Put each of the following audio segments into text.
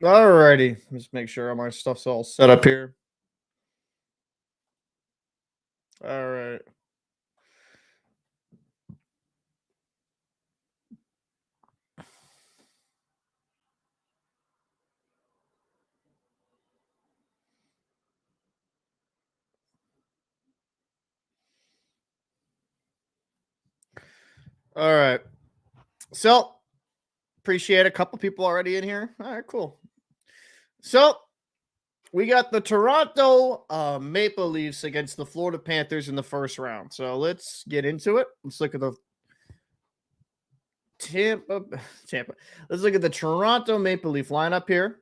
Alrighty, just make sure all my stuff's all set up here. All right. All right. So, appreciate a couple people already in here. All right, cool. So, we got the Toronto Maple Leafs against the Florida Panthers in the first round. So, let's get into it. Let's look at the Tampa. Tampa. Let's look at the Toronto Maple Leaf lineup here.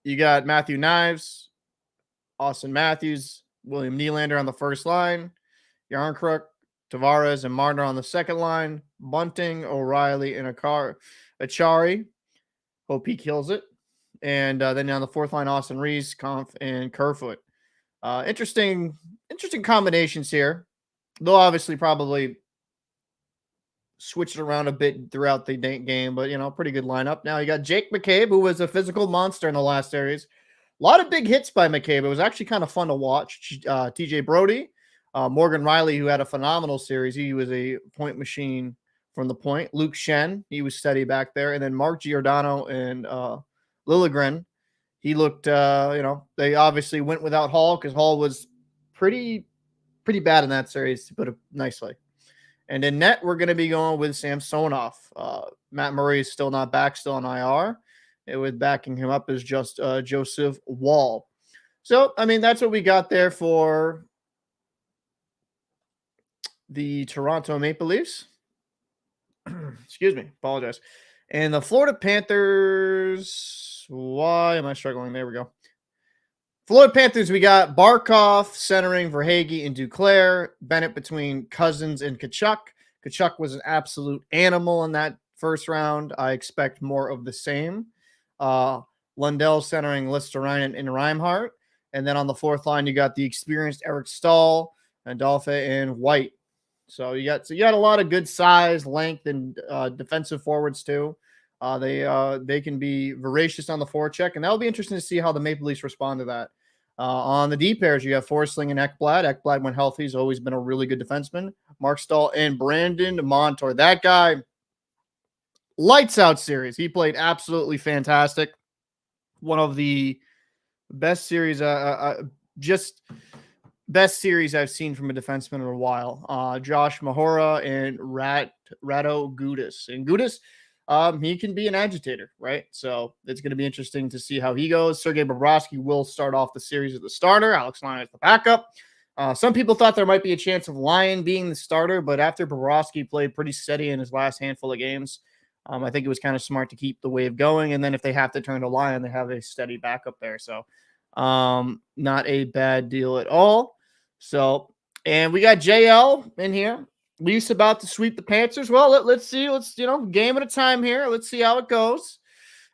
You got Matthew Knives, Austin Matthews, William Nylander on the first line, Yarncrook, Tavares, and Marner on the second line, Bunting, O'Reilly, and Achari. Hope he kills it. And then on the fourth line, Austin Reese, Conf, and Kerfoot. Interesting combinations here. They'll obviously probably switch it around a bit throughout the game, but pretty good lineup. Now you got Jake McCabe, who was a physical monster in the last series. A lot of big hits by McCabe. It was actually kind of fun to watch. TJ Brody, Morgan Riley, who had a phenomenal series. He was a point machine from the point. Luke Shen, he was steady back there. And then Mark Giordano and Liljegren. He looked, they obviously went without Hall because Hall was pretty bad in that series, to put it nicely. And in net, we're going to be going with Samsonov. Matt Murray is still not back, still on IR. With backing him up is just Joseph Wall. So, I mean, that's what we got there for the Toronto Maple Leafs. Excuse me. Apologize. And the Florida Panthers. Why am I struggling? There we go. Florida Panthers, we got Barkov centering Verhaeghe and Duclair. Bennett between Cousins and Tkachuk. Tkachuk was an absolute animal in that first round. I expect more of the same. Lundell centering Listerine and Reinhart. And then on the fourth line, you got the experienced Eric Stahl, Adolphe, and White. So you got a lot of good size, length, and defensive forwards too. They can be voracious on the forecheck, and that'll be interesting to see how the Maple Leafs respond to that. On the D pairs, you have Forsling and Ekblad. Ekblad, when healthy, has always been a really good defenseman. Mark Stahl and Brandon Montour. That guy, lights out series. He played absolutely fantastic. One of the best series, best series I've seen from a defenseman in a while. Josh Mahora and Rado Gudis. And Gudis, he can be an agitator, right? So it's going to be interesting to see how he goes. Sergei Bobrovsky will start off the series as the starter. Alex Lyon as the backup. Some people thought there might be a chance of Lyon being the starter, but after Bobrovsky played pretty steady in his last handful of games, I think it was kind of smart to keep the wave going. And then if they have to turn to Lyon, they have a steady backup there. So not a bad deal at all. So, and we got JL in here. Leafs about to sweep the Panthers. Well, let's see. Let's game at a time here. Let's see how it goes.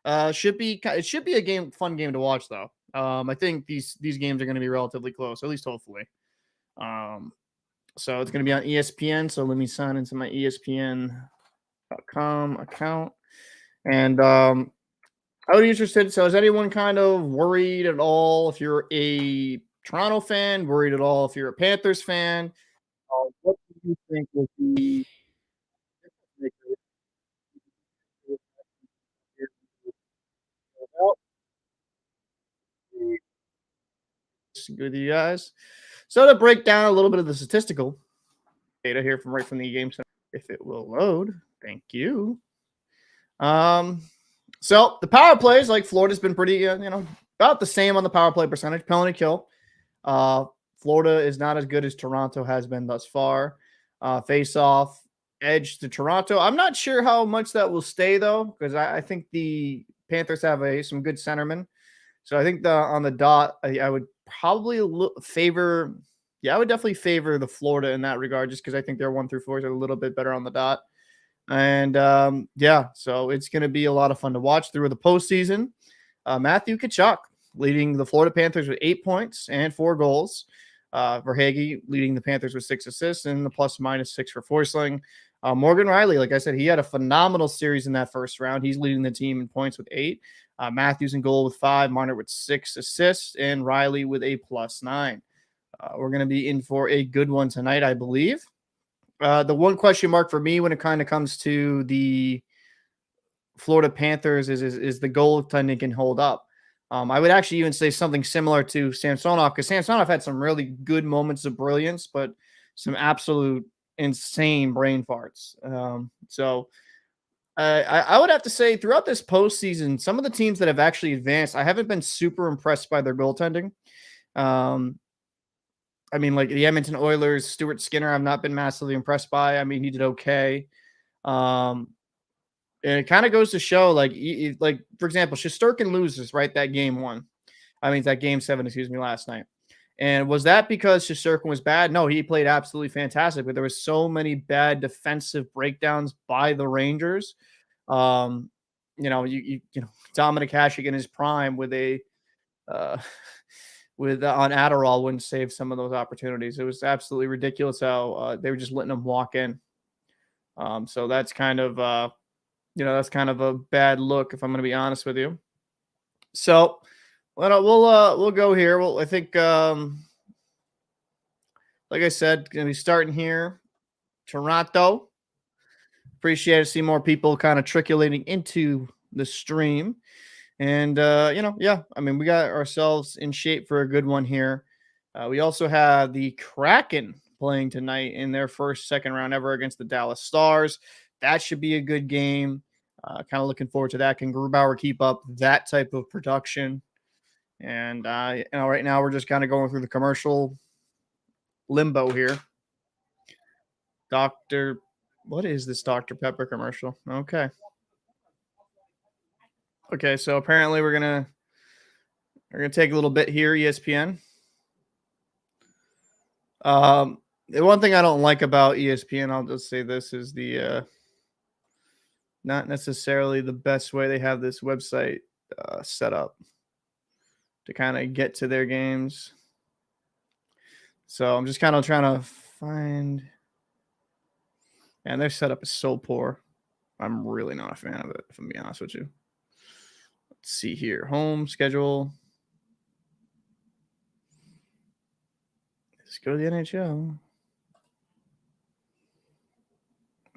It should be a fun game to watch though. I think these games are going to be relatively close, at least hopefully. So it's going to be on ESPN. So let me sign into my ESPN.com account, and I would be interested. So is anyone kind of worried at all if you're a Toronto fan? Worried at all if you're a Panthers fan? What do you think will be with you guys? So to break down a little bit of the statistical data here from the game center, if it will load, thank you. So the power plays, like Florida's been pretty, about the same on the power play percentage, penalty kill. Florida is not as good as Toronto has been thus far. Face off, edge to Toronto. I'm not sure how much that will stay though, because I think the Panthers have some good centermen. So I think on the dot, I would probably favor. Yeah, I would definitely favor the Florida in that regard, just because I think their 1 through 4s are a little bit better on the dot. And so it's going to be a lot of fun to watch through the postseason. Matthew Tkachuk leading the Florida Panthers with 8 points and 4 goals. Verhaeghe leading the Panthers with 6 assists and the +/- 6 for Forsling. Morgan Riley, like I said, he had a phenomenal series in that first round. He's leading the team in points with 8. Matthews in goal with 5. Marner with 6 assists, and Riley with a +9. We're going to be in for a good one tonight, I believe. The one question mark for me when it kind of comes to the Florida Panthers is the goaltending can hold up. I would actually even say something similar to Samsonov, because Samsonov had some really good moments of brilliance, but some absolute insane brain farts. I would have to say throughout this postseason, some of the teams that have actually advanced, I haven't been super impressed by their goaltending. I mean, like the Edmonton Oilers, Stuart Skinner, I've not been massively impressed by. I mean, he did okay. And it kind of goes to show, like for example, Shesterkin loses, right? That game 1. I mean, that game 7, excuse me, last night. And was that because Shesterkin was bad? No, he played absolutely fantastic, but there was so many bad defensive breakdowns by the Rangers. You know, Dominic Hasek in his prime with a on Adderall wouldn't save some of those opportunities. It was absolutely ridiculous how they were just letting them walk in. So that's kind of that's kind of a bad look, if I'm going to be honest with you. So we'll go here. Well, I think like I said, going to be starting here. Toronto. Appreciate to see more people kind of trickulating into the stream. And, yeah, I mean, we got ourselves in shape for a good one here. We also have the Kraken playing tonight in their second round ever against the Dallas Stars. That should be a good game. Kind of looking forward to that. Can Grubauer keep up that type of production? And, right now we're just kind of going through the commercial limbo here. What is this Dr. Pepper commercial? Okay. Okay, so apparently we're gonna take a little bit here, ESPN. The one thing I don't like about ESPN, I'll just say this, is the not necessarily the best way they have this website set up to kind of get to their games. So I'm just kind of trying to find, and their setup is so poor. I'm really not a fan of it, if I'm being honest with you. Let's see here. Home schedule. Let's go to the NHL.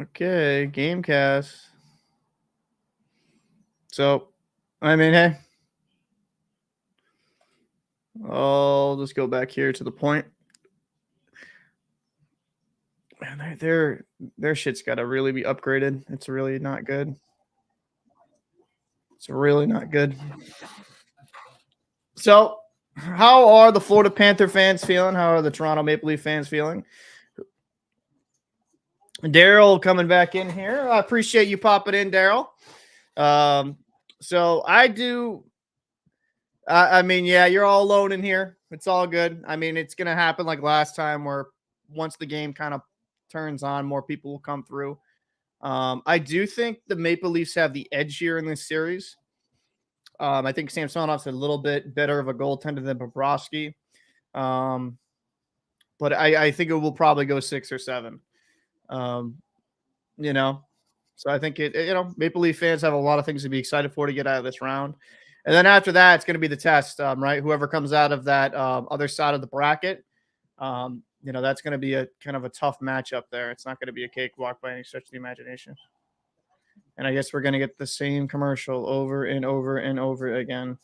Okay, Gamecast. So, I mean, hey. I'll just go back here to the point. Man, their shit's got to really be upgraded. It's really not good. It's really not good. So, how are the Florida Panther fans feeling? How are the Toronto Maple Leaf fans feeling? Daryl coming back in here. I appreciate you popping in, Daryl. So I do. I mean, yeah, you're all alone in here. It's all good. I mean, it's gonna happen like last time, where once the game kind of turns on, more people will come through. I do think the Maple Leafs have the edge here in this series. I think Samsonov's a little bit better of a goaltender than Bobrovsky. But I think it will probably go 6 or 7. So I think Maple Leaf fans have a lot of things to be excited for to get out of this round. And then after that, it's going to be the test, right? Whoever comes out of that other side of the bracket, that's going to be a kind of a tough matchup there. It's not going to be a cakewalk by any stretch of the imagination. And I guess we're going to get the same commercial over and over and over again.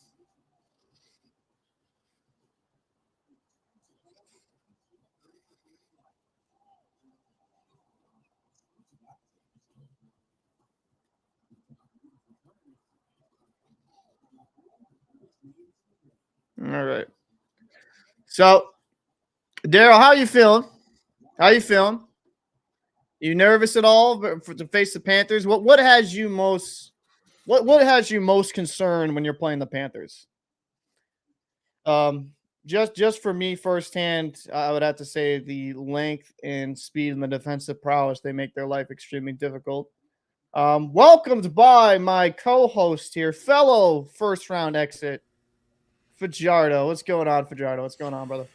All right. So, Daryl, how you feeling? How you feeling? You nervous at all to face the Panthers? What has you most concerned when you're playing the Panthers? Just for me firsthand, I would have to say the length and speed and the defensive prowess, they make their life extremely difficult. Welcomed by my co-host here, fellow first round exit, Fajardo. What's going on, Fajardo? What's going on, brother?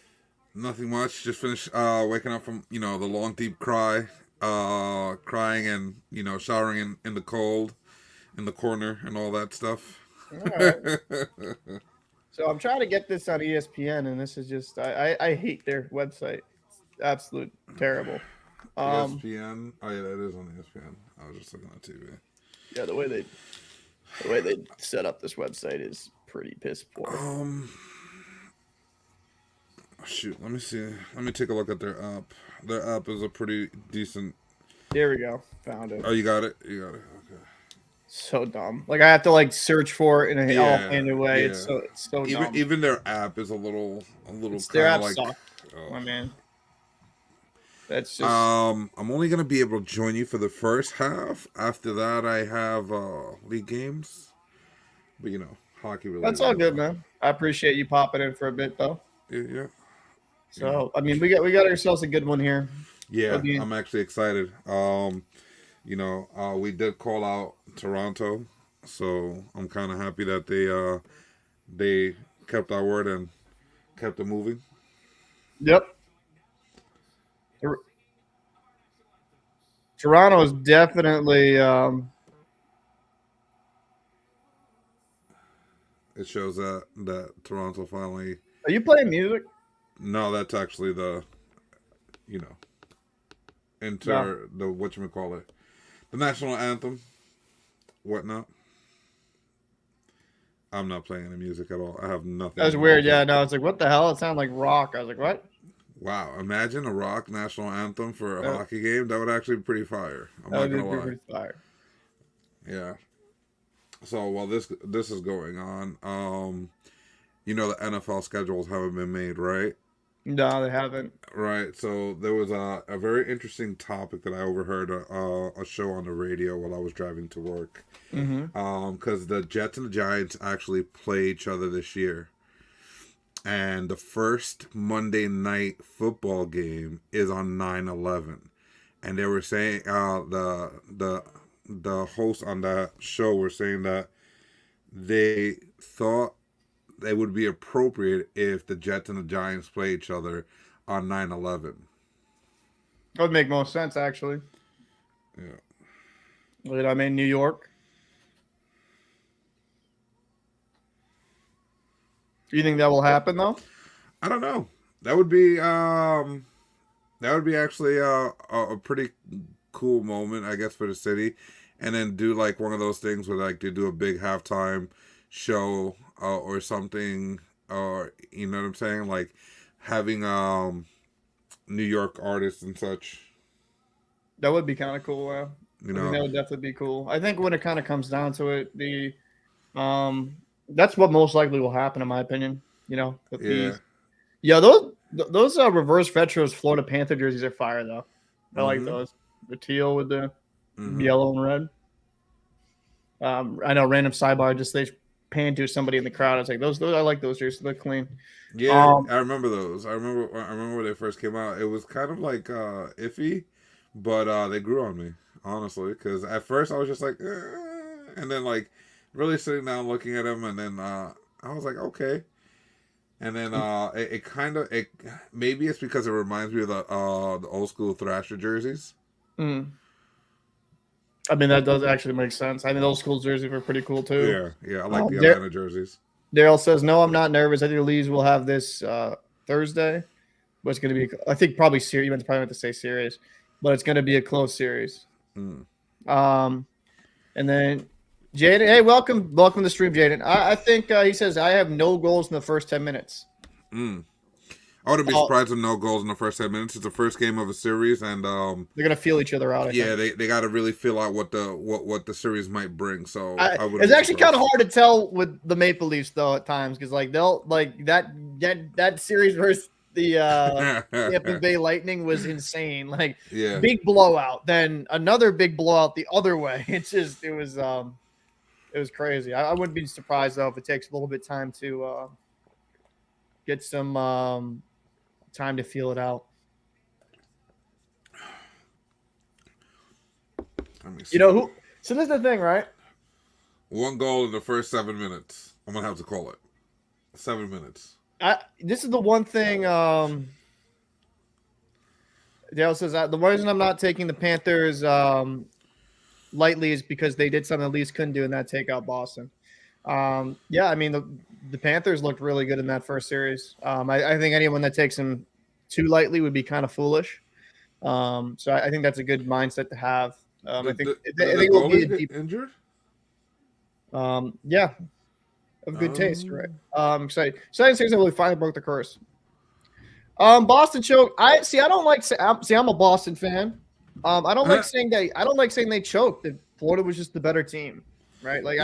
Nothing much. Just finished waking up from the long deep cry crying and showering in the cold in the corner and all that stuff. All right. So I'm trying to get this on ESPN, and this is just I hate their website. It's absolute terrible. Um, ESPN. Oh yeah, that is on ESPN. I was just looking at TV. yeah, the way they set up this website is pretty piss poor. Um, Shoot. Let me see. Let me take a look at their app. Their app is a pretty decent. There we go, found it. Oh, you got it. You got it. Okay. So dumb. Like I have to like search for it in a Yeah. offhanded way. Yeah. It's so Even dumb. even their app is a little It's their kind of app like. sucks. Oh. My man. That's just I'm only gonna be able to join you for the first half. After that, I have league games, but hockey that's related. all good, man. I appreciate you popping in for a bit though. Yeah, yeah, yeah. So I mean, we got ourselves a good one here. Yeah, Again, I'm actually excited. We did call out Toronto, so I'm kind of happy that they kept our word and kept it moving. yep. Toronto is definitely. It shows that Toronto finally. Are you playing music? No, that's actually the you know No, enter the call it the national anthem, whatnot. I'm not playing any music at all. I have that nothing was in mind weird. to. Yeah, no, it's like what the hell? It sounded like rock. I was like, what? Wow, imagine a rock national anthem for a That, hockey game. That would actually be pretty fire. I'm that not would be gonna lie. pretty fire. Yeah. So while this is going on, the NFL schedules haven't been made, right? No, they haven't. Right. So there was a very interesting topic that I overheard a show on the radio while I was driving to work. Mm-hmm. Because the Jets and the Giants actually play each other this year. And the first Monday night football game is on 9/11, and they were saying the hosts on that show were saying that they thought it would be appropriate if the Jets and the Giants play each other on 9/11. That would make most sense, actually. Yeah. But I'm in New York. Do you think that will happen though? I don't know. That would be actually a pretty cool moment, I guess, for the city, and then do like one of those things where like they do a big halftime show or something, or you know what I'm saying, like having New York artists and such. That would be kind of cool. You I think know, that would definitely be cool. I think when it kind of comes down to it, that's what most likely will happen, in my opinion. With yeah. these, yeah, those reverse retros Florida Panther jerseys are fire though. I like Mhm. those. The teal with the Mhm. yellow and red. I know random sidebar just they pan to somebody in the crowd. I was like, those I like those jerseys. They're clean. Yeah, Um, I remember those. I remember when they first came out. It was kind of like iffy, but they grew on me, honestly, cuz at first I was just like and then like really sitting down looking at them, and then I was like, okay. And then it kind of it maybe it's because it reminds me of the old school Thrasher jerseys. mm, I mean that does actually make sense. I think those school jerseys were pretty cool too. Yeah, yeah, I like the Dar- Atlanta jerseys. Daryl says, "No, I'm not nervous. I think the Leaves will have this Thursday, but it's going to be. I think probably series. You probably meant to say series, but it's going to be a close series." Mm. Um, and then Jaden, hey, welcome to the stream, Jaden. I think he says I have no goals in the first 10 minutes. Mm. I wouldn't be Oh, surprised with no goals in the first 10 minutes. It's the first game of a series, and they're going to feel each other out. I yeah, think. they got to really feel out what the series might bring. So I wouldn't It's be actually kind of surprised. hard to tell with the Maple Leafs though at times because like they'll like that series versus the Tampa Bay Lightning was insane. Like Yeah. big blowout, then another big blowout the other way. It was crazy. I wouldn't be surprised though if it takes a little bit of time to get some time to feel it out. Let me see. You know who? So this is the thing, right? One goal in the first 7 minutes. I'm gonna have to call it 7 minutes. This is the one thing. Dale says the reason I'm not taking the Panthers lightly is because they did something the Leafs couldn't do, and that take out Boston. Yeah, I mean the Panthers looked really good in that first series. I think anyone that takes them too lightly would be kind of foolish. So I think that's a good mindset to have. I think Did I the think it will be a goalie get deep. injured? Yeah, of good taste, right? Excited series that we finally broke the curse. Boston choke. I don't like. I'm a Boston fan. I don't like saying that. I don't like saying they choked. That Florida was just the better team, right? Like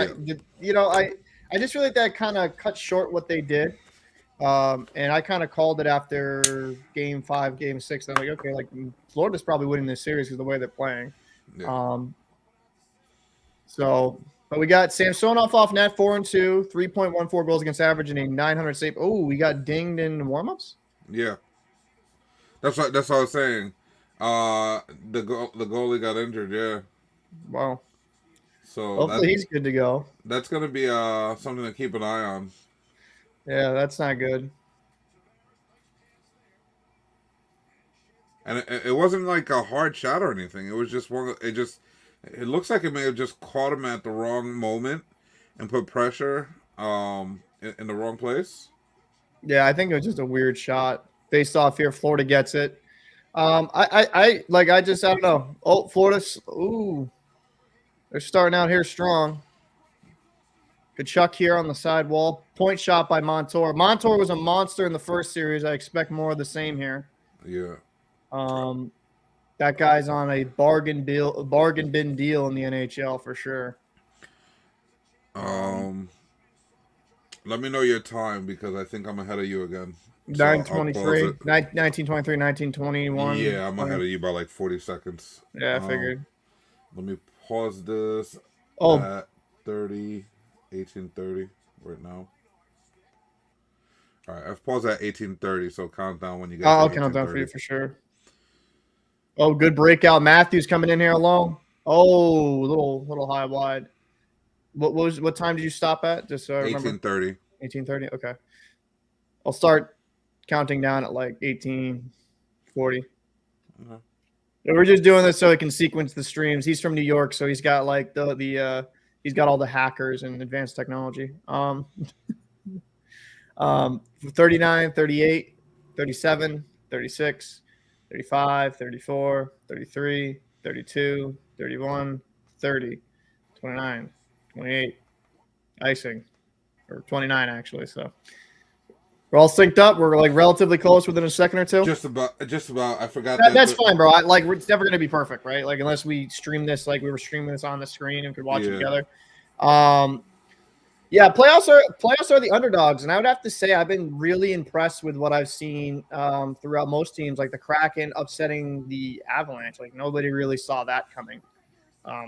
Yeah. I just feel like that kind of cut short what they did. And I kind of called it after Game 5, Game 6. I'm like, okay, like Florida's probably winning this series because of the way they're playing. Yeah. But we got Samsonov off net 4-2, 3.14 goals against average, and a 900 save. Oh, we got dinged in warmups. Yeah. That's what I was saying. The goalie got injured. Yeah. Wow. So Hopefully he's good to go. That's gonna be something to keep an eye on. Yeah, that's not good. And it wasn't like a hard shot or anything. It was just one. It looks like it may have just caught him at the wrong moment and put pressure in the wrong place. Yeah, I think it was just a weird shot. Based off here, Florida gets it. I don't know. Oh, Florida's. Ooh, they're starting out here strong. Kachuk here on the side wall. Point shot by Montour. Montour was a monster in the first series. I expect more of the same here. Yeah. That guy's on a bargain bin deal in the NHL for sure. Let me know your time because I think I'm ahead of you again. 1923, 1921. Yeah, I'm ahead of you by like 40 seconds. Yeah, I figured. Let me pause this at 18:30 right now. All right, I've paused at 18:30, so count down when you get. I'll count down for you for sure. Oh, good breakout. Matthews coming in here alone. Oh, little high wide. What time did you stop at? Just so I remember. 18:30. 18:30. Okay. I'll start counting down at like 18:40. We're just doing this so he can sequence the streams. He's from New York, so he's got like he's got all the hackers and advanced technology. 39, 38, 37, 36, 35, 34, 33, 32, 31, 30, 29, 28. Icing. Or 29 actually, so we're all synced up. We're like relatively close within a second or two. Just about. I forgot that's fine, bro. It's never gonna be perfect, right? Like unless we stream this like we were streaming this on the screen and could watch it together. Yeah, playoffs are the underdogs, and I would have to say I've been really impressed with what I've seen throughout most teams, like the Kraken upsetting the Avalanche. Like nobody really saw that coming.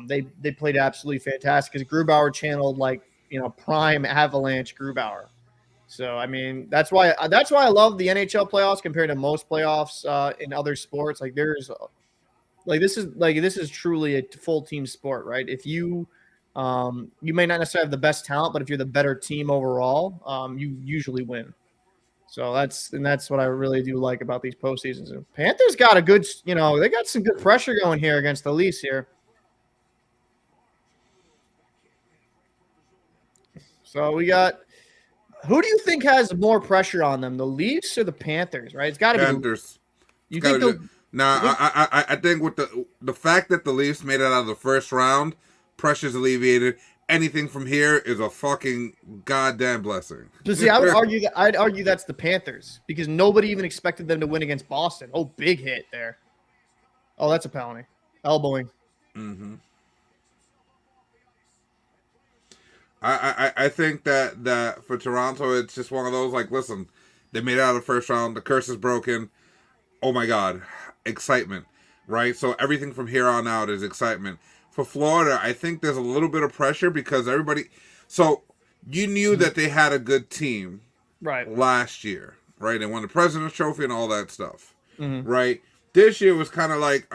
They played absolutely fantastic because Grubauer channeled prime Avalanche Grubauer. So I mean that's why I love the NHL playoffs compared to most playoffs in other sports. Like there's this is truly a full team sport, right? If you you may not necessarily have the best talent, but if you're the better team overall, you usually win. So that's what I really do like about these postseasons. And Panthers got a good, they got some good pressure going here against the Leafs here. So we got, who do you think has more pressure on them, the Leafs or the Panthers? Right? It's got to be Panthers. You think I think with the fact that the Leafs made it out of the first round, pressure's alleviated. Anything from here is a fucking goddamn blessing. So see, I'd argue that's the Panthers because nobody even expected them to win against Boston. Oh, big hit there. Oh, that's a penalty. Elbowing. Mm-hmm. I think that for Toronto, it's just one of those listen, they made it out of the first round. The curse is broken. Oh my God, excitement, right? So everything from here on out is excitement. For Florida, I think there's a little bit of pressure because everybody. So you knew that they had a good team, right? Last year, right? They won the President's Trophy and all that stuff, mm-hmm. right? This year was kind of like,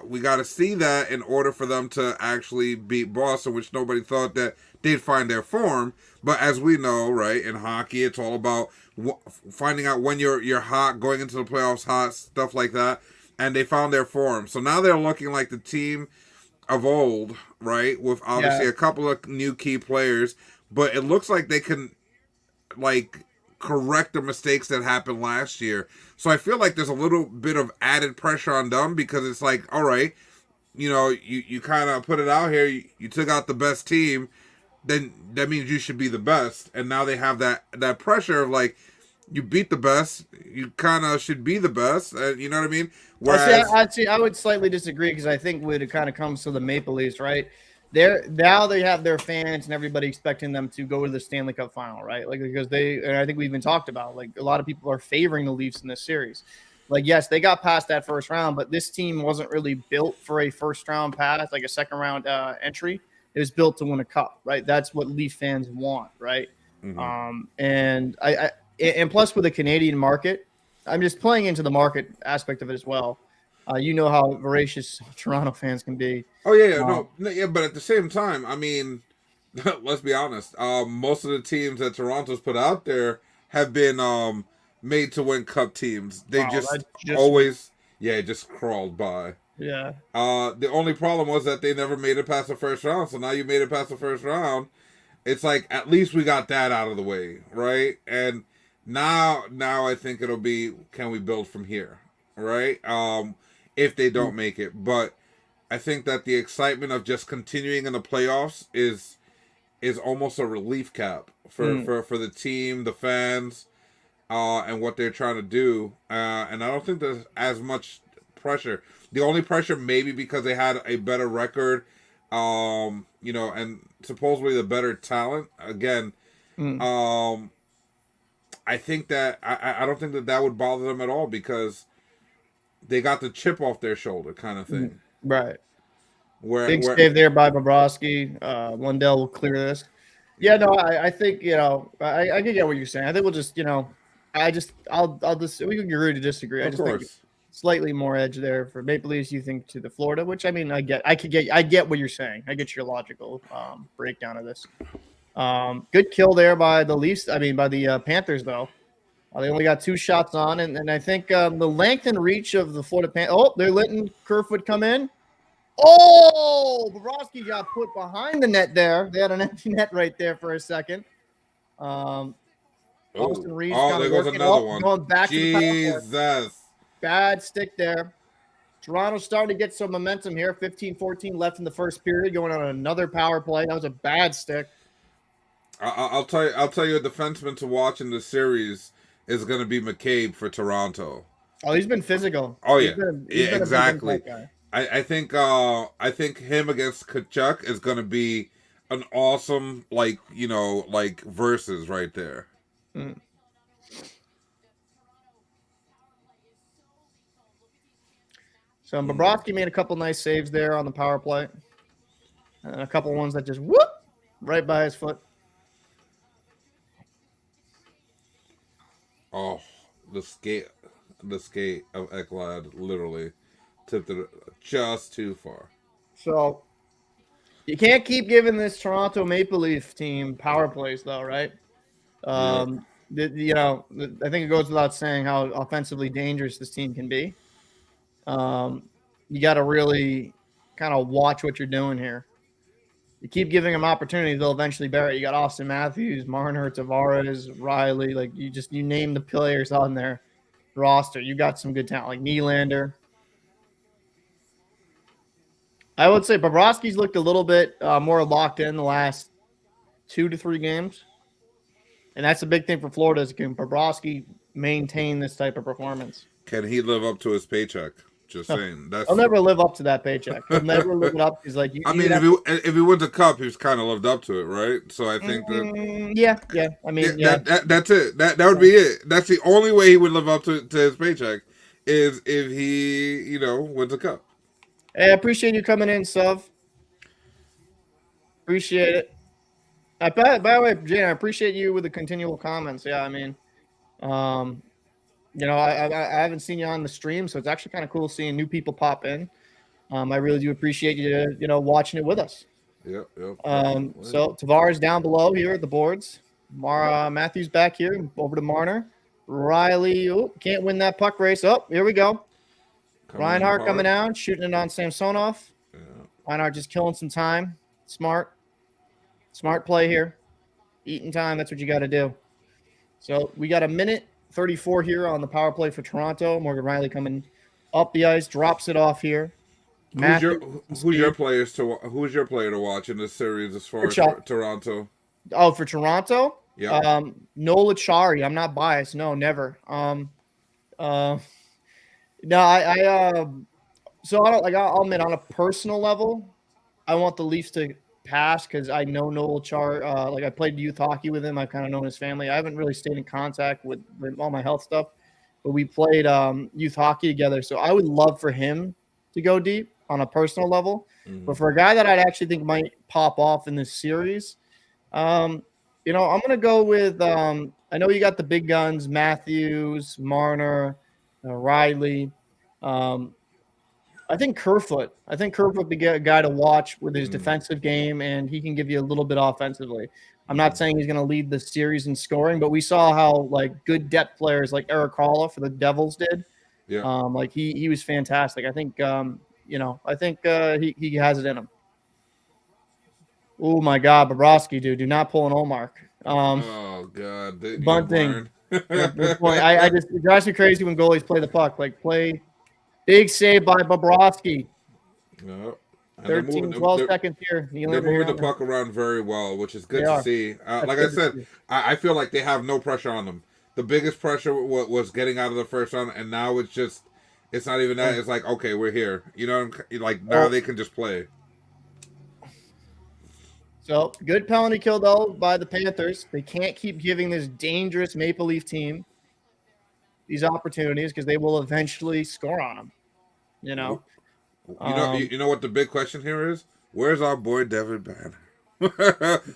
we got to see that in order for them to actually beat Boston, which nobody thought that they'd find their form. But as we know, right, in hockey, it's all about finding out when you're hot, going into the playoffs hot, stuff like that. and they found their form. So now they're looking like the team of old, right? With obviously Yeah. a couple of new key players, but it looks like they can like correct the mistakes that happened last year. So I feel like there's a little bit of added pressure on them because it's like, all right, you kind of put it out here, you took out the best team, then that means you should be the best. And now they have that pressure of like, you beat the best, you kind of should be the best. You know what I mean? Whereas, I would slightly disagree because I think when it kind of comes to the Maple Leafs, right? Now they have their fans and everybody expecting them to go to the Stanley Cup final, right? Like because and I think we even talked about like a lot of people are favoring the Leafs in this series. Like yes, they got past that first round, but this team wasn't really built for a first round pass, like a second round entry. It was built to win a cup, right? That's what Leaf fans want, right? mm-hmm. And plus with the Canadian market, I'm just playing into the market aspect of it as well. You know how voracious Toronto fans can be. Oh yeah, Um, no, yeah, but at the same time, I mean, let's be honest. Most of the teams that Toronto's put out there have been made to win cup teams. They wow, just that just went. always, yeah, just crawled by. Yeah. The only problem was that they never made it past the first round. So now you made it past the first round. It's like at least we got that out of the way, right? And now I think it'll be, can we build from here, right? If they don't make it, but I think that the excitement of just continuing in the playoffs is almost a relief cap for the team, the fans, and what they're trying to do. And I don't think there's as much pressure. The only pressure maybe because they had a better record, and supposedly the better talent. Again, Mm. I think that I don't think that would bother them at all because they got the chip off their shoulder kind of thing. Right. Where Big save there by Bobrovsky. Lundell will clear this. Yeah, no, I think I can get what you're saying. I think we'll just I'll just we can agree to disagree. I of just think course. slightly more edge there for Maple Leafs. You think to the Florida, which I mean I get what you're saying. I get your logical breakdown of this. Good kill there by the Leafs. I mean by the Panthers though. They only got 2 shots on, and I think the length and reach of the Florida Panthers. Oh, they're letting Kerfoot come in. Oh, Bobrovsky got put behind the net there. They had an empty net right there for a second. Austin Reeves kind There of goes working another up, one. going back to the power play. Jesus. Bad stick there. Toronto's starting to get some momentum here. 15-14 left in the first period, going on another power play. That was a bad stick. I'll tell you a defenseman to watch in the series is going to be McCabe for Toronto. Oh, he's been physical. Oh yeah, He's been exactly. a big guy. I think him against Tkachuk is going to be an awesome like versus right there. Mm. So Bobrovsky made a couple nice saves there on the power play, and a couple ones that just whoop right by his foot. Oh, the skate of Ekblad literally tipped it just too far. So you can't keep giving this Toronto Maple Leaf team power plays, though, right? I think it goes without saying how offensively dangerous this team can be. You got to really kind of watch what you're doing here. You keep giving them opportunities, they'll eventually bury it. You got Auston Matthews, Marner, Tavares, Riley. Like you name the players on their roster. You got some good talent, like Nylander. I would say Bobrovsky's looked a little bit more locked in the last 2 to 3 games. And that's a big thing for Florida is can Bobrovsky maintain this type of performance. Can he live up to his paycheck? Just saying. I'll never live up to that paycheck. I'll never live it up. He's like, if he wins a cup, he's kind of lived up to it, right? So I think that. Yeah. I mean, yeah. That's it. That would be it. That's the only way he would live up to his paycheck is if he, wins a cup. Hey, I appreciate you coming in, Suv. Appreciate it. By the way, Jane, I appreciate you with the continual comments. Yeah, I mean, I haven't seen you on the stream, so it's actually kind of cool seeing new people pop in. I really do appreciate you, watching it with us. Yep. So Tavares down below here at the boards. Matthews back here over to Marner. Riley, can't win that puck race. Oh, here we go. Reinhardt coming down, shooting it on Samsonov. Yeah. Reinhardt just killing some time. Smart play here. Eating time. That's what you got to do. So we got a minute 34 here on the power play for Toronto. Morgan Riley coming up the ice, drops it off here. Who's your player to watch in this series as far as for Toronto? Oh, for Toronto? Yeah. Nola Chari. I'm not biased. No, never. No, so I don't like. I'll admit, on a personal level, I want the Leafs to pass because I know Noel Char. Like I played youth hockey with him. I've kind of known his family. I haven't really stayed in contact with all my health stuff, but we played youth hockey together. So I would love for him to go deep on a personal level. Mm-hmm. But for a guy that I'd actually think might pop off in this series, I'm going to go with. I know you got the big guns: Matthews, Marner, Riley. I think Kerfoot would be a guy to watch with his defensive game, and he can give you a little bit offensively. I'm not saying he's going to lead the series in scoring, but we saw how like good depth players like Eric Halla for the Devils did. Yeah. Like he was fantastic. I think he has it in him. Oh my God, Bobrovsky, dude, do not pull an Olmark. Oh God, bunting. It drives me crazy when goalies play the puck. Like play. Big save by Bobrovsky. Yep. 12 seconds here. They're moving the puck around very well, which is good to see. Like I said, I feel like they have no pressure on them. The biggest pressure was getting out of the first round, and now it's not even that. It's like, okay, we're here. You know, like now they can just play. So, good penalty kill, though, by the Panthers. They can't keep giving this dangerous Maple Leaf team these opportunities because they will eventually score on them. You know what the big question here is? Where's our boy Devin Banner?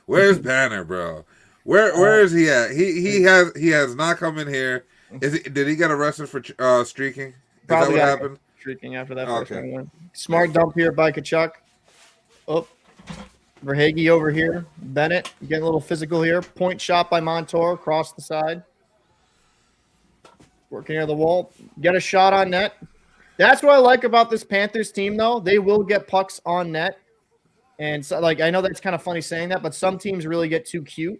Where's Banner, bro? Where is he at? He has not come in here. Did he get arrested for streaking? Is that what happened? Streaking after that first one. Smart dump here by Tkachuk. Oh, Verhaeghe over here. Bennett getting a little physical here. Point shot by Montour across the side. Working near the wall. Get a shot on net. That's what I like about this Panthers team, though. They will get pucks on net. And so, like, I know that's kind of funny saying that, but some teams really get too cute.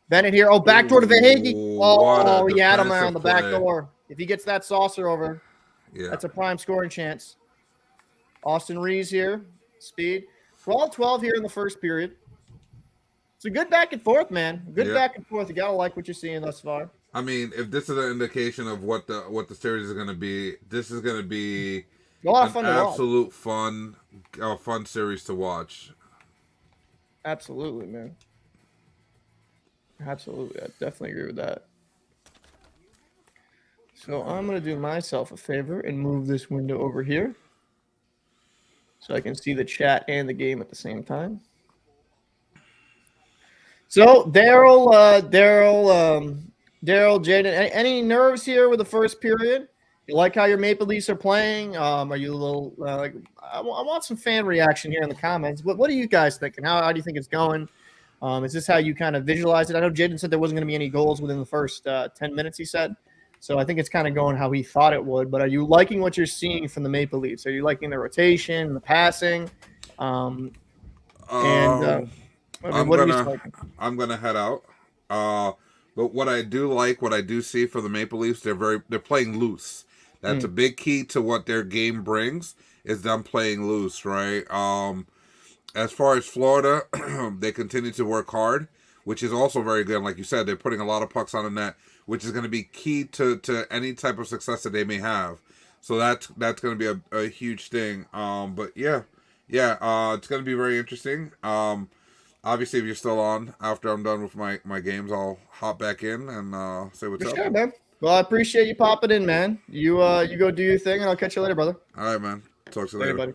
Bennett here. Oh, backdoor to Verhaeghe. Oh, he had him on the back door. If he gets that saucer over, that's a prime scoring chance. Austin Reeves here. Speed. 12-12 here in the first period. It's a good back and forth, man. Good back and forth. You got to like what you're seeing thus far. I mean, if this is an indication of what the series is going to be, this is going to be a lot of fun absolute fun series to watch. Absolutely, man. Absolutely. I definitely agree with that. So I'm going to do myself a favor and move this window over here so I can see the chat and the game at the same time. So Daryl, Jaden, any nerves here with the first period? You like how your Maple Leafs are playing? Are you a little like? I want some fan reaction here in the comments. What are you guys thinking? How do you think it's going? Is this how you kind of visualize it? I know Jaden said there wasn't going to be any goals within the first 10 minutes. He said, so I think it's kind of going how he thought it would. But are you liking what you're seeing from the Maple Leafs? Are you liking the rotation, the passing? I'm gonna head out. But what I do see for the Maple Leafs, they're playing loose. That's a big key to what their game brings is them playing loose, right? As far as Florida, they continue to work hard, which is also very good. Like you said, they're putting a lot of pucks on the net, which is going to be key to any type of success that they may have. So that's going to be a huge thing. But it's going to be very interesting. Obviously, if you're still on after I'm done with my games, I'll hop back in and say what's up. Sure, man. Well, I appreciate you popping in, man. You go do your thing, and I'll catch you later, brother. All right, man. Talk to you later, buddy.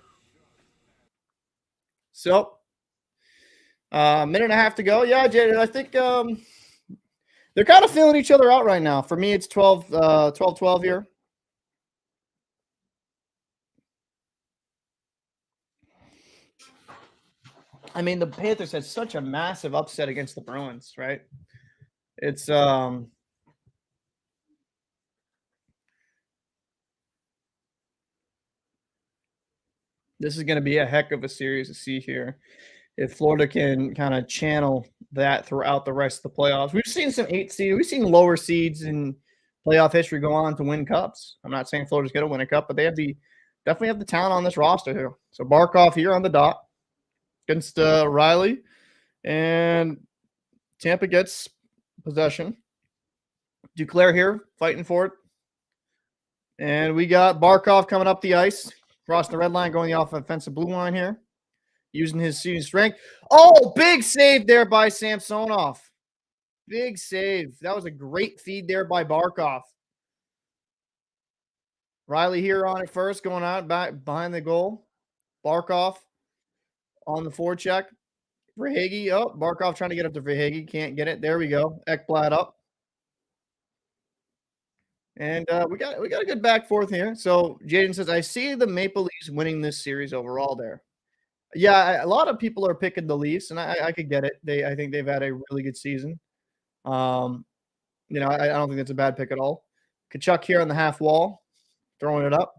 So, minute and a half to go. Yeah, Jaden, I think they're kind of feeling each other out right now. For me, it's 12-12 here. I mean, the Panthers had such a massive upset against the Bruins, right? It's This is going to be a heck of a series to see here. If Florida can kind of channel that throughout the rest of the playoffs. We've seen some 8 seeds. We've seen lower seeds in playoff history go on to win cups. I'm not saying Florida's going to win a cup, but they definitely have the talent on this roster here. So Barkov here on the dot against Riley, and Tampa gets possession. Duclair here fighting for it. And we got Barkov coming up the ice, crossing the red line, going the offensive blue line here, using his shooting strength. Oh, big save there by Samsonov. Big save. That was a great feed there by Barkov. Riley here on it first, going out back behind the goal. Barkov on the forecheck. Verhaeghe. Oh, Barkov trying to get up to Verhaeghe. Can't get it. There we go. Ekblad up. And we got a good back forth here. So Jaden says, I see the Maple Leafs winning this series overall there. Yeah, a lot of people are picking the Leafs, and I could get it. I think they've had a really good season. I don't think that's a bad pick at all. Tkachuk here on the half wall, throwing it up.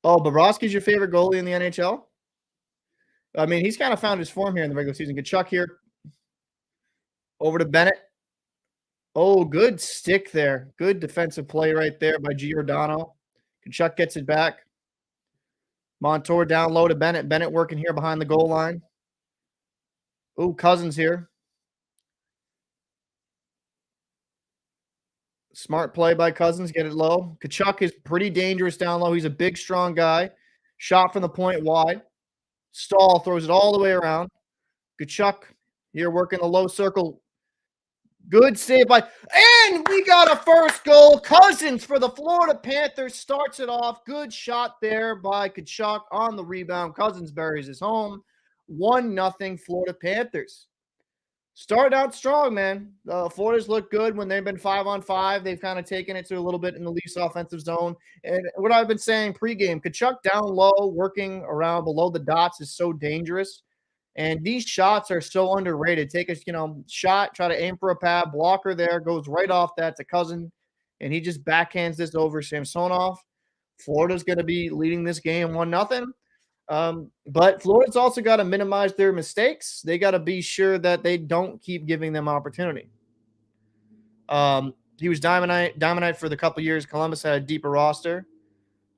Oh, Bobrovsky's your favorite goalie in the NHL? I mean, he's kind of found his form here in the regular season. Tkachuk here. Over to Bennett. Oh, good stick there. Good defensive play right there by Giordano. Tkachuk gets it back. Montour down low to Bennett. Bennett working here behind the goal line. Oh, Cousins here. Smart play by Cousins. Get it low. Tkachuk is pretty dangerous down low. He's a big, strong guy. Shot from the point wide. Stahl throws it all the way around. Tkachuk here working the low circle. Good save by, and we got a first goal. Cousins for the Florida Panthers starts it off. Good shot there by Tkachuk on the rebound. Cousins buries his home. 1-0 Florida Panthers. Started out strong, man. Florida's looked good when they've been 5-on-5. They've kind of taken it to a little bit in the Leafs offensive zone. And what I've been saying pregame, Tkachuk down low, working around below the dots is so dangerous. And these shots are so underrated. Take a shot, try to aim for a pad, blocker there, goes right off that to Cousin, and he just backhands this over Samsonov. Florida's going to be leading this game 1-0. But Florida's also got to minimize their mistakes. They got to be sure that they don't keep giving them opportunity. He was dominant for the couple years. Columbus had a deeper roster.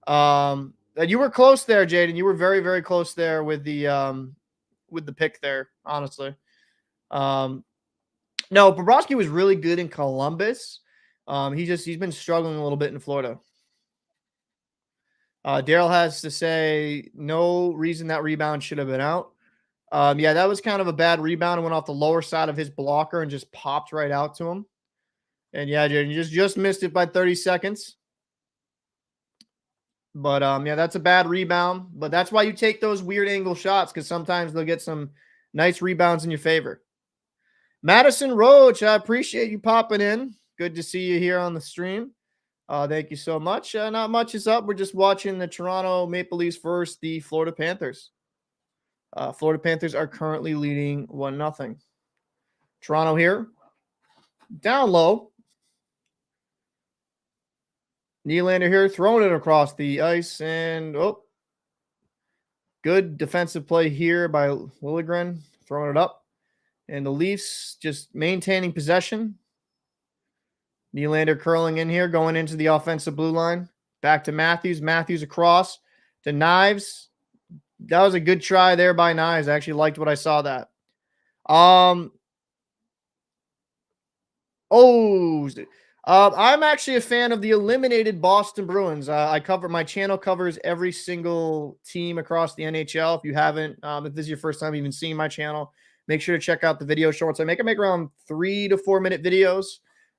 You were close there, Jaden. You were very, very close there with the pick there, honestly. No, Bobrovsky was really good in Columbus. He's been struggling a little bit in Florida. Daryl has to say no reason that rebound should have been out. Yeah, that was kind of a bad rebound. It went off the lower side of his blocker and just popped right out to him. And yeah, Jaden, you just missed it by 30 seconds. But, yeah, that's a bad rebound. But that's why you take those weird angle shots, because sometimes they'll get some nice rebounds in your favor. Madison Roach, I appreciate you popping in. Good to see you here on the stream. Thank you so much. Not much is up. We're just watching the Toronto Maple Leafs versus the Florida Panthers. Florida Panthers are currently leading 1-0. Toronto here. Down low. Nylander here throwing it across the ice, and good defensive play here by Liljegren, throwing it up. And the Leafs just maintaining possession. Nylander curling in here, going into the offensive blue line. Back to Matthews. Matthews across to Knives. That was a good try there by Knives. I actually liked what I saw that. I'm actually a fan of the eliminated Boston Bruins. My channel covers every single team across the NHL. If you haven't, if this is your first time even seeing my channel, make sure to check out the video shorts. I make around 3 to 4 minute videos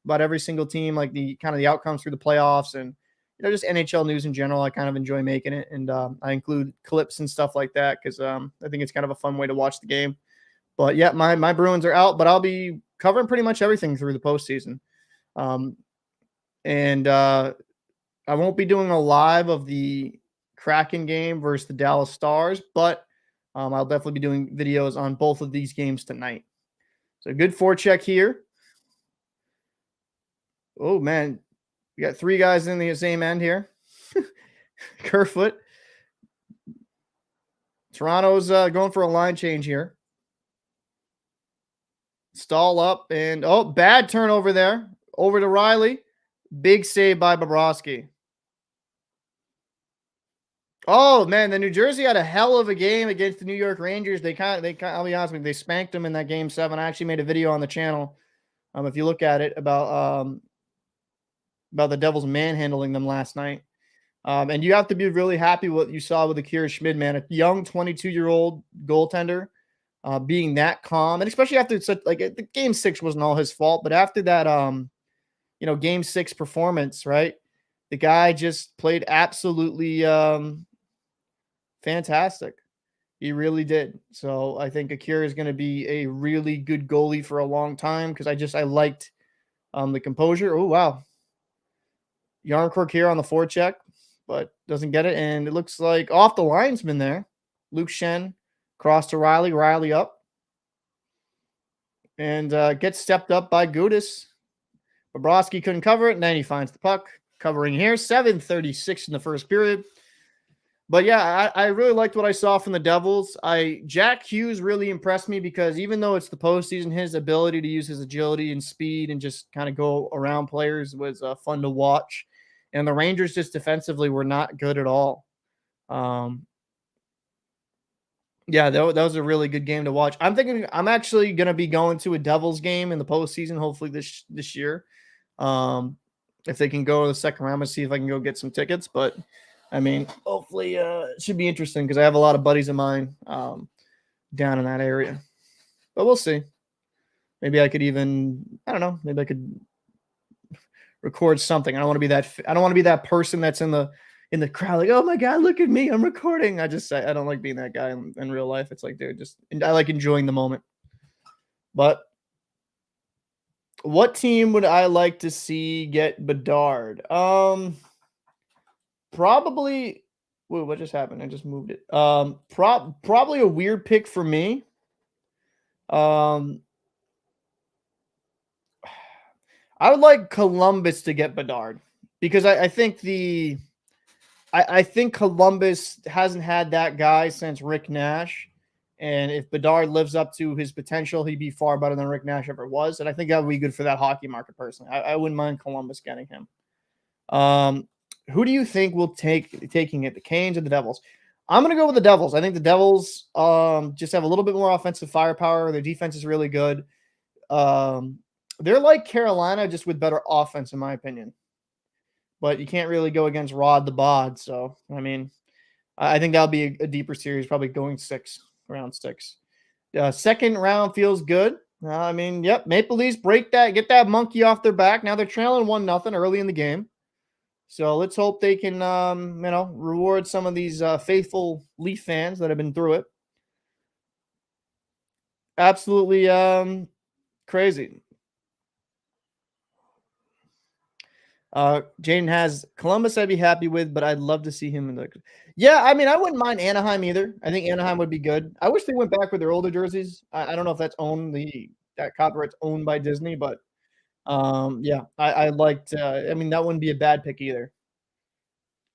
about every single team, like the kind of the outcomes through the playoffs and just NHL news in general. I kind of enjoy making it, and I include clips and stuff like that because I think it's kind of a fun way to watch the game. But yeah, my Bruins are out, but I'll be covering pretty much everything through the postseason. I won't be doing a live of the Kraken game versus the Dallas Stars, but I'll definitely be doing videos on both of these games tonight. So good forecheck here. Oh, man. We got 3 guys in the same end here. Kerfoot Toronto's going for a line change here. Stall up and bad turnover there. Over to Riley. Big save by Bobrovsky. Oh man, the New Jersey had a hell of a game against the New York Rangers. I'll be honest with you, they spanked them in that game 7. I actually made a video on the channel. If you look at it about the Devils manhandling them last night. And you have to be really happy with what you saw with Akira Schmid, man. A young 22-year-old goaltender being that calm, and especially after the game 6 wasn't all his fault, but after that game 6 performance, right? The guy just played absolutely fantastic. He really did. So I think Akira is going to be a really good goalie for a long time because I liked the composure. Oh, wow. Yarncrook here on the forecheck, but doesn't get it. And it looks like off the linesman there. Luke Shen cross to Riley. Riley up. And gets stepped up by Gudis. Bobrovsky couldn't cover it, and then he finds the puck. Covering here. 7:36 in the first period. But yeah, I really liked what I saw from the Devils. Jack Hughes really impressed me because even though it's the postseason, his ability to use his agility and speed and just kind of go around players was fun to watch. And the Rangers just defensively were not good at all. Yeah, that was a really good game to watch. I'm thinking I'm actually going to be going to a Devils game in the postseason, hopefully this year. If they can go to the second round, and see if I can go get some tickets. But I mean, hopefully it should be interesting because I have a lot of buddies of mine down in that area. But we'll see. Maybe I could maybe I could record something. I don't want to be that person that's in the crowd like, oh my God, look at me, I'm recording. I don't like being that guy in real life. It's like, dude, I like enjoying the moment. But what team would I like to see get Bedard? Probably. Wait, what just happened? I just moved it. Probably a weird pick for me. I would like Columbus to get Bedard because I think I think Columbus hasn't had that guy since Rick Nash. And if Bedard lives up to his potential, he'd be far better than Rick Nash ever was. And I think that would be good for that hockey market personally. I wouldn't mind Columbus getting him. Who do you think will taking it, the Canes or the Devils? I'm going to go with the Devils. I think the Devils just have a little bit more offensive firepower. Their defense is really good. They're like Carolina, just with better offense, in my opinion. But you can't really go against Rod the Bod. So, I mean, I think that'll be a deeper series, probably going round 6. Second round feels good. I mean, yep, Maple Leafs break that, get that monkey off their back. Now they're trailing 1-0 early in the game. So let's hope they can, reward some of these faithful Leaf fans that have been through it. Absolutely crazy. Jaden has Columbus I'd be happy with, but I'd love to see him in the. Yeah, I mean, I wouldn't mind Anaheim either. I think Anaheim would be good. I wish they went back with their older jerseys. I don't know if that's that copyright's owned by Disney, but yeah, I liked. I mean, that wouldn't be a bad pick either.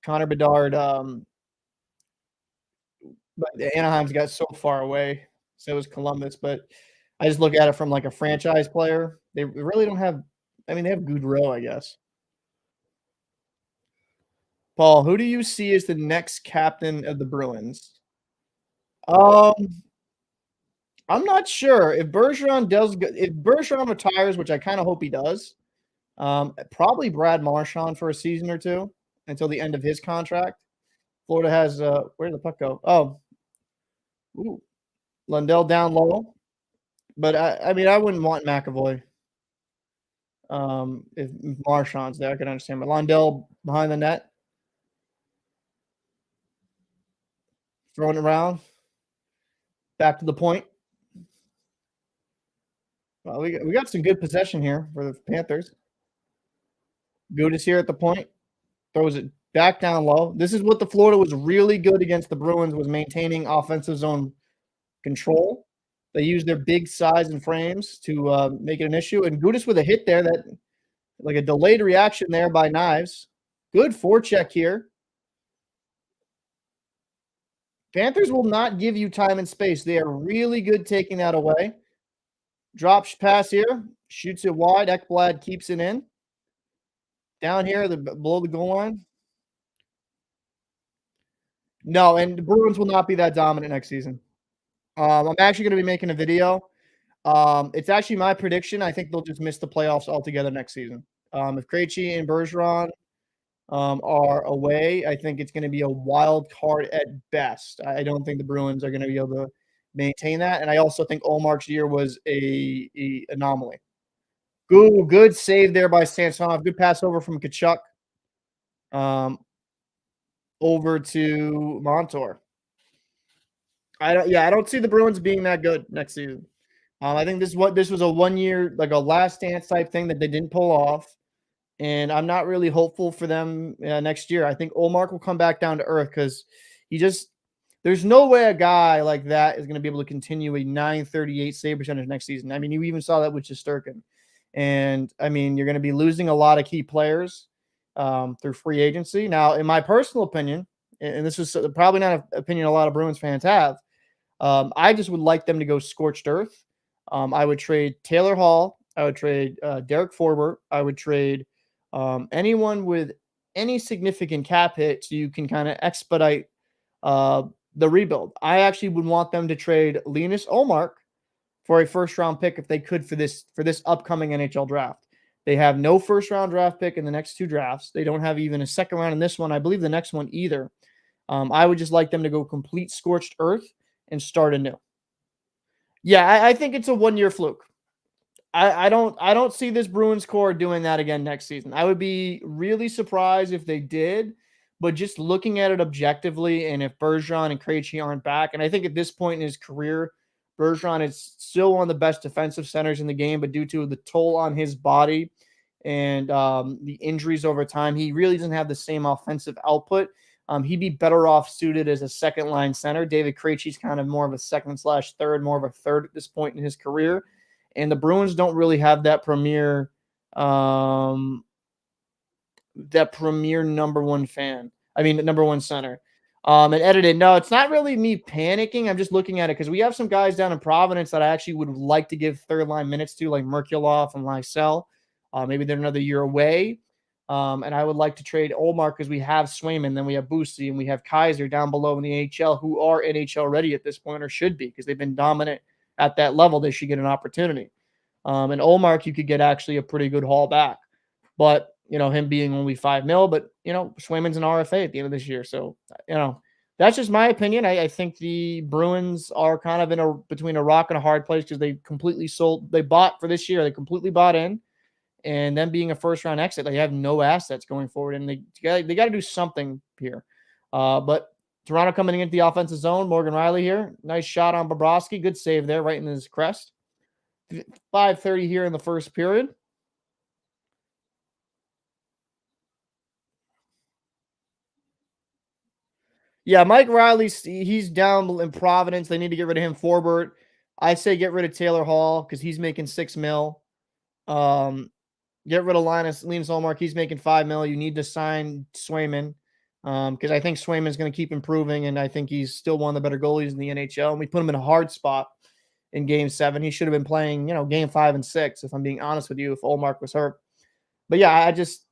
Connor Bedard. But Anaheim's got so far away. So was Columbus, but I just look at it from like a franchise player. They really don't have. I mean, they have Goudreau, I guess. Paul, who do you see as the next captain of the Bruins? I'm not sure if Bergeron retires, which I kind of hope he does. Probably Brad Marchand for a season or two until the end of his contract. Florida has where did the puck go? Oh, ooh, Lundell down low, but I mean I wouldn't want McAvoy. If Marchand's there, I can understand, but Lundell behind the net. Throwing it around. Back to the point. Well, we got some good possession here for the Panthers. Good is here at the point. Throws it back down low. This is what the Florida was really good against the Bruins, was maintaining offensive zone control. They used their big size and frames to make it an issue. And Gudis with a hit there, that like a delayed reaction there by Knives. Good forecheck here. Panthers will not give you time and space. They are really good taking that away. Drop pass here, shoots it wide. Ekblad keeps it in. Down here, below the goal line. No, and the Bruins will not be that dominant next season. I'm actually going to be making a video. It's actually my prediction. I think they'll just miss the playoffs altogether next season. If Krejci and Bergeron are away, I think it's going to be a wild card at best. I don't think the Bruins are going to be able to maintain that. And I also think Olmark's year was a anomaly. Good save there by Samsonov. Good pass over from Tkachuk over to Montour. I don't see the Bruins being that good next season. I think this was a 1 year, like a last dance type thing that they didn't pull off. And I'm not really hopeful for them next year. I think Olmark will come back down to earth because there's no way a guy like that is going to be able to continue a .938 save percentage next season. I mean, you even saw that with Shesterkin. And, I mean, you're going to be losing a lot of key players through free agency. Now, in my personal opinion, and this is probably not an opinion a lot of Bruins fans have, I just would like them to go scorched earth. I would trade Taylor Hall. I would trade Derek Forbort. I would trade anyone with any significant cap hit so you can kind of expedite the rebuild. I actually would want them to trade Linus Olmark for a first-round pick if they could for this upcoming NHL draft. They have no first-round draft pick in the next two drafts. They don't have even a second round in this one. I believe the next one either. I would just like them to go complete scorched earth and start anew. Yeah, I think it's a 1 year fluke. I don't see this Bruins core doing that again next season. I would be really surprised if they did, but just looking at it objectively, and if Bergeron and Krejci aren't back, and I think at this point in his career, Bergeron is still one of the best defensive centers in the game, but due to the toll on his body and the injuries over time, he really doesn't have the same offensive output. He'd be better off suited as a second line center. David Krejci's kind of more of a second/third, more of a third at this point in his career. And the Bruins don't really have that premier number one center. And edited. No, it's not really me panicking. I'm just looking at it because we have some guys down in Providence that I actually would like to give third line minutes to, like Merkulov and Lysell. Maybe they're another year away. And I would like to trade Olmark because we have Swayman, then we have Boosie, and we have Kaiser down below in the NHL who are NHL ready at this point, or should be, because they've been dominant at that level. They should get an opportunity. And Olmark, you could get actually a pretty good haul back. But, him being only $5 million, but, Swayman's an RFA at the end of this year. So, that's just my opinion. I think the Bruins are kind of between a rock and a hard place because they completely bought for this year. They completely bought in. And them being a first-round exit, they have no assets going forward, and they got to do something here. But Toronto coming into the offensive zone, Morgan Riley here. Nice shot on Bobrovsky. Good save there, right in his crest. 5:30 here in the first period. Yeah, Mike Riley, he's down in Providence. They need to get rid of him. Forbort. I say get rid of Taylor Hall because he's making $6 million. Get rid of Linus Olmark. He's making $5 million. You need to sign Swayman because I think Swayman's going to keep improving, and I think he's still one of the better goalies in the NHL. And we put him in a hard spot in Game 7. He should have been playing, Game 5 and 6, if I'm being honest with you, if Olmark was hurt. But yeah, I just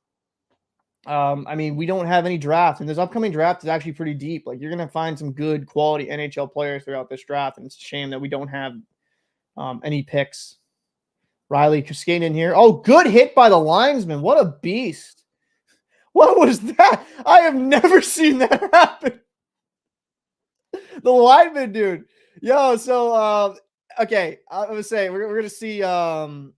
we don't have any draft, and this upcoming draft is actually pretty deep. Like, you're going to find some good quality NHL players throughout this draft, and it's a shame that we don't have any picks. Riley skating in here. Oh, good hit by the linesman. What a beast. What was that? I have never seen that happen. The lineman, dude. Yo, so, okay. I was saying, we're going to see, and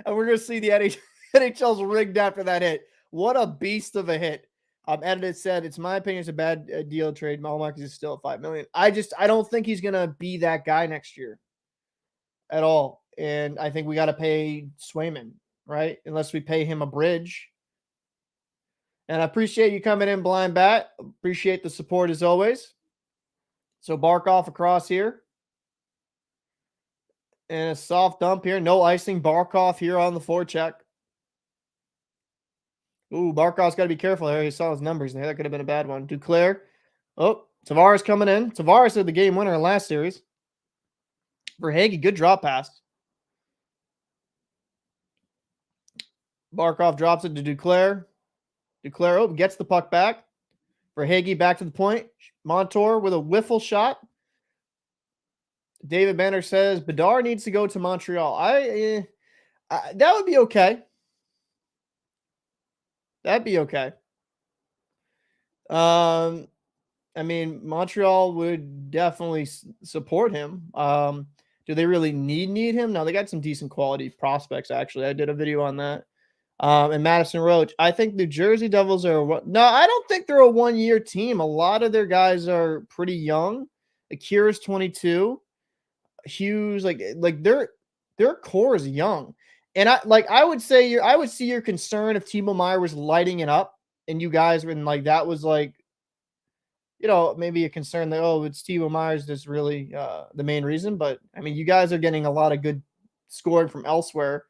we're going to see the NHL's rigged after that hit. What a beast of a hit. Edited said, it's my opinion, it's a bad deal trade. Malmark is still at $5 million. I don't think he's going to be that guy next year at all. And I think we got to pay Swayman, right? Unless we pay him a bridge. And I appreciate you coming in, Blind Bat. Appreciate the support as always. So Barkov across here. And a soft dump here. No icing. Barkov here on the forecheck. Ooh, Barkov's got to be careful there. He saw his numbers there. That could have been a bad one. Duclair. Oh, Tavares coming in. Tavares had the game winner in last series. For Hagee, good drop pass. Barkov drops it to Duclair. Duclair gets the puck back. For Hagee, back to the point. Montour with a whiffle shot. David Banner says Bedard needs to go to Montreal. That would be okay. That'd be okay. I mean, Montreal would definitely support him. Do they really need him? No, they got some decent quality prospects, actually. I did a video on that. And Madison Roach. I think New Jersey Devils are no, I don't think they're a one-year team. A lot of their guys are pretty young. Akira's 22. Hughes, like their core is young. And I would say I would see your concern if Timo Meier was lighting it up and you guys were like that was like, maybe a concern that, it's Timo Meyer's just really the main reason. But I mean, you guys are getting a lot of good scoring from elsewhere.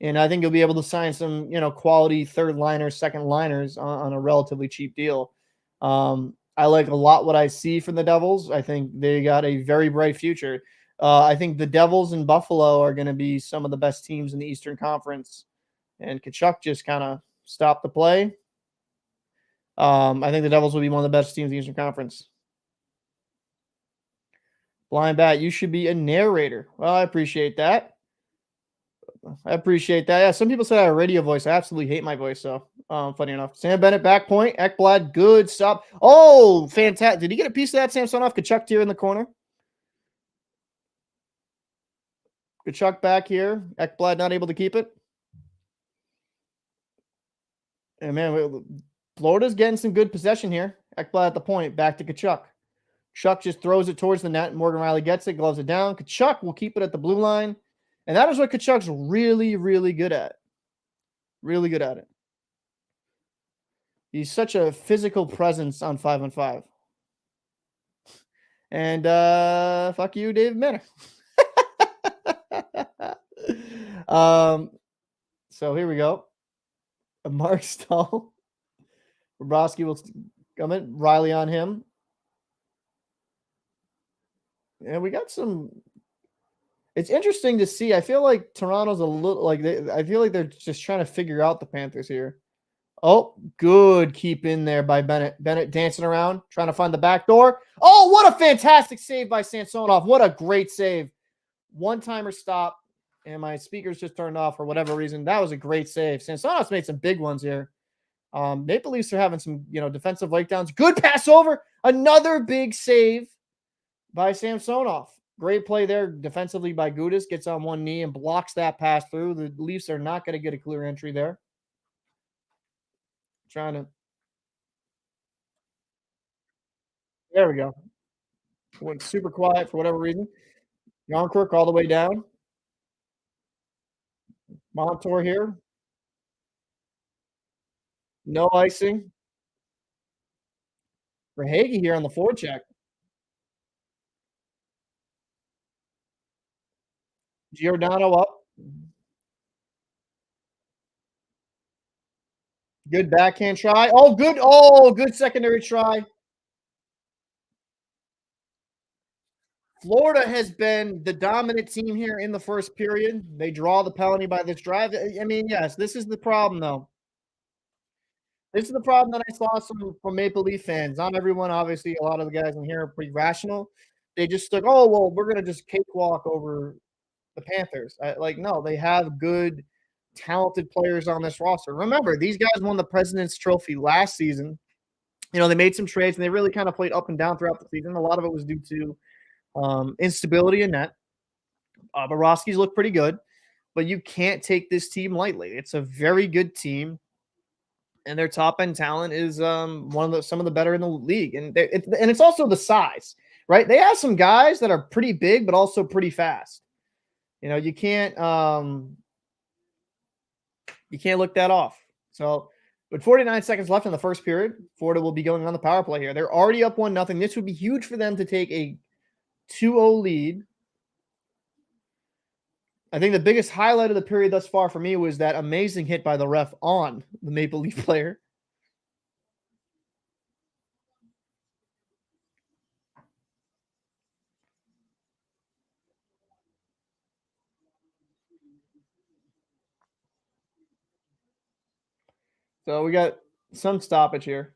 And I think you'll be able to sign some, quality third liners, second liners on a relatively cheap deal. I like a lot what I see from the Devils. I think they got a very bright future. I think the Devils and Buffalo are going to be some of the best teams in the Eastern Conference. And Tkachuk just kind of stopped the play. I think the Devils will be one of the best teams in the Eastern Conference. Blind Bat, you should be a narrator. Well, I appreciate that. Yeah, some people say I have a radio voice. I absolutely hate my voice, so funny enough. Sam Bennett, back point. Ekblad, good stop. Oh, fantastic. Did he get a piece of that Samsonov? Tkachuk here in the corner. Tkachuk back here. Ekblad not able to keep it. And man, Florida's getting some good possession here. Ekblad at the point. Back to Tkachuk. Tkachuk just throws it towards the net. Morgan Riley gets it, gloves it down. Tkachuk will keep it at the blue line. And that is what Tkachuk's really, really good at. Really good at it. He's such a physical presence on 5-on-5. And fuck you, David Manor. So here we go. Mark Stahl. Bobrovsky will come in. Riley on him. And we got some. It's interesting to see. I feel like Toronto's a little like I feel like they're just trying to figure out the Panthers here. Oh, good keep in there by Bennett. Bennett dancing around, trying to find the back door. Oh, what a fantastic save by Samsonov. What a great save. One-timer stop, and my speakers just turned off for whatever reason. That was a great save. Samsonov's made some big ones here. Maple Leafs are having some, defensive breakdowns. Good pass over. Another big save by Samsonov. Great play there defensively by Gudas. Gets on one knee and blocks that pass through. The Leafs are not going to get a clear entry there. Trying to. There we go. Went super quiet for whatever reason. Yarncrook all the way down. Montour here. No icing. For Hagee here on the forecheck. Giordano up. Good backhand try. Oh, good. Oh, good secondary try. Florida has been the dominant team here in the first period. They draw the penalty by this drive. I mean, yes, this is the problem, though. This is the problem that I saw from Maple Leaf fans. Not everyone, obviously, a lot of the guys in here are pretty rational. They just like, oh, well, we're going to just cakewalk over the Panthers. No, they have good, talented players on this roster. Remember, these guys won the President's Trophy last season. They made some trades, and they really kind of played up and down throughout the season. A lot of it was due to instability in net. Bobrovsky's look pretty good, but you can't take this team lightly. It's a very good team, and their top end talent is some of the better in the league, and it's also the size, right? They have some guys that are pretty big, but also pretty fast. You can't look that off. So, with 49 seconds left in the first period, Florida will be going on the power play here. They're already up 1-0. This would be huge for them to take a 2-0 lead. I think the biggest highlight of the period thus far for me was that amazing hit by the ref on the Maple Leaf player. So we got some stoppage here.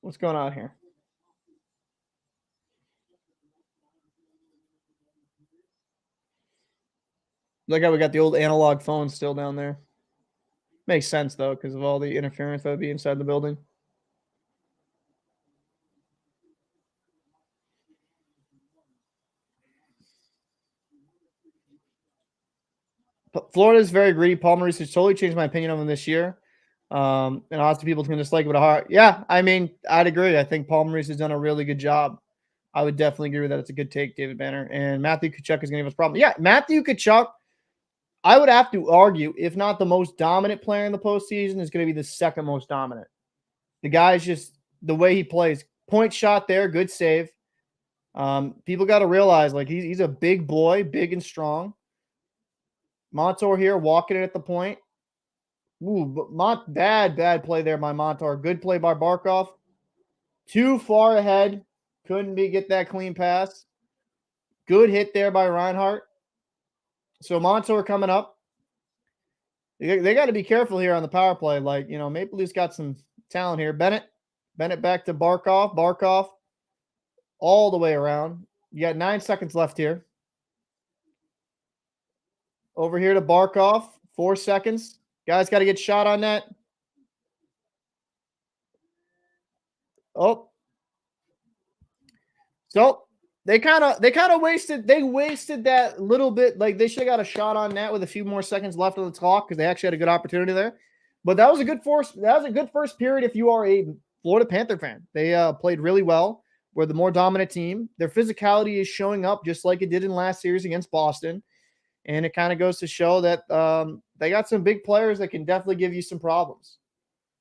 What's going on here? Look how we got the old analog phone still down there. Makes sense though, because of all the interference that would be inside the building. Florida's very greedy. Paul Maurice has totally changed my opinion of him this year. And honestly, people can dislike it with a heart. Yeah, I mean, I'd agree. I think Paul Maurice has done a really good job. I would definitely agree with that. It's a good take, David Banner. And Matthew Tkachuk is going to give us problems. Yeah, Matthew Tkachuk, I would have to argue, if not the most dominant player in the postseason, is going to be the second most dominant. The guy's just the way he plays. Point shot there, good save. People got to realize, like, he's a big boy, big and strong. Montour here, walking it at the point. Ooh, bad play there by Montour. Good play by Barkov. Too far ahead. Couldn't get that clean pass. Good hit there by Reinhart. So Montour coming up. They got to be careful here on the power play. Like, you know, Maple Leafs got some talent here. Bennett back to Barkov. Barkov all the way around. You got 9 seconds left here. Over here to Barkov. 4 seconds. Guys got to get shot on that. Oh. So they kind of wasted that little bit. Like, they should have got a shot on net with a few more seconds left on the clock because they actually had a good opportunity there. But that was a good first period if you are a Florida Panther fan. They played really well. We're the more dominant team. Their physicality is showing up just like it did in last series against Boston. And it kind of goes to show that they got some big players that can definitely give you some problems.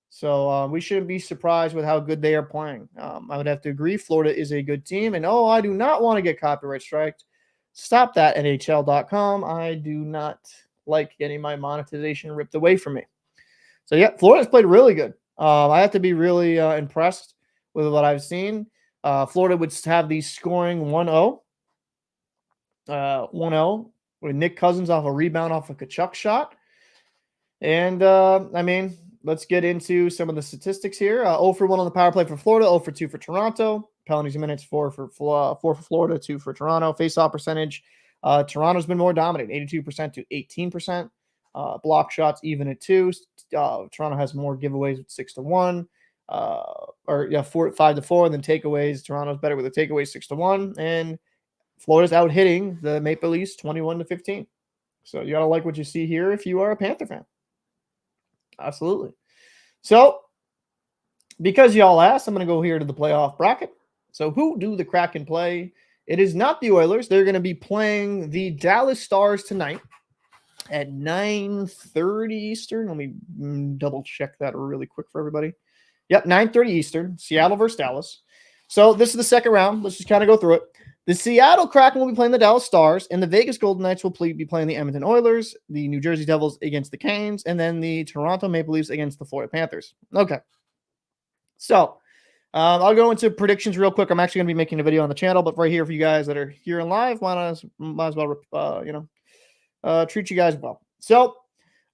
So we shouldn't be surprised with how good they are playing. I would have to agree. Florida is a good team. And, I do not want to get copyright striked. Stop that, NHL.com. I do not like getting my monetization ripped away from me. So, yeah, Florida's played really good. I have to be really impressed with what I've seen. Florida would have the scoring 1-0. 1-0 with Nick Cousins off a rebound off a Tkachuk shot. And, I mean, let's get into some of the statistics here. 0 for 1 on the power play for Florida, 0 for 2 for Toronto. Penalties and minutes, 4 for Florida, 2 for Toronto. Face-off percentage, Toronto's been more dominant, 82% to 18%. Block shots even at 2. Toronto has more giveaways with 6-1. 5-4. And then takeaways, Toronto's better with the takeaways 6-1. And Florida's out hitting the Maple Leafs 21-15. So you got to like what you see here if you are a Panther fan. Absolutely. So, because y'all asked, I'm going to go here to the playoff bracket. So, who do the Kraken play? It is not the Oilers. They're going to be playing the Dallas Stars tonight at 9:30 Eastern. Let me double check that really quick for everybody. Yep, 9:30 Eastern. Seattle versus Dallas. So, this is the second round. Let's just kind of go through it. The Seattle Kraken will be playing the Dallas Stars, and the Vegas Golden Knights will be playing the Edmonton Oilers, the New Jersey Devils against the Canes, and then the Toronto Maple Leafs against the Florida Panthers. Okay. So, I'll go into predictions real quick. I'm actually going to be making a video on the channel, but right here for you guys that are here in live, might as well, treat you guys well. So,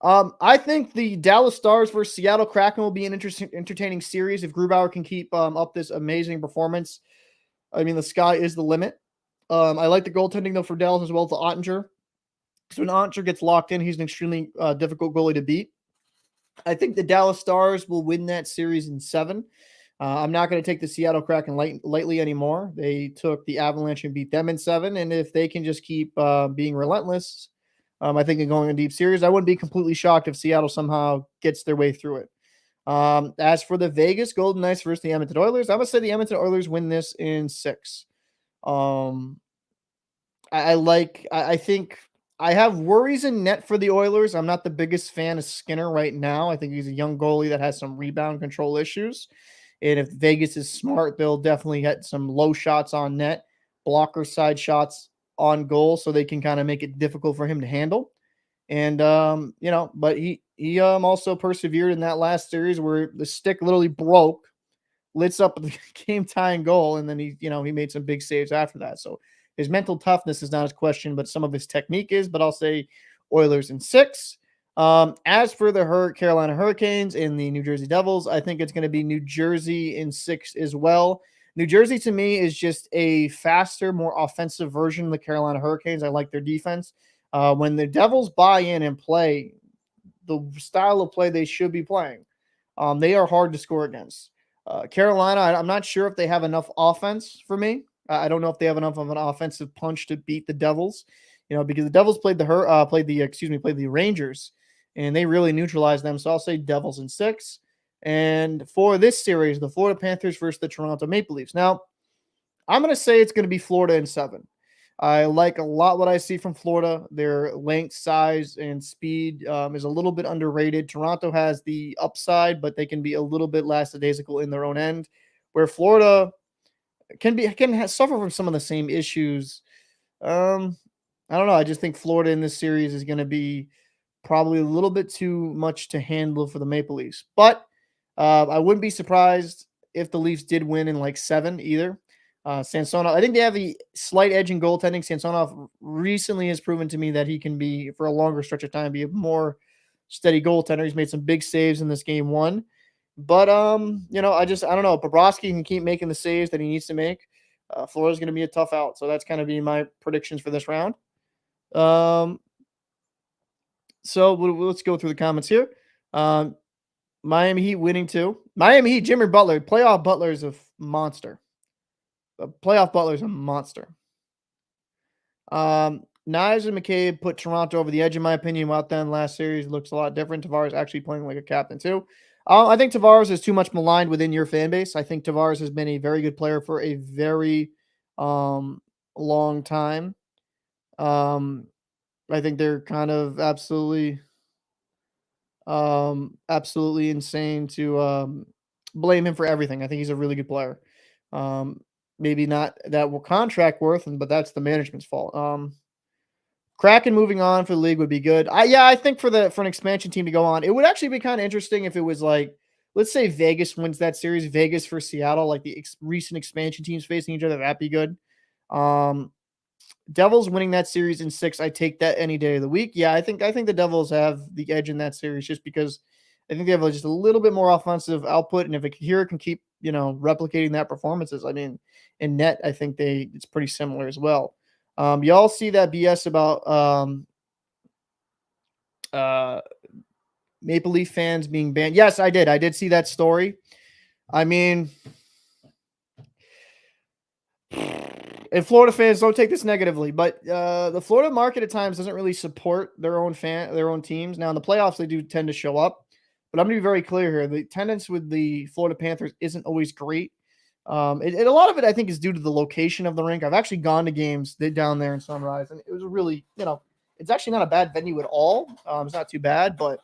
I think the Dallas Stars versus Seattle Kraken will be an entertaining series if Grubauer can keep up this amazing performance. I mean, the sky is the limit. I like the goaltending, though, for Dallas as well as the Ottinger. So when Ottinger gets locked in, he's an extremely difficult goalie to beat. I think the Dallas Stars will win that series in 7. I'm not going to take the Seattle Kraken lightly anymore. They took the Avalanche and beat them in 7. And if they can just keep being relentless, I think in going a deep series, I wouldn't be completely shocked if Seattle somehow gets their way through it. As for the Vegas Golden Knights versus the Edmonton Oilers, I'm going to say the Edmonton Oilers win this in 6. I think I have worries in net for the Oilers. I'm not the biggest fan of Skinner right now. I think he's a young goalie that has some rebound control issues. And if Vegas is smart, they'll definitely get some low shots on net, blocker side shots on goal so they can kind of make it difficult for him to handle. And but he also persevered in that last series where the stick literally broke, lits up the game tying goal, and then he made some big saves after that. So his mental toughness is not his question, but some of his technique is. But I'll say Oilers in 6. As for the Carolina Hurricanes and the New Jersey Devils, I think it's going to be New Jersey in 6 as well. New Jersey to me is just a faster, more offensive version of the Carolina Hurricanes. I like their defense. When the Devils buy in and play the style of play they should be playing, they are hard to score against. Carolina, I'm not sure if they have enough offense for me. I don't know if they have enough of an offensive punch to beat the Devils, because the Devils played the Rangers, and they really neutralized them. So I'll say Devils in 6. And for this series, the Florida Panthers versus the Toronto Maple Leafs. Now, I'm going to say it's going to be Florida in 7. I like a lot what I see from Florida. Their length, size, and speed is a little bit underrated. Toronto has the upside, but they can be a little bit lackadaisical in their own end, where Florida can suffer from some of the same issues. I don't know. I just think Florida in this series is going to be probably a little bit too much to handle for the Maple Leafs. But I wouldn't be surprised if the Leafs did win in like 7 either. Samsonov, I think they have a slight edge in goaltending. Samsonov recently has proven to me that he can be, for a longer stretch of time, be a more steady goaltender. He's made some big saves in this game 1. But I don't know. Bobrovsky can keep making the saves that he needs to make. Florida's going to be a tough out. So that's kind of be my predictions for this round. So let's go through the comments here. Miami Heat winning 2. Miami Heat, Jimmy Butler. Playoff Butler is a monster. Playoff Butler is a monster. Knives and McCabe put Toronto over the edge, in my opinion. Out then last series looks a lot different. Tavares actually playing like a captain too. I think Tavares is too much maligned within your fan base. I think Tavares has been a very good player for a very long time. I think they're kind of absolutely insane to blame him for everything. I think he's a really good player. Maybe not that contract worth, but that's the management's fault. Kraken moving on for the league would be good. I think for an expansion team to go on, it would actually be kind of interesting if it was like, let's say Vegas wins that series, Vegas for Seattle, like the recent expansion teams facing each other. That'd be good. Devils winning that series in 6. I take that any day of the week. Yeah, I think the Devils have the edge in that series just because I think they have just a little bit more offensive output, and if Akira can keep replicating that performances, I mean, in net, I think it's pretty similar as well. Y'all see that BS about Maple Leaf fans being banned? Yes, I did. I did see that story. I mean, and Florida fans, don't take this negatively, but the Florida market at times doesn't really support their own teams. Now in the playoffs, they do tend to show up, but I'm going to be very clear here. The attendance with the Florida Panthers isn't always great. A lot of it, I think, is due to the location of the rink. I've actually gone to games down there in Sunrise, and it was really, it's actually not a bad venue at all. It's not too bad, but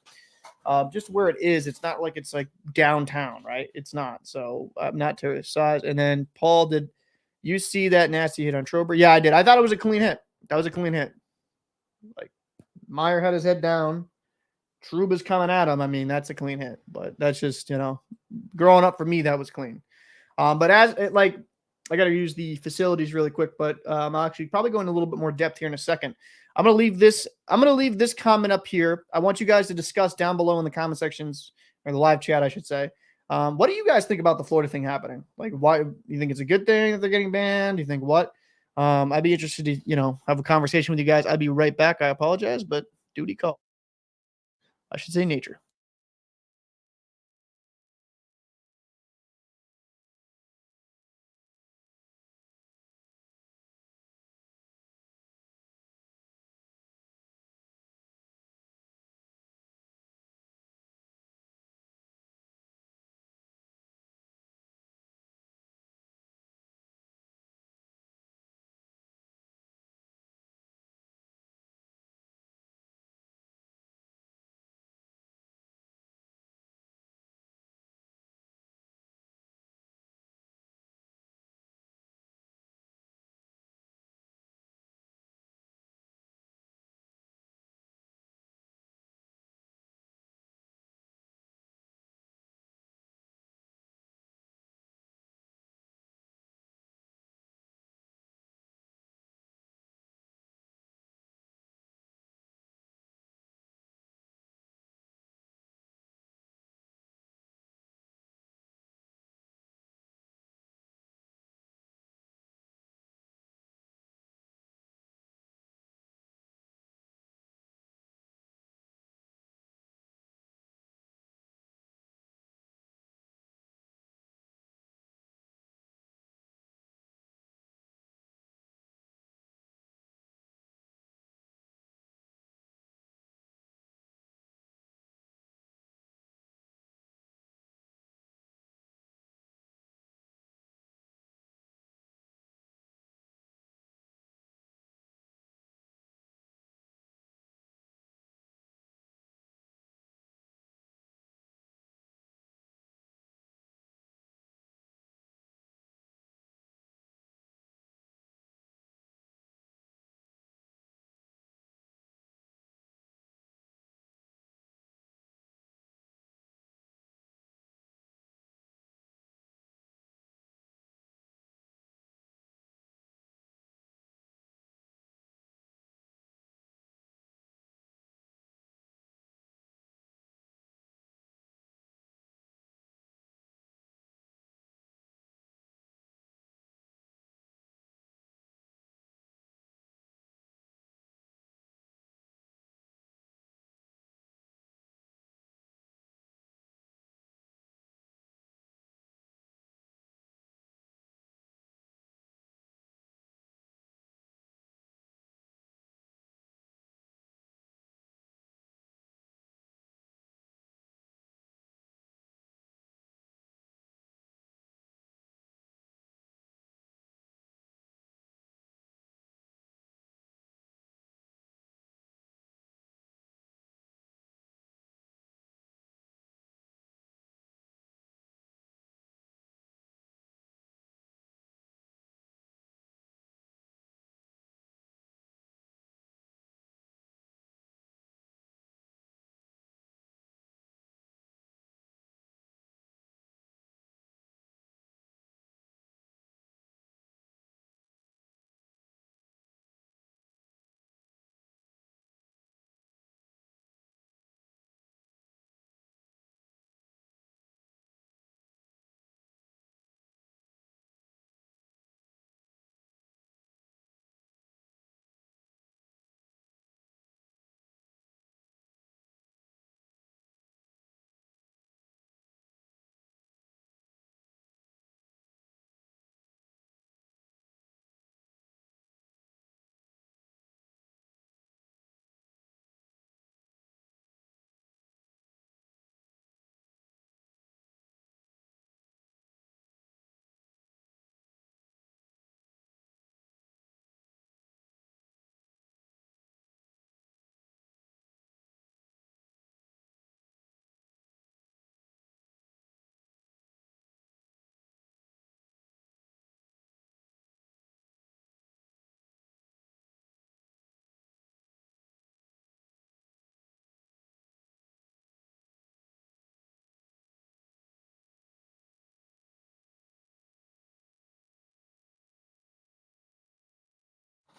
just where it is, it's not like it's like downtown, right? It's not. So I'm not to his size. And then Paul, did you see that nasty hit on Trober? Yeah, I did. I thought it was a clean hit. That was a clean hit. Like Meyer had his head down. Trouba's coming at him. I mean, that's a clean hit. But that's just, growing up for me, that was clean. But I got to use the facilities really quick, but I'm actually probably going a little bit more depth here in a second. I'm going to leave this comment up here. I want you guys to discuss down below in the comment sections, or the live chat, I should say. What do you guys think about the Florida thing happening? Like, why you think it's a good thing that they're getting banned? Do you think what? I'd be interested to, have a conversation with you guys. I'd be right back. I apologize, but duty call. I should say nature.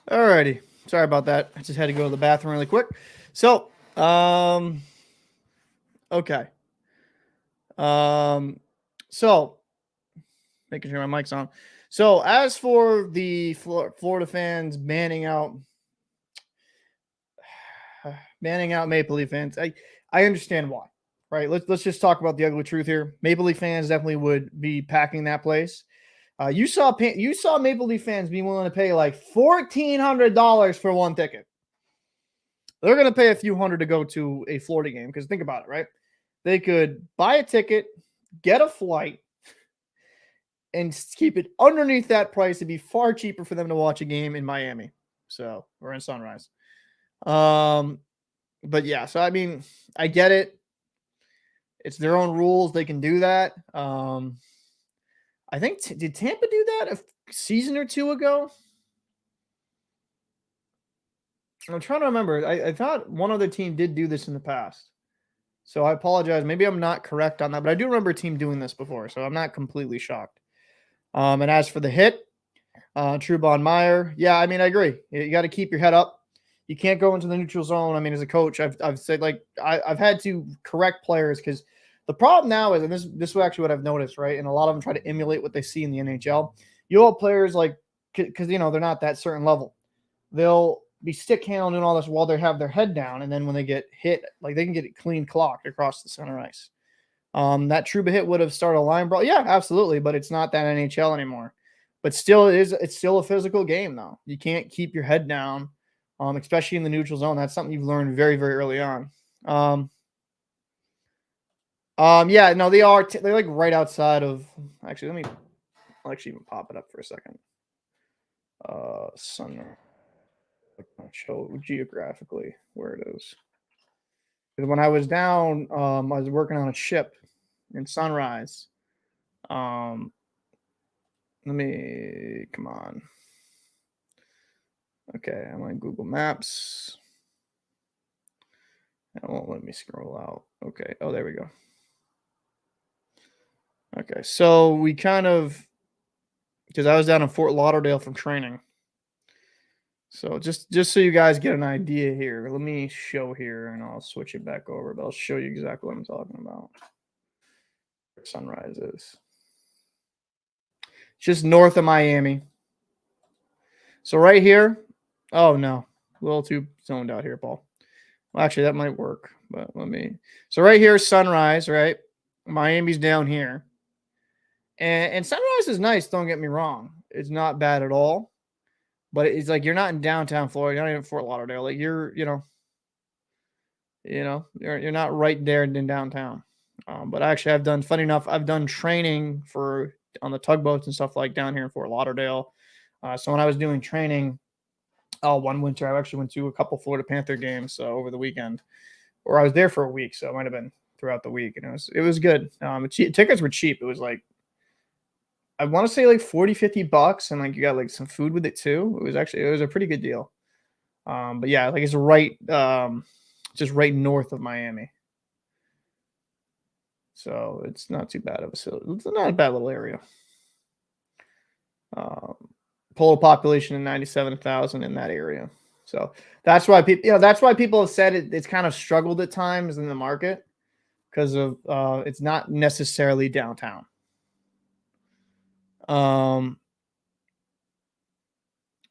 Alrighty. Sorry about that. I just had to go to the bathroom really quick. So, okay. So making sure my mic's on. So as for the Florida fans banning out Maple Leaf fans, I understand why. Right? Let's just talk about the ugly truth here. Maple Leaf fans definitely would be packing that place. You saw Maple Leaf fans being willing to pay like $1,400 for one ticket. They're going to pay a few hundred to go to a Florida game because think about it, right? They could buy a ticket, get a flight, and keep it underneath that price. It'd be far cheaper for them to watch a game in Miami, or in Sunrise. But yeah, so I mean, I get it. It's their own rules; they can do that. I think did Tampa do that a season or two ago? I'm trying to remember. I thought one other team did do this in the past. So I apologize. Maybe I'm not correct on that, but I do remember a team doing this before, so I'm not completely shocked. And as for the hit, Trubon Meyer, yeah, I mean, I agree. You got to keep your head up. You can't go into the neutral zone. I mean, as a coach, I've said like I've had to correct players because the problem now is, and this is actually what I've noticed, right? And a lot of them try to emulate what they see in the NHL. You'll have players like because they're not that certain level. They'll be stick handling and all this while they have their head down, and then when they get hit, like they can get it clean clocked across the center ice. That Trouba hit would have started a line brawl. Yeah, absolutely, but it's not that NHL anymore. But still, it's still a physical game, though. You can't keep your head down, especially in the neutral zone. That's something you've learned very, very early on. Yeah, no, they're like right outside of. Actually, I'll actually even pop it up for a second. Sunrise. Show geographically where it is. Because when I was down, I was working on a ship in Sunrise. Let me come on. Okay, I'm on Google Maps. It won't let me scroll out. Okay. Oh, there we go. Okay, so we kind of because I was down in Fort Lauderdale from training. So just so you guys get an idea here, let me show here and I'll switch it back over, but I'll show you exactly what I'm talking about. Sunrise is. It's just north of Miami. So right here, oh no, a little too zoned out here, Paul. Well, actually, that might work, but let me. So right here, Sunrise, right? Miami's down here. And Sunrise is nice, don't get me wrong. It's not bad at all. But it's like you're not in downtown Florida, you're not even Fort Lauderdale. Like you're not right there in downtown. But actually I've done funny enough, I've done training on the tugboats and stuff like down here in Fort Lauderdale. So when I was doing training, one winter I actually went to a couple Florida Panther games over the weekend, or I was there for a week, so it might have been throughout the week, and it was good. Tickets were cheap. It was like I want to say like $40-$50, and like you got like some food with it too. It was a pretty good deal. But yeah, like it's right, just right north of Miami. So it's not too bad of a It's not a bad little area. Total population of 97,000 in that area. So that's why people have said it's kind of struggled at times in the market because of it's not necessarily downtown.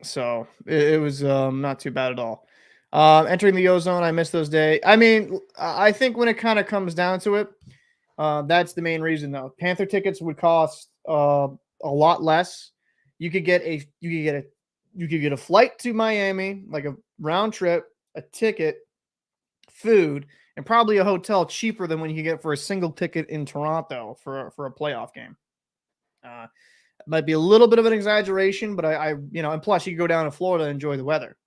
So it was not too bad at all. Entering the ozone, I miss those days. I mean, I think when it kind of comes down to it, that's the main reason though. Panther tickets would cost a lot less. You could get a flight to Miami, like a round trip, a ticket, food, and probably a hotel cheaper than when you could get for a single ticket in Toronto for a playoff game. Might be a little bit of an exaggeration, but and plus you can go down to Florida and enjoy the weather.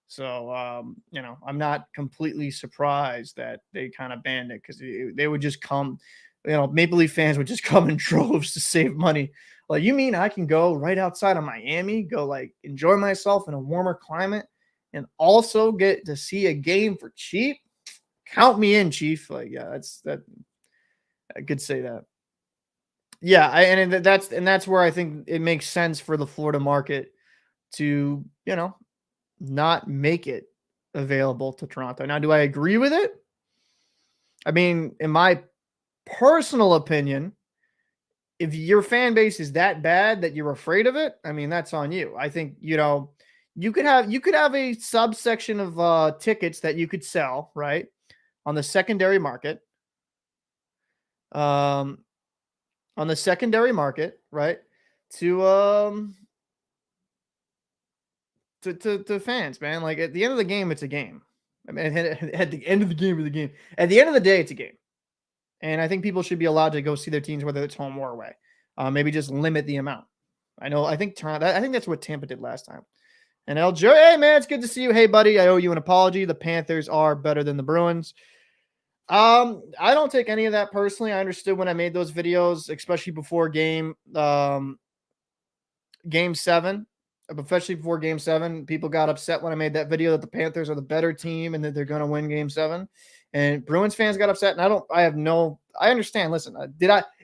So, I'm not completely surprised that they kind of banned it because they would just come, Maple Leaf fans would just come in droves to save money. Like, you mean I can go right outside of Miami, go like enjoy myself in a warmer climate and also get to see a game for cheap? Count me in, Chief. Like, yeah, I could say that. Yeah, that's where I think it makes sense for the Florida market to, not make it available to Toronto. Now, do I agree with it? I mean, in my personal opinion, if your fan base is that bad that you're afraid of it, I mean, that's on you. I think, you could have a subsection of tickets that you could sell, right? On the secondary market. Um on the secondary market, right? To to fans, man. Like at the end of the game, it's a game. I mean, at the end of the game, it's a game. At the end of the day, it's a game. And I think people should be allowed to go see their teams, whether it's home or away. Maybe just limit the amount. I think that's what Tampa did last time. And LJ, hey man, it's good to see you. Hey buddy, I owe you an apology. The Panthers are better than the Bruins. I don't take any of that personally. I understood when I made those videos, especially before game 7, especially before game 7, people got upset when I made that video that the Panthers are the better team and that they're going to win game 7. And Bruins fans got upset. And I understand. Listen,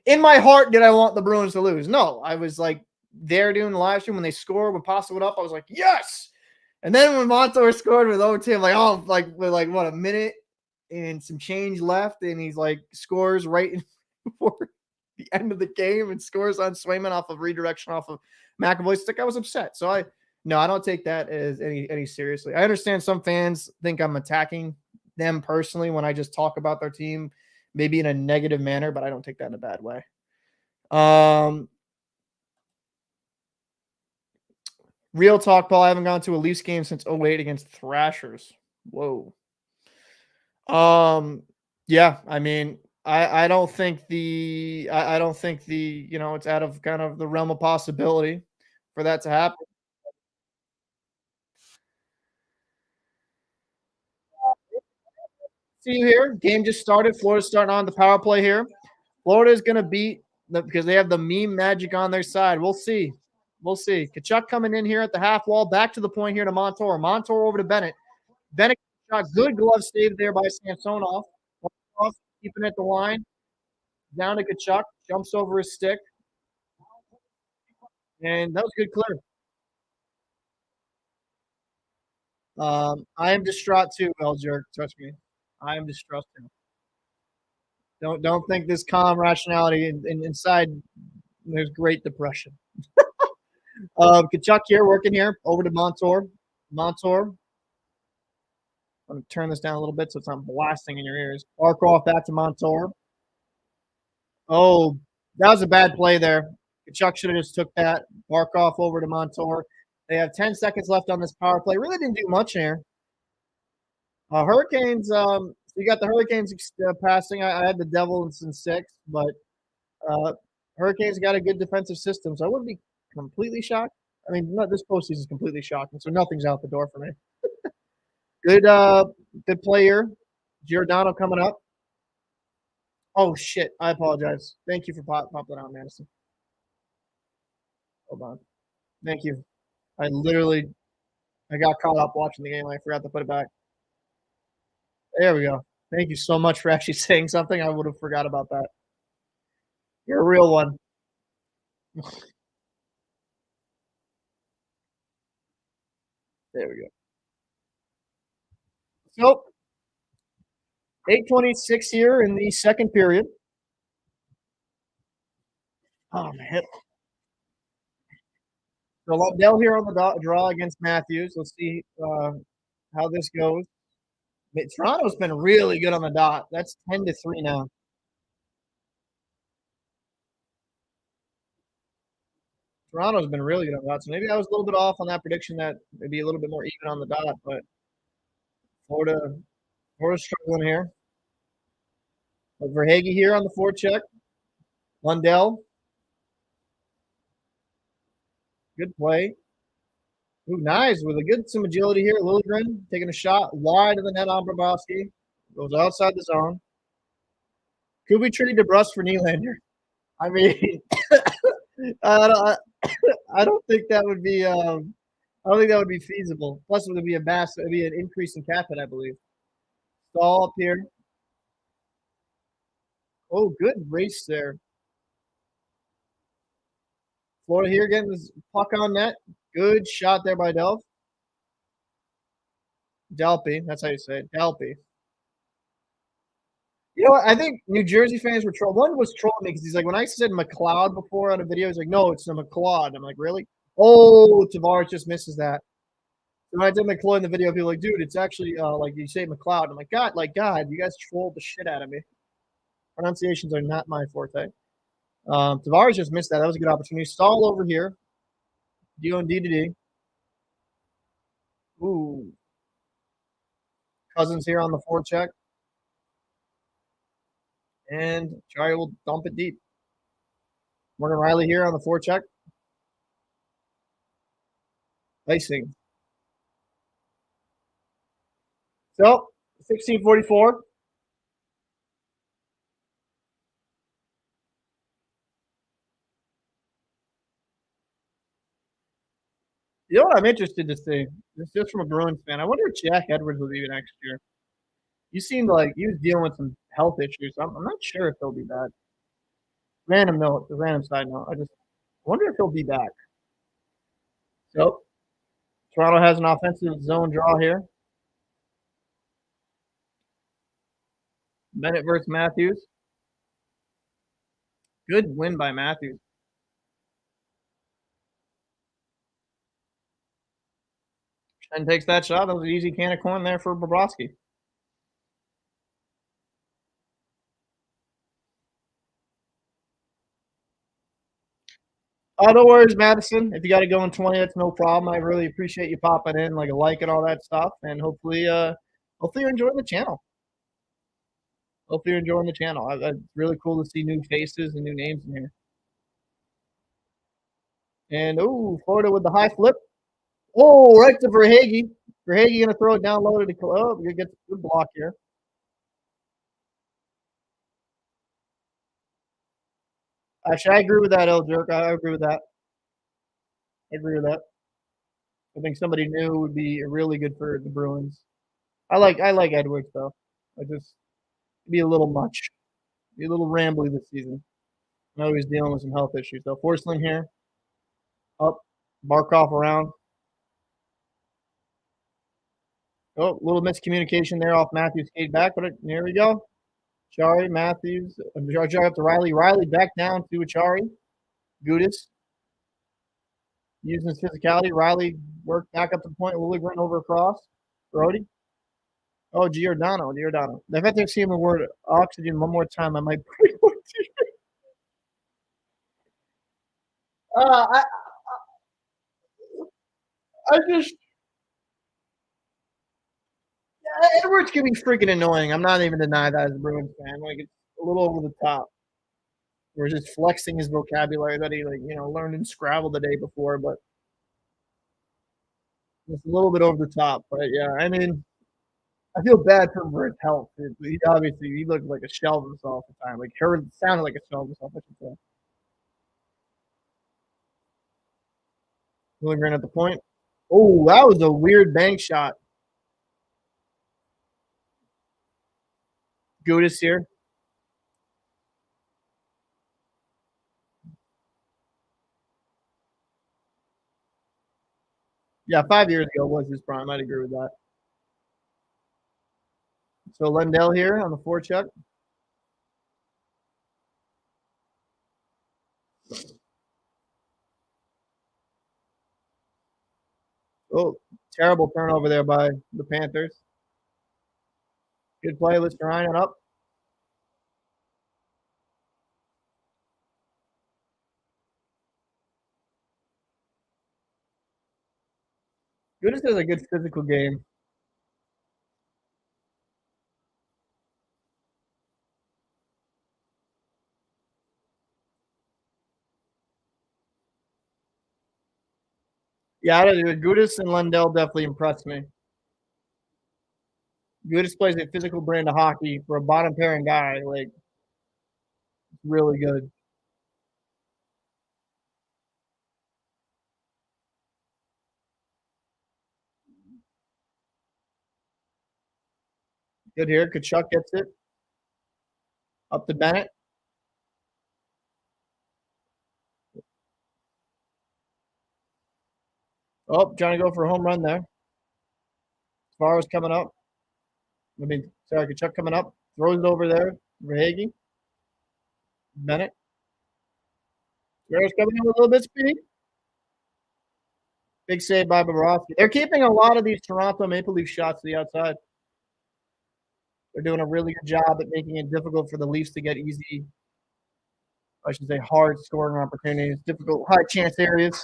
in my heart, did I want the Bruins to lose? No, I was like there doing the live stream when they scored, when Pasta went up. I was like, yes. And then when Montour scored with OT, I'm like, oh, with what, a minute and some change left. And he's like, scores right before the end of the game and scores on Swayman off of redirection off of McAvoy's stick. I was upset. So I don't take that as any seriously. I understand some fans think I'm attacking them personally when I just talk about their team, maybe in a negative manner, but I don't take that in a bad way. Real talk, Paul. I haven't gone to a Leafs game since 2008 against Thrashers. Whoa. Yeah, I mean, I don't think it's out of kind of the realm of possibility for that to happen. See you here. Game just started. Florida's starting on the power play here. Florida is going to beat because they have the meme magic on their side. We'll see. We'll see. Tkachuk coming in here at the half wall. Back to the point here to Montour. Montour over to Bennett. Bennett shot. Good glove save there by Samsonov. Keeping it the line. Down to Tkachuk. Jumps over his stick. And that was a good clear. I am distraught too, Elger. Trust me. I am distraught too. Don't think this calm rationality inside there's great depression. Tkachuk here, working here, over to Montour. Montour. I'm going to turn this down a little bit so it's not blasting in your ears. Barkov back to Montour. Oh, that was a bad play there. Tkachuk should have just took that. Barkov over to Montour. They have 10 seconds left on this power play. Really didn't do much here. Hurricanes, you got the Hurricanes passing. I had the Devils in 6, but Hurricanes got a good defensive system, so I wouldn't be completely shocked. I mean, this postseason is completely shocking, so nothing's out the door for me. Good player. Giordano coming up. Oh, shit. I apologize. Thank you for popping out, Madison. Hold on. Thank you. I got caught up watching the game. I forgot to put it back. There we go. Thank you so much for actually saying something. I would have forgot about that. You're a real one. There we go. So, 8:26 here in the second period. Oh, man. So, Lundell here on the draw against Matthews. Let's see how this goes. Toronto's been really good on the dot. That's 10-3 now. Toronto's been really good on the dot. So maybe I was a little bit off on that prediction that maybe a little bit more even on the dot, but Florida's struggling here. But Verhaeghe here on the forecheck. Lundell. Good play. Ooh, nice. With some agility here. Liljegren taking a shot wide of the net on Bobrovsky. Goes outside the zone. Could we trade DeBrusque for Nylander? I mean, I don't think that would be feasible. Plus, it would be an increase in cap hit, I believe. Stall up here. Oh, good race there. Florida here getting this puck on net. Good shot there by Delph. Delpy. That's how you say it. Delpy. You know what? I think New Jersey fans were trolling. One was trolling me because he's like, when I said McLeod before on a video, he's like, no, it's a McLeod. I'm like, really? Oh, Tavares just misses that. So when I did McLeod in the video, people were like, dude, it's actually like you say McLeod. I'm like, God, you guys trolled the shit out of me. Pronunciations are not my forte. Tavares just missed that. That was a good opportunity. Stall over here. D on D to D. Ooh. Cousins here on the forecheck. And Charlie will dump it deep. Morgan Riley here on the forecheck. Icing. So, 1644. You know what I'm interested to see? This is just from a Bruins fan. I wonder if Jack Edwards will be next year. You seemed like he was dealing with some health issues. I'm not sure if he'll be back. Random note, the random side note. I just wonder if he'll be back. So, Toronto has an offensive zone draw here. Bennett versus Matthews. Good win by Matthews. And takes that shot. That was an easy can of corn there for Bobrovsky. Oh, no worries, Madison. If you got to go in 20, that's no problem. I really appreciate you popping in, like a like and all that stuff. And hopefully you're enjoying the channel. Hopefully you're enjoying the channel. It's really cool to see new faces and new names in here. And Florida with the high flip. Oh, right to Verhage. Verhage gonna throw it down low to the you get a good block here. Actually, I agree with that, El Jerk. I agree with that. I agree with that. I think somebody new would be really good for the Bruins. I like Edwards though. I just be a little much. Be a little rambly this season. I know he's dealing with some health issues. So Forsling here. Up. Barkov around. Oh, little miscommunication there off Matthews skate back, but here we go. Achari, Matthews, Achari up to Riley. Riley back down to Achari. Gudis using his physicality. Riley worked back up to the point. Lilligren over across. Brody. Oh, Giordano. If I have to see him the word oxygen one more time, I might break one to you. I just Edwards can be freaking annoying. I'm not even denying that as a Bruins fan. Like it's a little over the top. We're just flexing his vocabulary that he learned in Scrabble the day before, but it's a little bit over the top. But yeah, I mean, I feel bad for his health. He looked like a shell of himself at the time. Like Harold sounded like a shell of himself, I should say. Lilligren at the point. Oh, that was a weird bank shot. Gudis here. Yeah, 5 years ago was his prime. I'd agree with that. So Lundell here on the forecheck. Oh, terrible turnover there by the Panthers. Good play. Let's line it up. Gudis has a good physical game. Yeah, Gudis and Lundell definitely impressed me. Gudis plays a physical brand of hockey for a bottom pairing guy. Like, really good. Good here. Tkachuk gets it. Up to Bennett. Oh, trying to go for a home run there. Tavares coming up. I mean, sorry, Kachuk coming up. Throws it over there. Verhaeghe. Bennett. Tavares coming in with a little bit of speed. Big save by Bobrovsky. They're keeping a lot of these Toronto Maple Leaf shots to the outside. They're doing a really good job at making it difficult for the Leafs to get easy, I should say, hard scoring opportunities, difficult, high chance areas.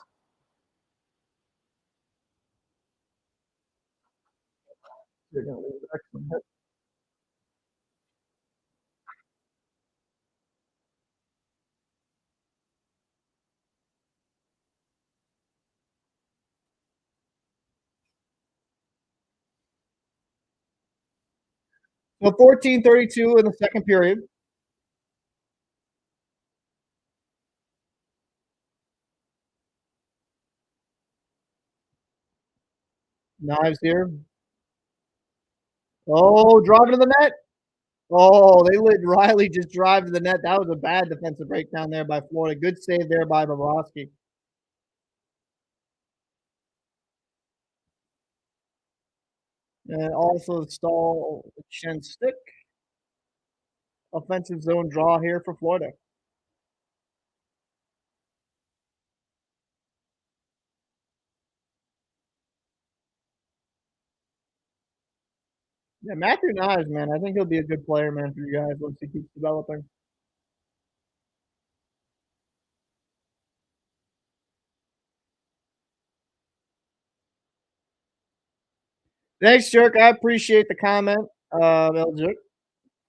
They're going to leave it back. So 14:32 in the second period. Knives here. Oh, driving to the net. Oh, they let Riley just drive to the net. That was a bad defensive breakdown there by Florida. Good save there by Bobrovsky. And also stall chin stick. Offensive zone draw here for Florida. Yeah, Matthew Knives, man. I think he'll be a good player, man, for you guys once he keeps developing. Thanks, Jerk. I appreciate the comment, El Jerk.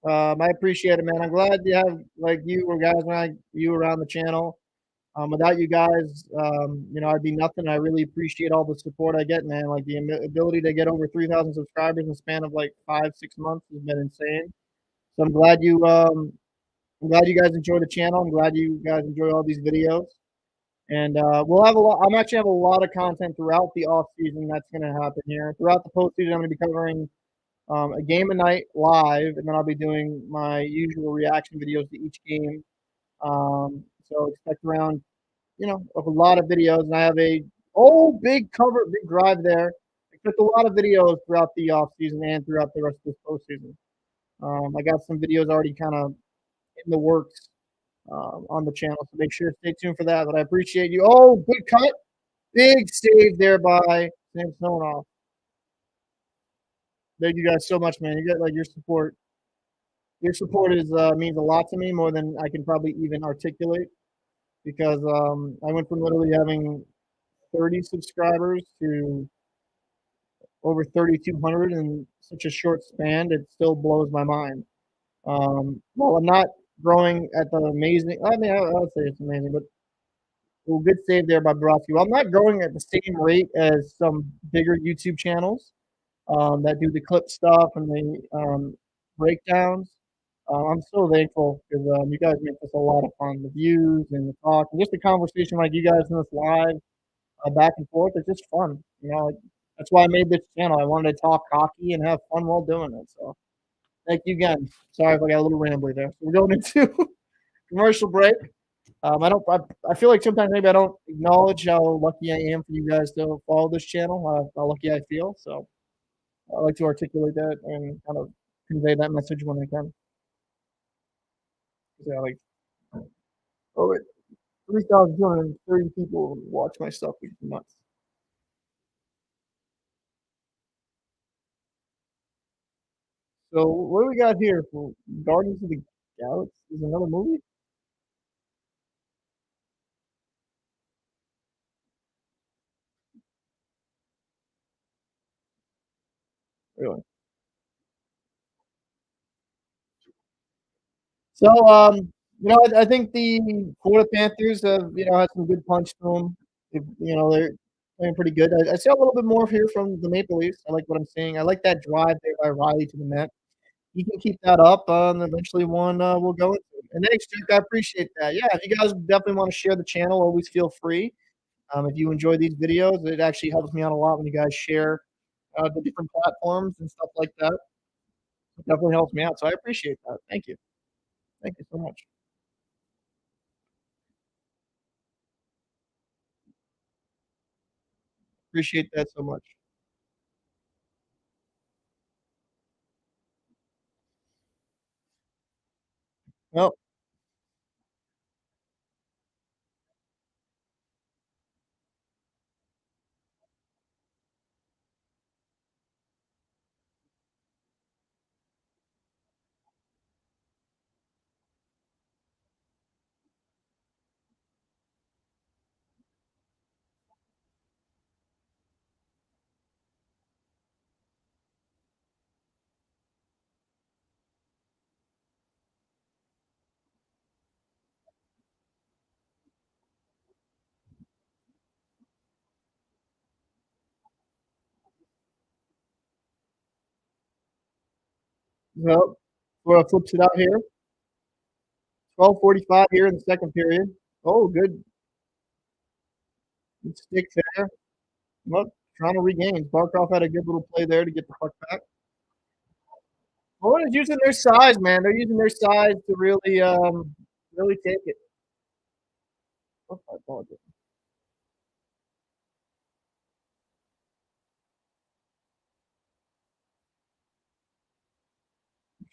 I appreciate it, man. I'm glad you have like you or guys like you around the channel. Without you guys, I'd be nothing. I really appreciate all the support I get, man. Like the ability to get over 3,000 subscribers in the span of like 5, 6 months has been insane. So I'm glad you guys enjoy the channel. I'm glad you guys enjoy all these videos. And we'll have a lot. I'm actually have a lot of content throughout the off season that's going to happen here. Throughout the postseason, I'm going to be covering a game a night live, and then I'll be doing my usual reaction videos to each game. So expect around, a lot of videos, and I have a big cover, big drive there. Expect a lot of videos throughout the off season and throughout the rest of this postseason. I got some videos already kind of in the works on the channel, so make sure to stay tuned for that. But I appreciate you. Oh, good cut, big save there by Samsonov. Thank you guys so much, man. You got like your support. Your support is means a lot to me, more than I can probably even articulate. Because I went from literally having 30 subscribers to over 3,200 in such a short span. It still blows my mind. Well, I'm not growing at the amazing. I mean, I would say it's amazing, but good save there by Brodsky. Well, I'm not growing at the same rate as some bigger YouTube channels that do the clip stuff and the breakdowns. I'm so thankful because you guys make this a lot of fun. The views and the talk and just the conversation like you guys in this live back and forth. It's just fun. That's why I made this channel. I wanted to talk hockey and have fun while doing it. So thank you again. Sorry if I got a little rambly there. So we're going into commercial break. I don't. I feel like sometimes maybe I don't acknowledge how lucky I am for you guys to follow this channel. How lucky I feel. So I like to articulate that and kind of convey that message when I can. Yeah, like oh, 3,230 people watch my stuff, which is nuts. So what do we got here for Guardians of the Galaxy? Is another movie? Really? So I think the Florida Panthers have had some good punch to them. They're playing pretty good. I see a little bit more here from the Maple Leafs. I like what I'm seeing. I like that drive there by Riley to the net. He can keep that up, and eventually one will go into. And thanks, Jake. I appreciate that. Yeah, if you guys definitely want to share the channel, always feel free. If you enjoy these videos, it actually helps me out a lot when you guys share the different platforms and stuff like that. It definitely helps me out. So I appreciate that. Thank you. Thank you so much. Appreciate that so much. So, flips it out here. 12:45 here in the second period. Oh, good stick there. Well, Toronto regains. Barkov had a good little play there to get the puck back. Florida's using their size, man. They're using their size to really take it. Oh, I apologize.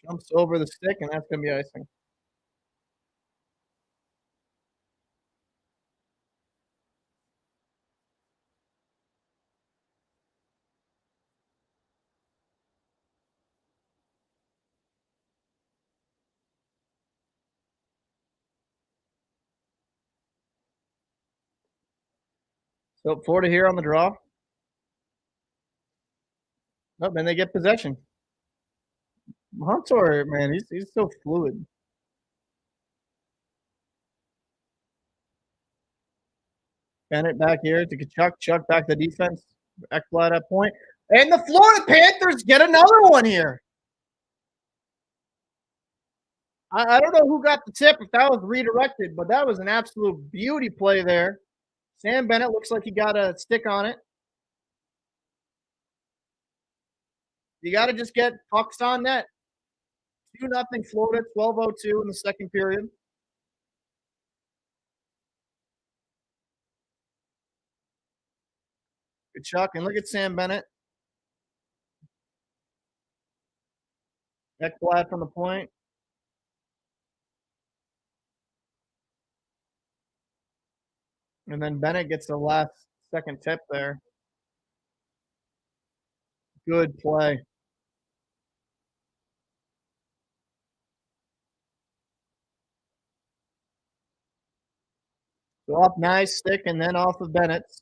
Jumps over the stick, and that's gonna be icing. So Florida here on the draw. Oh, then they get possession. Montour, man, he's so fluid. Bennett back here to Tkachuk. Chuck back to the defense. Ekblad at point. And the Florida Panthers get another one here. I don't know who got the tip if that was redirected, but that was an absolute beauty play there. Sam Bennett looks like he got a stick on it. You got to just get pucks on net. 2-0 Florida, 12:02 in the second period. Good Chuck, and look at Sam Bennett. Ekblad from the point. And then Bennett gets the last second tip there. Good play. So up nice stick and then off of Bennett's.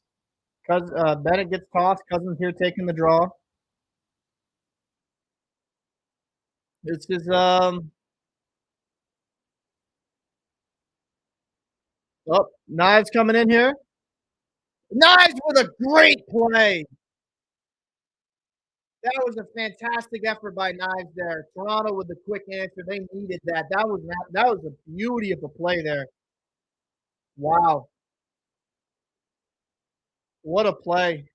Bennett gets tossed. Cousins here taking the draw. This is Knives coming in here. Knives with a great play. That was a fantastic effort by Knives there. Toronto with the quick answer. They needed that. That was a beauty of a play there. Wow. What a play.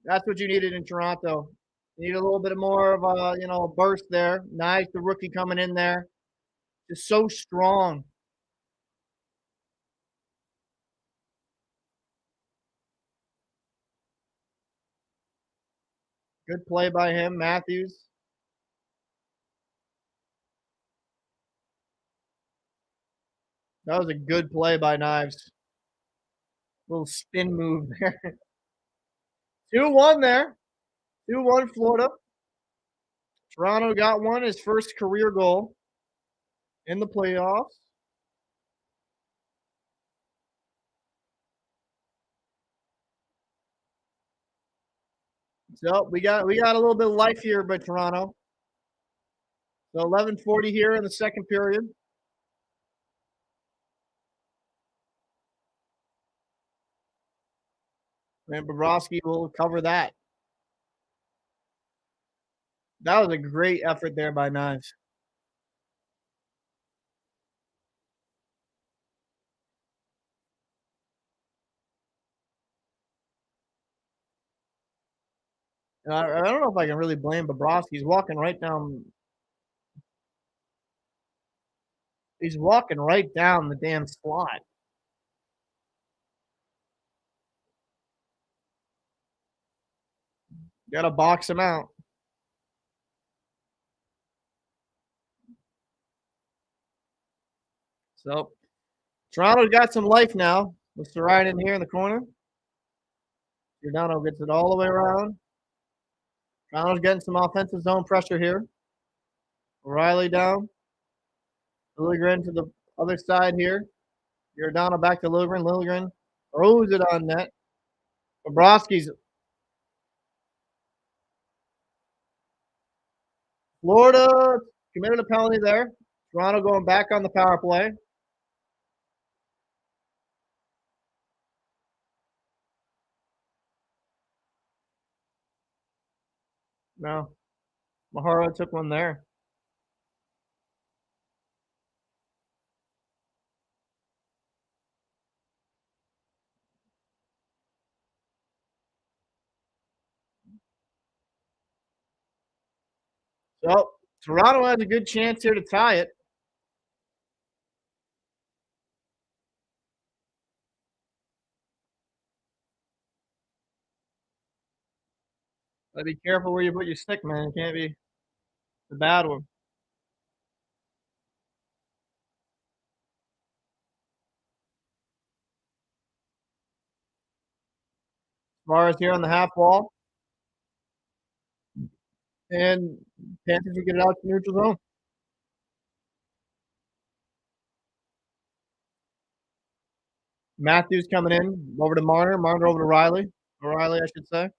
That's what you needed in Toronto. You need a little bit more of a burst there. Knives, the rookie coming in there. Just so strong. Good play by him, Matthews. That was a good play by Knives. Little spin move there. 2-1 there. 2-1 Florida. Toronto got one, his first career goal in the playoffs. So we got a little bit of life here by Toronto. So 11:40 here in the second period. And Bobrovsky will cover that. That was a great effort there by Knives. And I don't know if I can really blame Bobrovsky. He's walking right down. He's walking right down the damn slot. Got to box him out. So Toronto got some life now. With Sarai in here in the corner. Giordano gets it all the way around. Toronto's getting some offensive zone pressure here. O'Reilly down. Liljegren to the other side here. Giordano back to Liljegren. Liljegren throws it on net. Bobrovsky's Florida committed a penalty there. Toronto going back on the power play. No. Mahara took one there. So Toronto has a good chance here to tie it. But be careful where you put your stick, man. It can't be the bad one. Tavares here on the half wall. And Panthers will get it out to neutral zone. Matthews coming in over to Marner. Marner over to Riley. O'Reilly, I should say.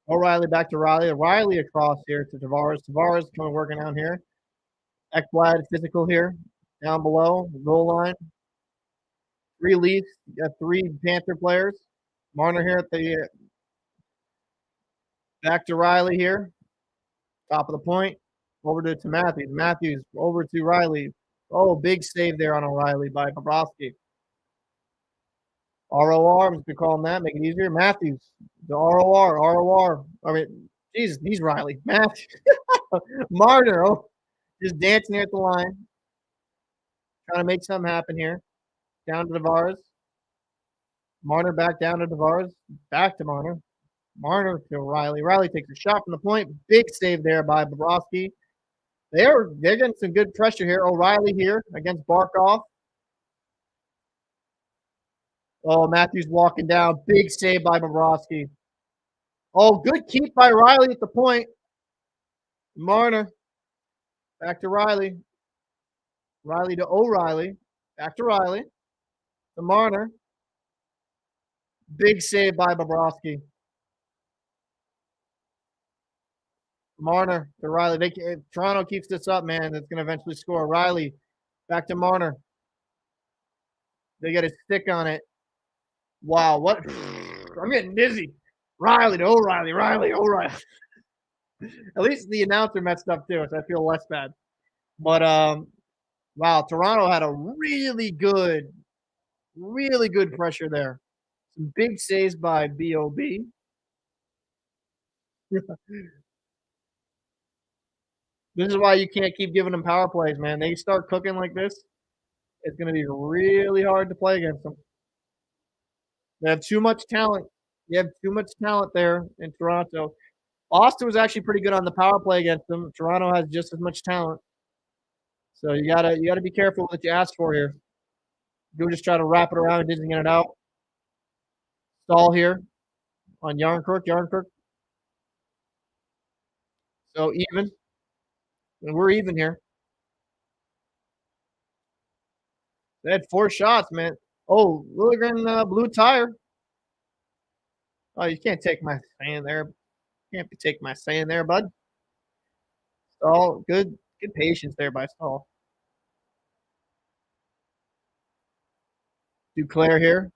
O'Reilly back to Riley. Riley across here to Tavares. Tavares coming working down here. Ekblad physical here. Down below. Goal line. 3 Leafs. You got 3 Panther players. Marner here at the back to Riley here. Top of the point. Over to Matthews. Matthews over to Riley. Oh, big save there on O'Reilly by Bobrovsky. ROR, I'm just going to call him that, make it easier. Matthews, the ROR. I mean, Jesus, he's Riley. Matthews. Marner, just dancing here at the line. Trying to make something happen here. Down to Tavares. Marner back down to Tavares. Back to Marner. Marner to Riley. Riley takes a shot from the point. Big save there by Bobrovsky. They're getting some good pressure here. O'Reilly here against Barkov. Oh, Matthews walking down. Big save by Bobrovsky. Oh, good keep by Riley at the point. Marner. Back to Riley. Riley to O'Reilly. Back to Riley. To Marner. Big save by Bobrovsky. Marner to Riley. If Toronto keeps this up, man, it's going to eventually score. Riley back to Marner. They get a stick on it. Wow, what? I'm getting dizzy. Riley to O'Reilly. Riley, O'Reilly. At least the announcer messed up too, so I feel less bad. But wow, Toronto had a really good pressure there. Some big saves by B.O.B. This is why you can't keep giving them power plays, man. They start cooking like this, it's going to be really hard to play against them. They have too much talent. You have too much talent there in Toronto. Auston was actually pretty good on the power play against them. Toronto has just as much talent. So you gotta be careful what you ask for here. Go just try to wrap it around and didn't get it out. Stall here on Yarncrook. So even. And we're even here. They had 4 shots, man. Oh, Lilligren blue tire. Oh, you can't take my saying there. Can't take my saying there, bud. Stall, good patience there by Stall. Duclair here.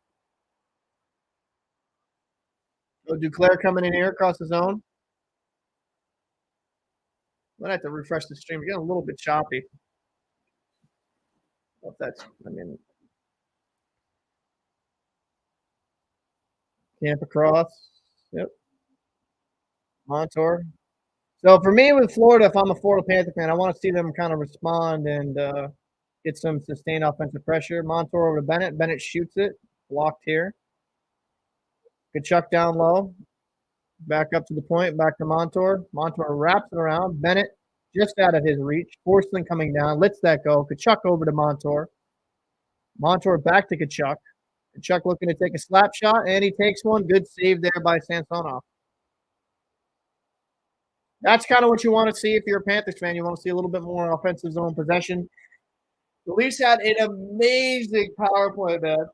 So Duclair coming in here across the zone. I'm gonna have to refresh the stream. We're getting a little bit choppy. If that's, I mean, camp across. Yep. Montour. So for me with Florida, if I'm a Florida Panther fan, I want to see them kind of respond and get some sustained offensive pressure. Montour over to Bennett. Bennett shoots it. Blocked here. Tkachuk down low. Back up to the point. Back to Montour. Montour wraps it around. Bennett just out of his reach. Forsling coming down. Lets that go. Tkachuk over to Montour. Montour back to Tkachuk. Tkachuk looking to take a slap shot, and he takes one. Good save there by Samsonov. That's kind of what you want to see if you're a Panthers fan. You want to see a little bit more offensive zone possession. The Leafs had an amazing power play, man.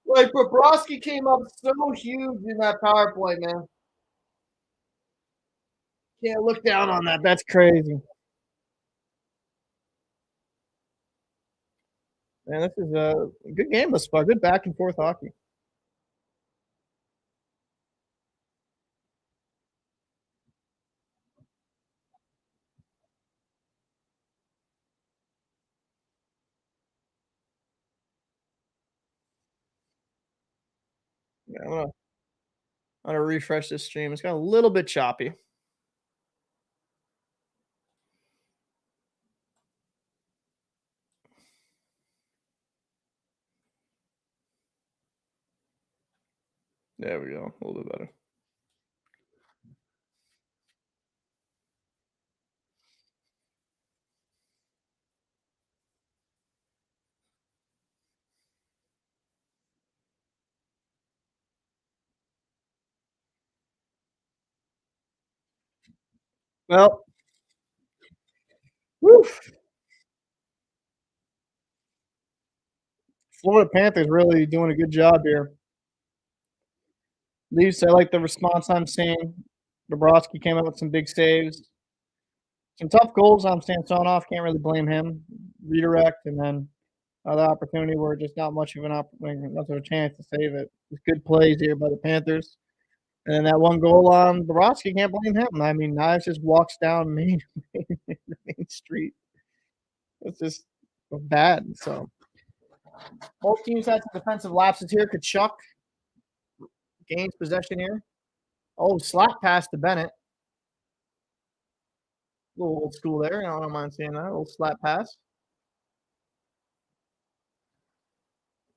Like, Bobrovsky came up so huge in that power play, man. Can't look down on that. That's crazy. Man, this is a good game thus far. Good back and forth hockey. Yeah, I'm gonna refresh this stream. It's got a little bit choppy. There we go. A little bit better. Well, whew, Florida Panthers really doing a good job here. Leafs, I like the response I'm seeing. Bobrovsky came up with some big saves. Some tough goals on Samsonov. Can't really blame him. Redirect and then another opportunity where just not much of much of a chance to save it. It's good plays here by the Panthers. And then that one goal on Bobrovsky, can't blame him. I mean, Knives just walks down Main Street. It's just bad. So both teams had some defensive lapses here. Tkachuk gains possession here. Oh, slap pass to Bennett. A little old school there. I don't mind seeing that. A little slap pass.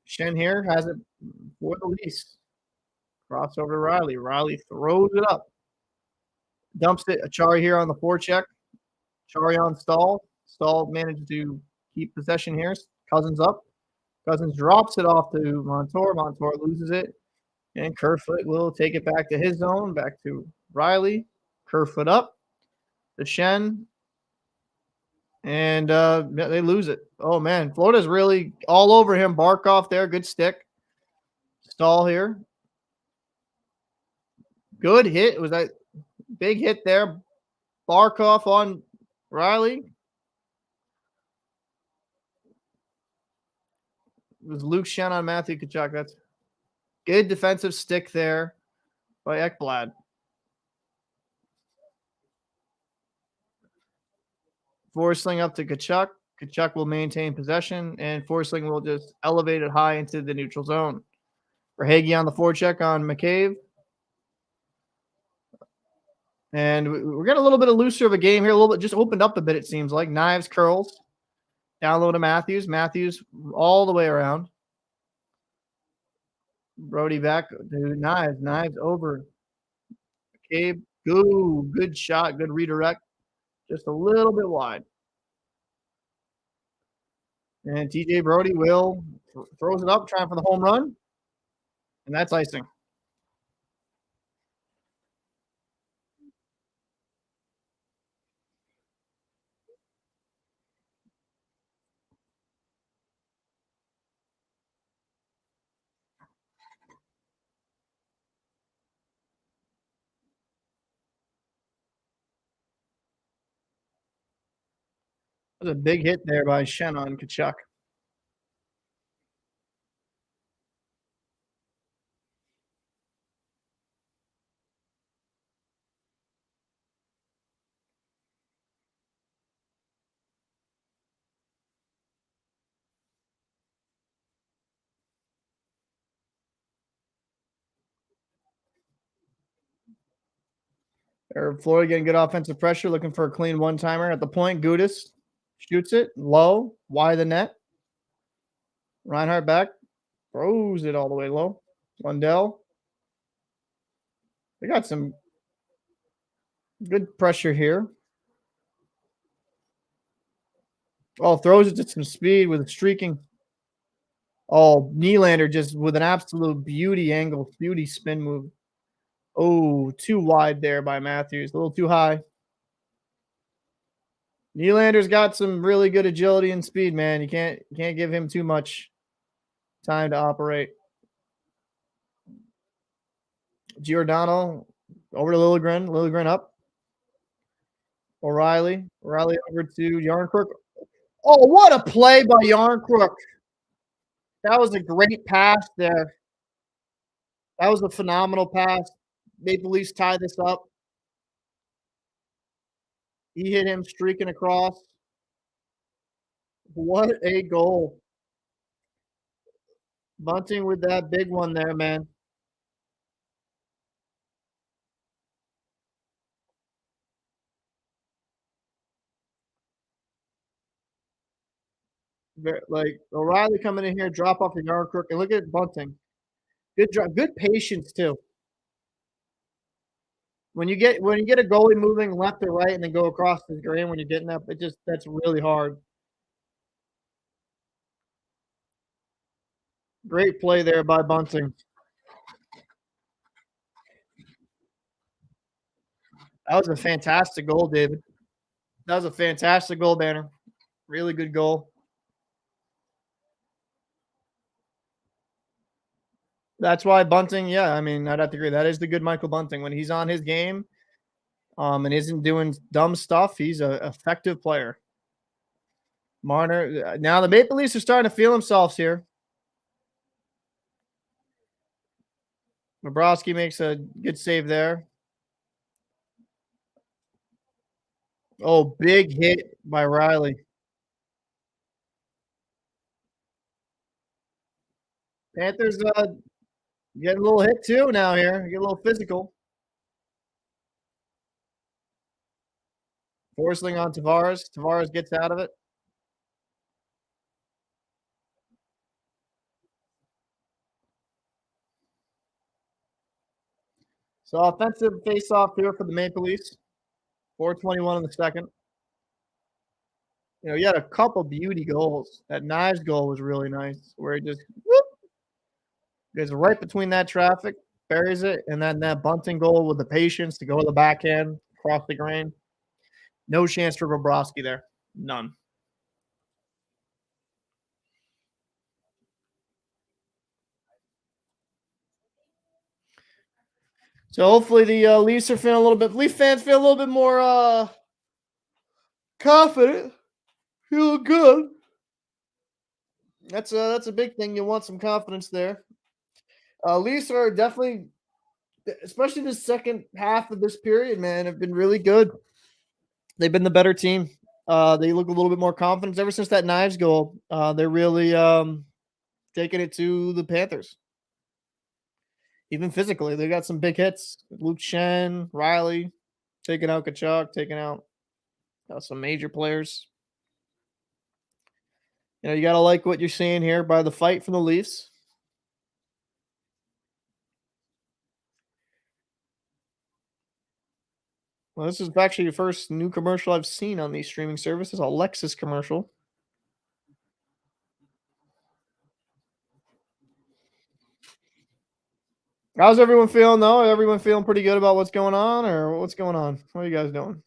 Shen here has it for the Leafs. Crossover to Riley. Riley throws it up. Dumps it. Achari here on the forecheck. Achari on Stahl. Stahl managed to keep possession here. Cousins up. Cousins drops it off to Montour. Montour loses it. And Kerfoot will take it back to his zone. Back to Riley. Kerfoot up. To Shen. And they lose it. Oh, man. Florida's really all over him. Barkov there. Good stick. Stahl here. Good hit. Was that big hit there? Barkov on Riley. It was Luke Shen on Matthew Tkachuk. That's good defensive stick there by Ekblad. Forsling up to Tkachuk. Tkachuk will maintain possession, and Forsling will just elevate it high into the neutral zone. For Hagee on the forecheck on McCabe. And we're getting a little bit of looser of a game here. A little bit just opened up a bit, it seems like. Knives, curls. Down low to Matthews. Matthews all the way around. Brody back to Knives. Knives over. McCabe. Good shot. Good redirect. Just a little bit wide. And TJ Brody will throws it up, trying for the home run. And that's icing. That was a big hit there by Shen on Tkachuk. Florida getting good offensive pressure, looking for a clean one-timer at the point. Gudis shoots it low, wide of the net. Reinhardt back, throws it all the way low. Lundell. They got some good pressure here. Oh, throws it to some speed with streaking. Oh, Nylander just with an absolute beauty angle, beauty spin move. Oh, too wide there by Matthews. A little too high. Nylander's got some really good agility and speed, man. You can't give him too much time to operate. Giordano over to Liljegren. Liljegren up. O'Reilly. O'Reilly over to Yarncrook. Oh, what a play by Yarncrook. That was a great pass there. That was a phenomenal pass. Maple Leafs tie this up. He hit him streaking across. What a goal. Bunting with that big one there, man. Like O'Reilly coming in here, drop off the yard crook, and look at Bunting. Good patience too. When you get a goalie moving left or right and then go across the screen when you're getting up, that's really hard. Great play there by Bunting. That was a fantastic goal, David. That was a fantastic goal, Banner. Really good goal. That's why Bunting, yeah, I mean, I'd have to agree. That is the good Michael Bunting. When he's on his game, and isn't doing dumb stuff, he's an effective player. Marner. Now the Maple Leafs are starting to feel themselves here. Bobrovsky makes a good save there. Oh, big hit by Riley. Panthers getting a little hit too now here. Get a little physical. Forcing on Tavares. Tavares gets out of it. So offensive face-off here for the Maple Leafs. 4:21 in the second. You had a couple beauty goals. That Knives goal was really nice, where he just whoop, goes right between that traffic, buries it, and then that Bunting goal with the patience to go to the backhand, across the grain. No chance for Bobrovsky there. None. So hopefully the Leafs are feeling a little bit. Leaf fans feel a little bit more confident, feeling good. That's a big thing. You want some confidence there. Leafs are definitely, especially the second half of this period, man, have been really good. They've been the better team. They look a little bit more confident ever since that Knives goal. They're really taking it to the Panthers. Even physically, they got some big hits. Luke Shen, Riley, taking out Tkachuk, taking out some major players. You got to like what you're seeing here by the fight from the Leafs. Well, this is actually the first new commercial I've seen on these streaming services, a Lexus commercial. How's everyone feeling, though? Everyone feeling pretty good about what's going on, or what's going on? What are you guys doing?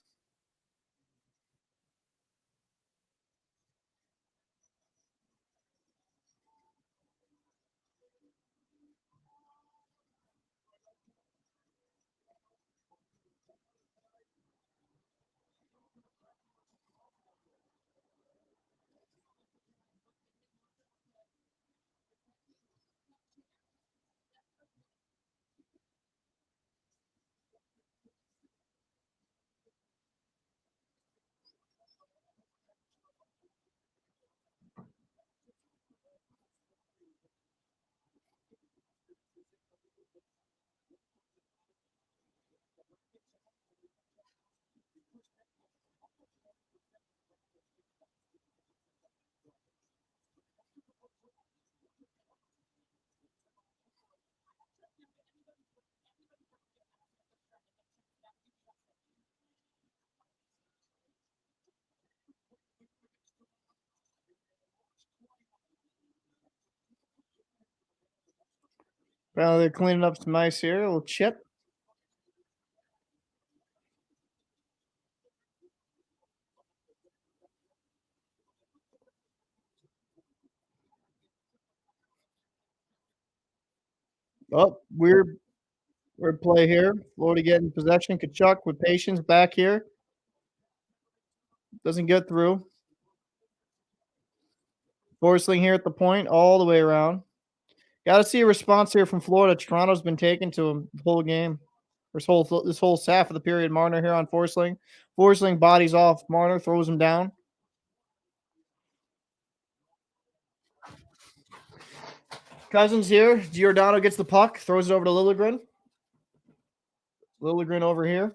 Well, they're cleaning up some ice here. A little chip. Oh, weird play here. Florida getting possession. Tkachuk with patience back here. Doesn't get through. Forsling here at the point, all the way around. Got to see a response here from Florida. Toronto's been taken to him the whole game. This whole half of the period. Marner here on Forsling. Forsling bodies off Marner, throws him down. Cousins here. Giordano gets the puck, throws it over to Liljegren. Liljegren over here.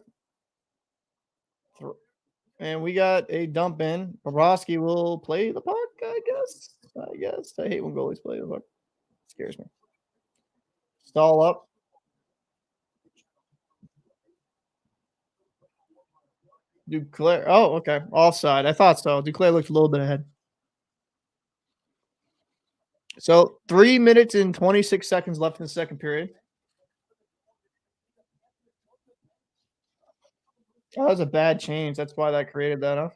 And we got a dump in. Bobrovsky will play the puck, I I guess. I hate when goalies play. It scares me. Stall up. Duclair. Oh, okay. Offside. I thought so. Duclair looked a little bit ahead. So 3 minutes and 26 seconds left in the second period. Oh, that was a bad change. That's why that created that, huh?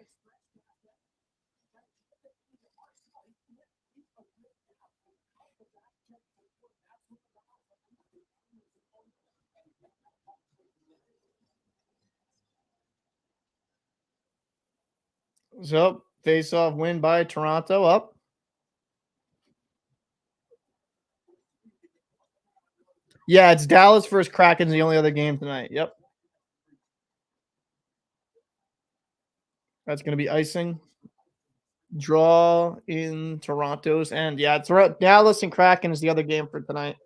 So face-off win by Toronto up. Yeah, it's Dallas versus Kraken's the only other game tonight. Yep. That's going to be icing. Draw in Toronto's end. Yeah, it's Dallas and Kraken is the other game for tonight.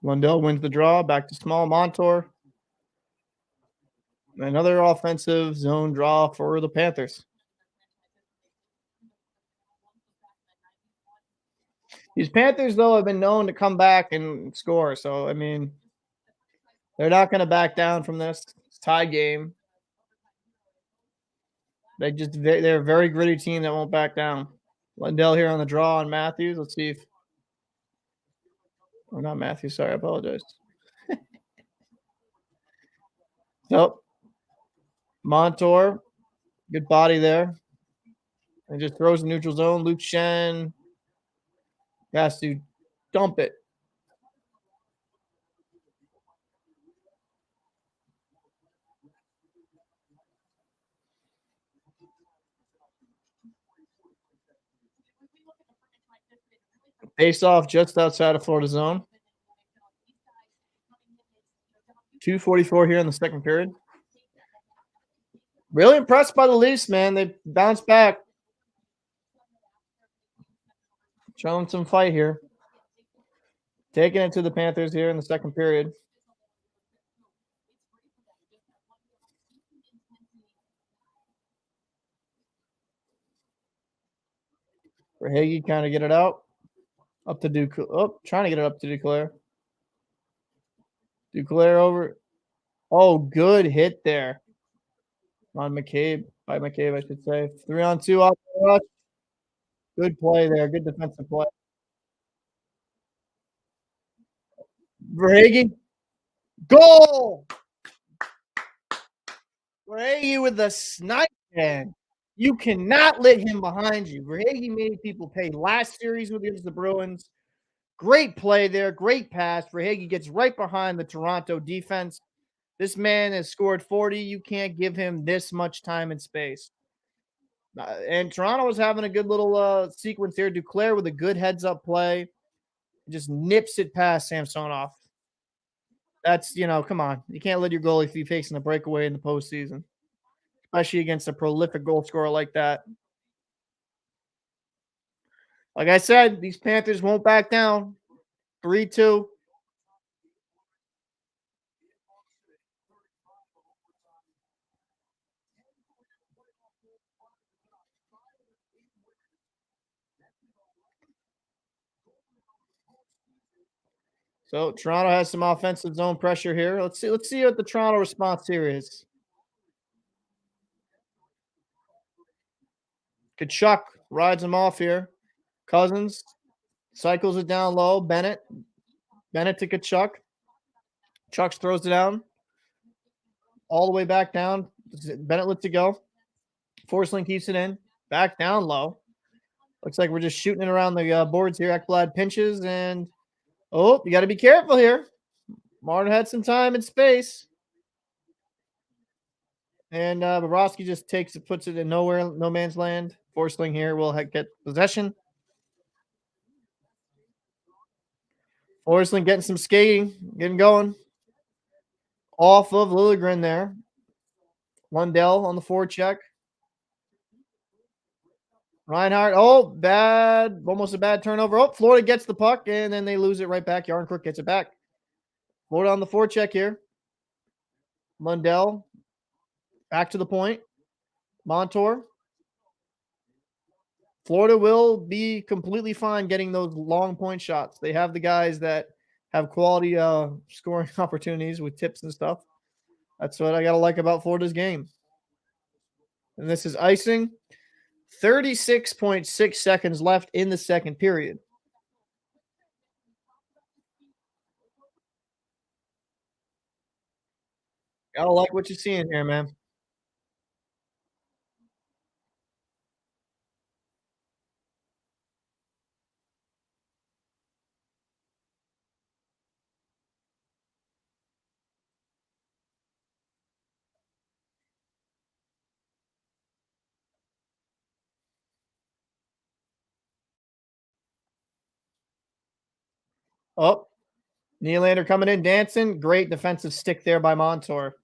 Lundell wins the draw. Back to small. Montour. Another offensive zone draw for the Panthers. These Panthers, though, have been known to come back and score. So, I mean, they're not going to back down from this. It's a tie game. They're a very gritty team that won't back down. Lundell here on the draw on Matthews. Let's see if. Oh, not Matthews. Sorry, I apologize. Nope. Montour. Good body there. And just throws the neutral zone. Luke Shen has to dump it. Face off just outside of Florida zone. 2:44 here in the second period. Really impressed by the Leafs, man. They bounced back. Showing some fight here. Taking it to the Panthers here in the second period. For Hagee, kind of get it out. Up to Duclair. Oh, trying to get it up to Duclair. Duclair over. Oh, good hit there. On McCabe. By McCabe, I should say. 3-on-2 off the rush. Good play there. Good defensive play. Verhaeghe. Goal! Verhaeghe with the snipe, man. You cannot let him behind you. Verhaeghe made people pay last series against the Bruins. Great play there. Great pass. Verhaeghe gets right behind the Toronto defense. This man has scored 40. You can't give him this much time and space. And Toronto was having a good little sequence here. Duclair with a good heads-up play. Just nips it past Samsonov. That's, come on. You can't let your goalie be facing a breakaway in the postseason, especially against a prolific goal scorer like that. Like I said, these Panthers won't back down. 3-2. So Toronto has some offensive zone pressure here. Let's see what the Toronto response here is. Tkachuk rides him off here. Cousins cycles it down low. Bennett to Tkachuk. Chucks throws it down. All the way back down. Bennett lets it go. Forsling keeps it in. Back down low. Looks like we're just shooting it around the boards here. Ekblad pinches and you got to be careful here. Marner had some time and space. And Bobrovsky just puts it in nowhere, no man's land. Forsling here will get possession. Forsling getting some skating, getting going. Off of Liljegren there. Lundell on the forecheck. Reinhardt. Oh, bad. Almost a bad turnover. Oh, Florida gets the puck, and then they lose it right back. Yarncrook gets it back. Florida on the forecheck here. Lundell. Back to the point. Montour. Florida will be completely fine getting those long point shots. They have the guys that have quality scoring opportunities with tips and stuff. That's what I got to like about Florida's game. And this is icing. 36.6 seconds left in the second period. Gotta like what you're seeing here, man. Oh, Nylander coming in, dancing. Great defensive stick there by Montour.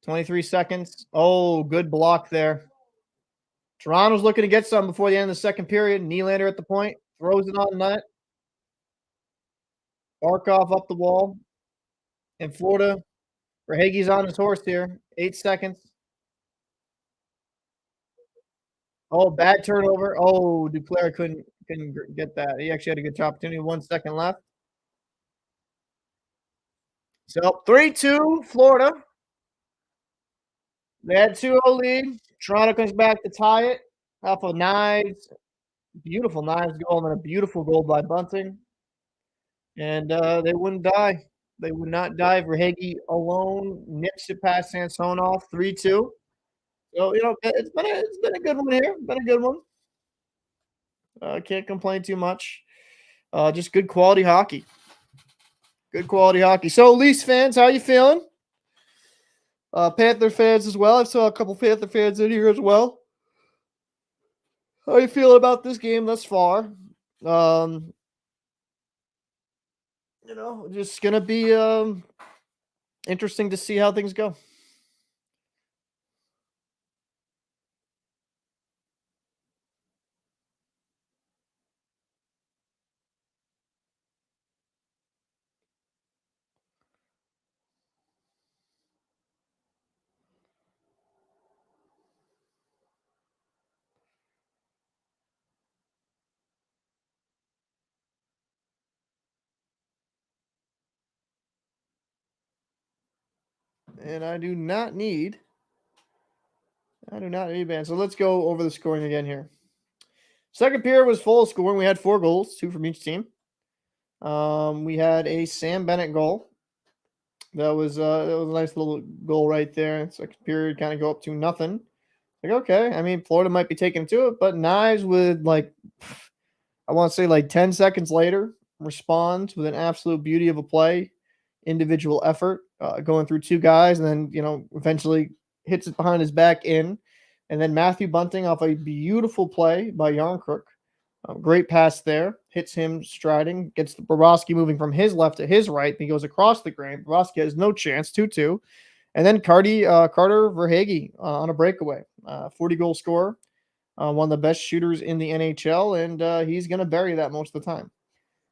23 seconds. Oh, good block there. Toronto's looking to get some before the end of the second period. Nylander at the point. Throws it on net. Barkov up the wall. In Florida, Verhaeghe's on his horse here. 8 seconds. Oh, bad turnover. Oh, Duclair couldn't get that. He actually had a good opportunity. 1 second left. So 3-2, Florida. They had 2-0 lead. Toronto comes back to tie it off of Knives. Beautiful Knives goal and a beautiful goal by Bunting. And they wouldn't die. They would not die. Verhaeghe alone nips it past Samsonov. 3-2. So, it's been a good one here. Been a good one. Can't complain too much. Just good quality hockey. Good quality hockey. So, Leafs fans, how you feeling? Panther fans as well. I saw a couple Panther fans in here as well. How you feeling about this game thus far? Just gonna be interesting to see how things go. And I do not need bans. So let's go over the scoring again here. Second period was full scoring. We had 4 goals, 2 from each team. We had a Sam Bennett goal. That was a nice little goal right there. Second period kind of go up to nothing. Like, okay, I mean, Florida might be taking to it, but Knives would I want to say 10 seconds later, responds with an absolute beauty of a play, individual effort, going through 2 guys, and then, eventually hits it behind his back in. And then Matthew Bunting off a beautiful play by Yarncrook. Great pass there. Hits him striding. Gets Bobrovsky moving from his left to his right. He goes across the grain. Bobrovsky has no chance. 2-2. And then Carter Verhaeghe on a breakaway. 40-goal scorer. One of the best shooters in the NHL. And he's going to bury that most of the time.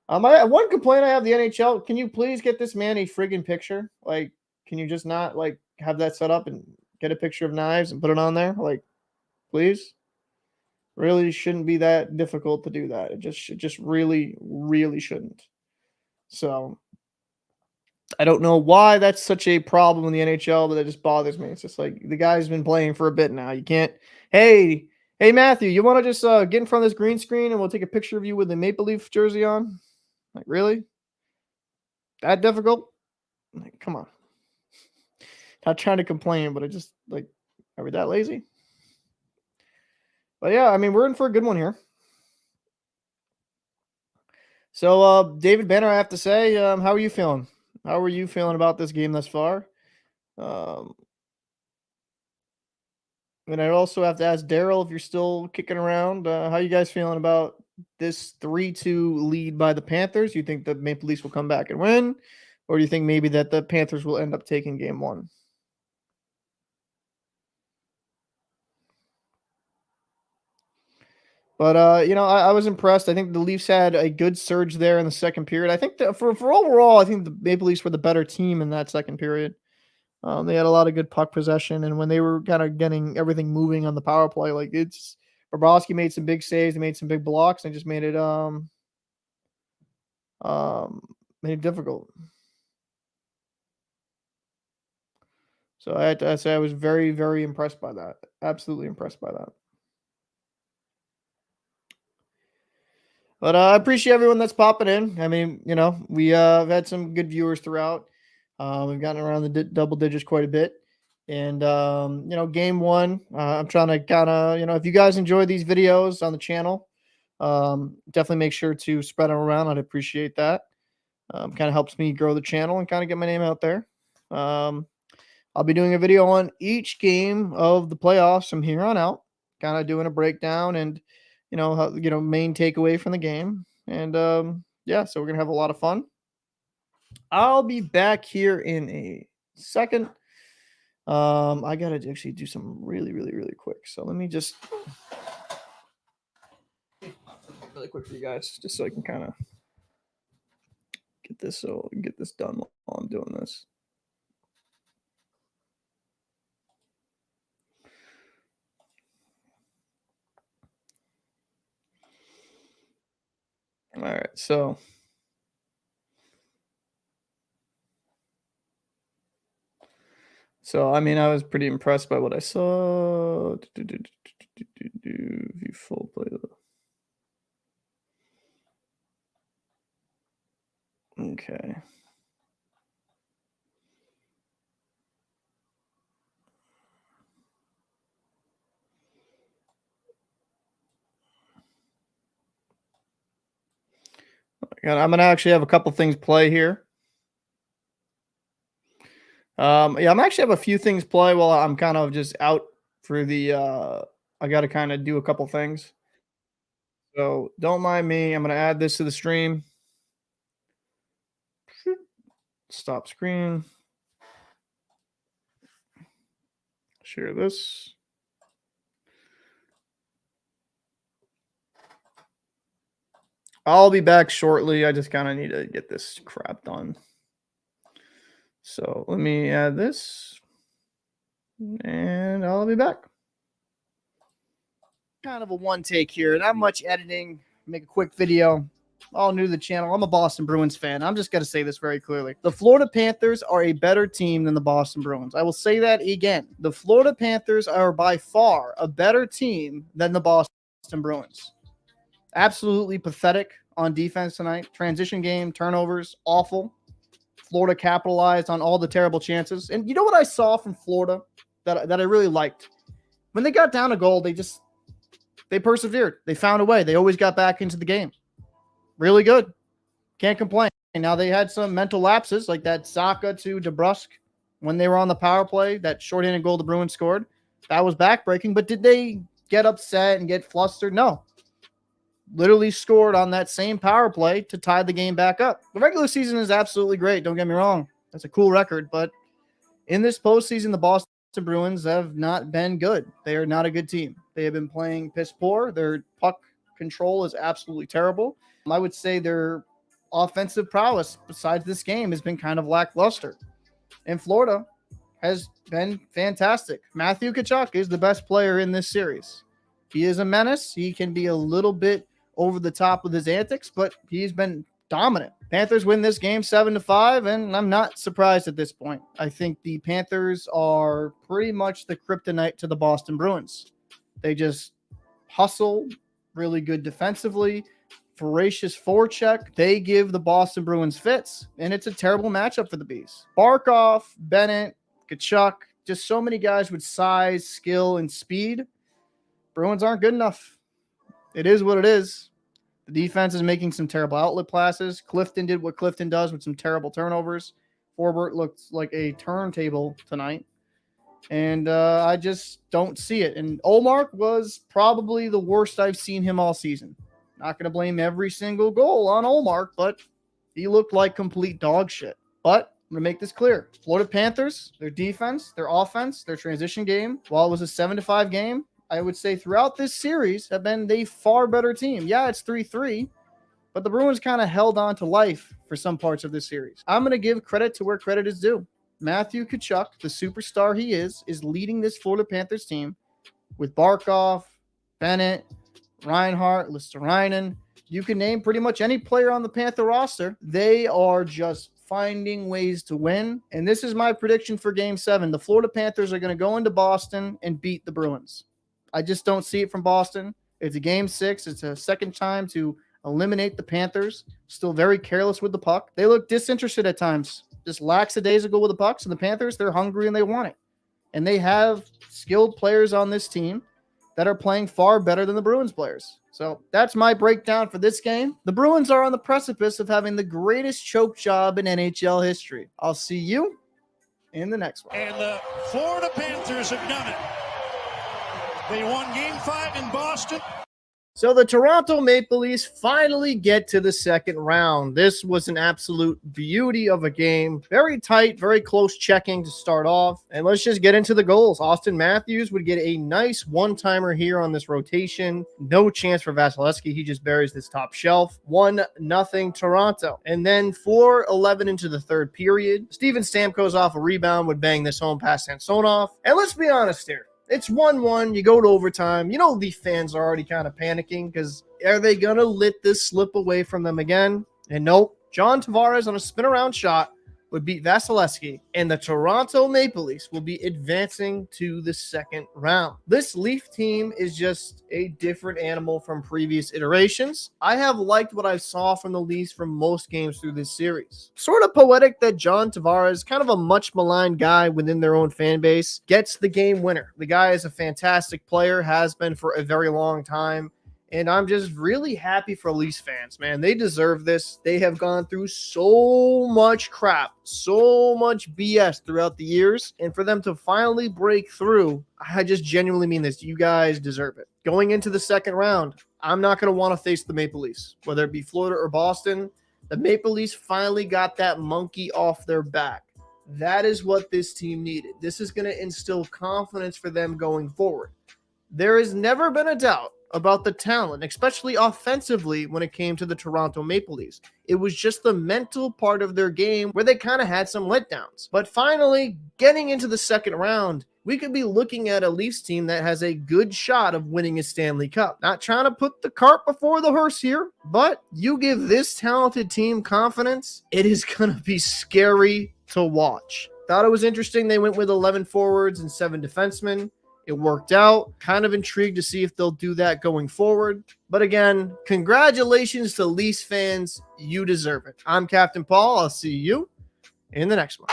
One complaint I have the NHL. Can you please get this man a friggin' picture? Can you just not have that set up and get a picture of Knives and put it on there? Please. Really shouldn't be that difficult to do that. It just really, really shouldn't. So I don't know why that's such a problem in the NHL, but it just bothers me. It's just the guy's been playing for a bit now. You can't. Hey Matthew, you want to just get in front of this green screen and we'll take a picture of you with the Maple Leaf jersey on? Really? That difficult? Come on. Not trying to complain, but I just are we that lazy? But yeah, I mean, we're in for a good one here. So, David Banner, I have to say, how are you feeling? How are you feeling about this game thus far? And I also have to ask Daryl if you're still kicking around. How you guys feeling about this 3-2 lead by the Panthers? You think the Maple Leafs will come back and win? Or do you think maybe that the Panthers will end up taking game 1? But, I was impressed. I think the Leafs had a good surge there in the second period. I think that for overall, I think the Maple Leafs were the better team in that second period. They had a lot of good puck possession, and when they were kind of getting everything moving on the power play, like Bobrovsky made some big saves, they made some big blocks, and just made it difficult. So I had to say I was very, very impressed by that. Absolutely impressed by that. But I appreciate everyone that's popping in. I mean, we've had some good viewers throughout. We've gotten around the double digits quite a bit. And, game one, I'm trying to kind of, if you guys enjoy these videos on the channel, definitely make sure to spread them around. I'd appreciate that. Kind of helps me grow the channel and kind of get my name out there. I'll be doing a video on each game of the playoffs from here on out, kind of doing a breakdown and, main takeaway from the game. And, so we're going to have a lot of fun. I'll be back here in a second. I got to actually do something really, really, really quick. So let me just really quick for you guys, just so I can kind of get this done while I'm doing this. All right, so I mean, I was pretty impressed by what I saw. View full play. Okay. I'm gonna actually have a couple things play here. I'm actually have a few things play while I'm kind of just out for the. I got to kind of do a couple things. So don't mind me. I'm gonna add this to the stream. Stop screen. Share this. I'll be back shortly. I just kind of need to get this crap done. So let me add this. And I'll be back. Kind of a one take here. Not much editing. Make a quick video. All new to the channel. I'm a Boston Bruins fan. I'm just going to say this very clearly. The Florida Panthers are a better team than the Boston Bruins. I will say that again. The Florida Panthers are by far a better team than the Boston Bruins. Absolutely pathetic on defense tonight. Transition game, turnovers, awful. Florida capitalized on all the terrible chances. And you know what I saw from Florida that I really liked? When they got down a goal, they persevered. They found a way. They always got back into the game. Really good. Can't complain. Now they had some mental lapses like that Saka to DeBrusque when they were on the power play, that shorthanded goal the Bruins scored. That was backbreaking, but did they get upset and get flustered? No. Literally scored on that same power play to tie the game back up. The regular season is absolutely great. Don't get me wrong. That's a cool record, but in this postseason, the Boston Bruins have not been good. They are not a good team. They have been playing piss poor. Their puck control is absolutely terrible. I would say their offensive prowess besides this game has been kind of lackluster. And Florida has been fantastic. Matthew Tkachuk is the best player in this series. He is a menace. He can be a little bit over the top with his antics, but he's been dominant. Panthers win this game 7-5, and I'm not surprised at this point. I think the Panthers are pretty much the kryptonite to the Boston Bruins. They just hustle, really good defensively, voracious forecheck. They give the Boston Bruins fits, and it's a terrible matchup for the Bees. Barkov, Bennett, Tkachuk, just so many guys with size, skill, and speed. Bruins aren't good enough. It is what it is. The defense is making some terrible outlet passes. Clifton did what Clifton does with some terrible turnovers. Forbort looked like a turntable tonight. And I just don't see it. And Olmark was probably the worst I've seen him all season. Not going to blame every single goal on Olmark, but he looked like complete dog shit. But I'm going to make this clear. Florida Panthers, their defense, their offense, their transition game, while it was a 7-5 game, I would say throughout this series have been the far better team. Yeah, it's 3-3, but the Bruins kind of held on to life for some parts of this series. I'm going to give credit to where credit is due. Matthew Tkachuk, the superstar he is leading this Florida Panthers team with Barkov, Bennett, Reinhart, Listerainen. You can name pretty much any player on the Panther roster. They are just finding ways to win. And this is my prediction for Game 7. The Florida Panthers are going to go into Boston and beat the Bruins. I just don't see it from Boston. It's a Game 6. It's a second time to eliminate the Panthers. Still very careless with the puck. They look disinterested at times. Just lackadaisical with the pucks. And the Panthers, they're hungry and they want it. And they have skilled players on this team that are playing far better than the Bruins players. So that's my breakdown for this game. The Bruins are on the precipice of having the greatest choke job in NHL history. I'll see you in the next one. And the Florida Panthers have done it. They won Game 5 in Boston. So the Toronto Maple Leafs finally get to the second round. This was an absolute beauty of a game. Very tight, very close checking to start off. And let's just get into the goals. Auston Matthews would get a nice one-timer here on this rotation. No chance for Vasilevsky. He just buries this top shelf. 1-0 Toronto. And then 4:11 into the third period, Steven Stamkos off a rebound would bang this home past Samsonov. And let's be honest here. It's 1-1. You go to overtime. You know, Leaf fans are already kind of panicking because are they going to let this slip away from them again? And nope. John Tavares on a spin around shot would beat Vasilevsky, and the Toronto Maple Leafs will be advancing to the second round. This Leaf team is just a different animal from previous iterations. I have liked what I saw from the Leafs from most games through this series. Sort of poetic that John Tavares, kind of a much maligned guy within their own fan base, gets the game winner. The guy is a fantastic player, has been for a very long time. And I'm just really happy for Leafs fans, man. They deserve this. They have gone through so much crap, so much BS throughout the years. And for them to finally break through, I just genuinely mean this. You guys deserve it. Going into the second round, I'm not going to want to face the Maple Leafs, whether it be Florida or Boston. The Maple Leafs finally got that monkey off their back. That is what this team needed. This is going to instill confidence for them going forward. There has never been a doubt about the talent, especially offensively when it came to the Toronto Maple Leafs. It was just the mental part of their game where they kind of had some letdowns. But finally, getting into the second round, we could be looking at a Leafs team that has a good shot of winning a Stanley Cup. Not trying to put the cart before the horse here, but you give this talented team confidence, it is going to be scary to watch. Thought it was interesting they went with 11 forwards and 7 defensemen. It worked out. Kind of intrigued to see if they'll do that going forward. But again, congratulations to Leafs fans. You deserve it. I'm Captain Paul. I'll see you in the next one.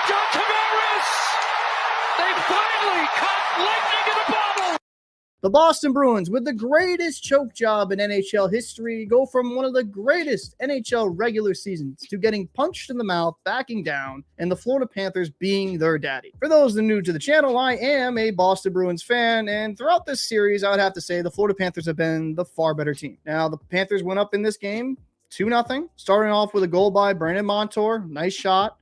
John Tavares! They finally caught lightning in a bottle! The Boston Bruins, with the greatest choke job in NHL history, go from one of the greatest NHL regular seasons to getting punched in the mouth, backing down, and the Florida Panthers being their daddy. For those that are new to the channel, I am a Boston Bruins fan, and throughout this series, I would have to say the Florida Panthers have been the far better team. Now, the Panthers went up in this game 2-0, starting off with a goal by Brandon Montour. Nice shot.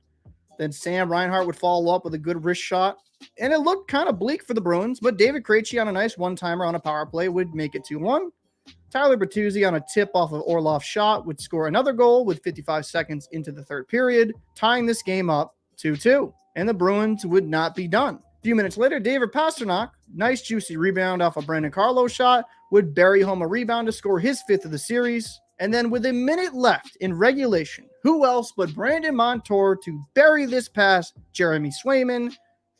Then Sam Reinhart would follow up with a good wrist shot. And it looked kind of bleak for the Bruins, but David Krejci on a nice one-timer on a power play would make it 2-1. Tyler Bertuzzi on a tip off of Orlov's shot would score another goal with 55 seconds into the third period, tying this game up 2-2. And the Bruins would not be done. A few minutes later, David Pastrnak, nice juicy rebound off a Brandon Carlo shot, would bury home a rebound to score his 5th of the series. And then with a minute left in regulation, who else but Brandon Montour to bury this past Jeremy Swayman?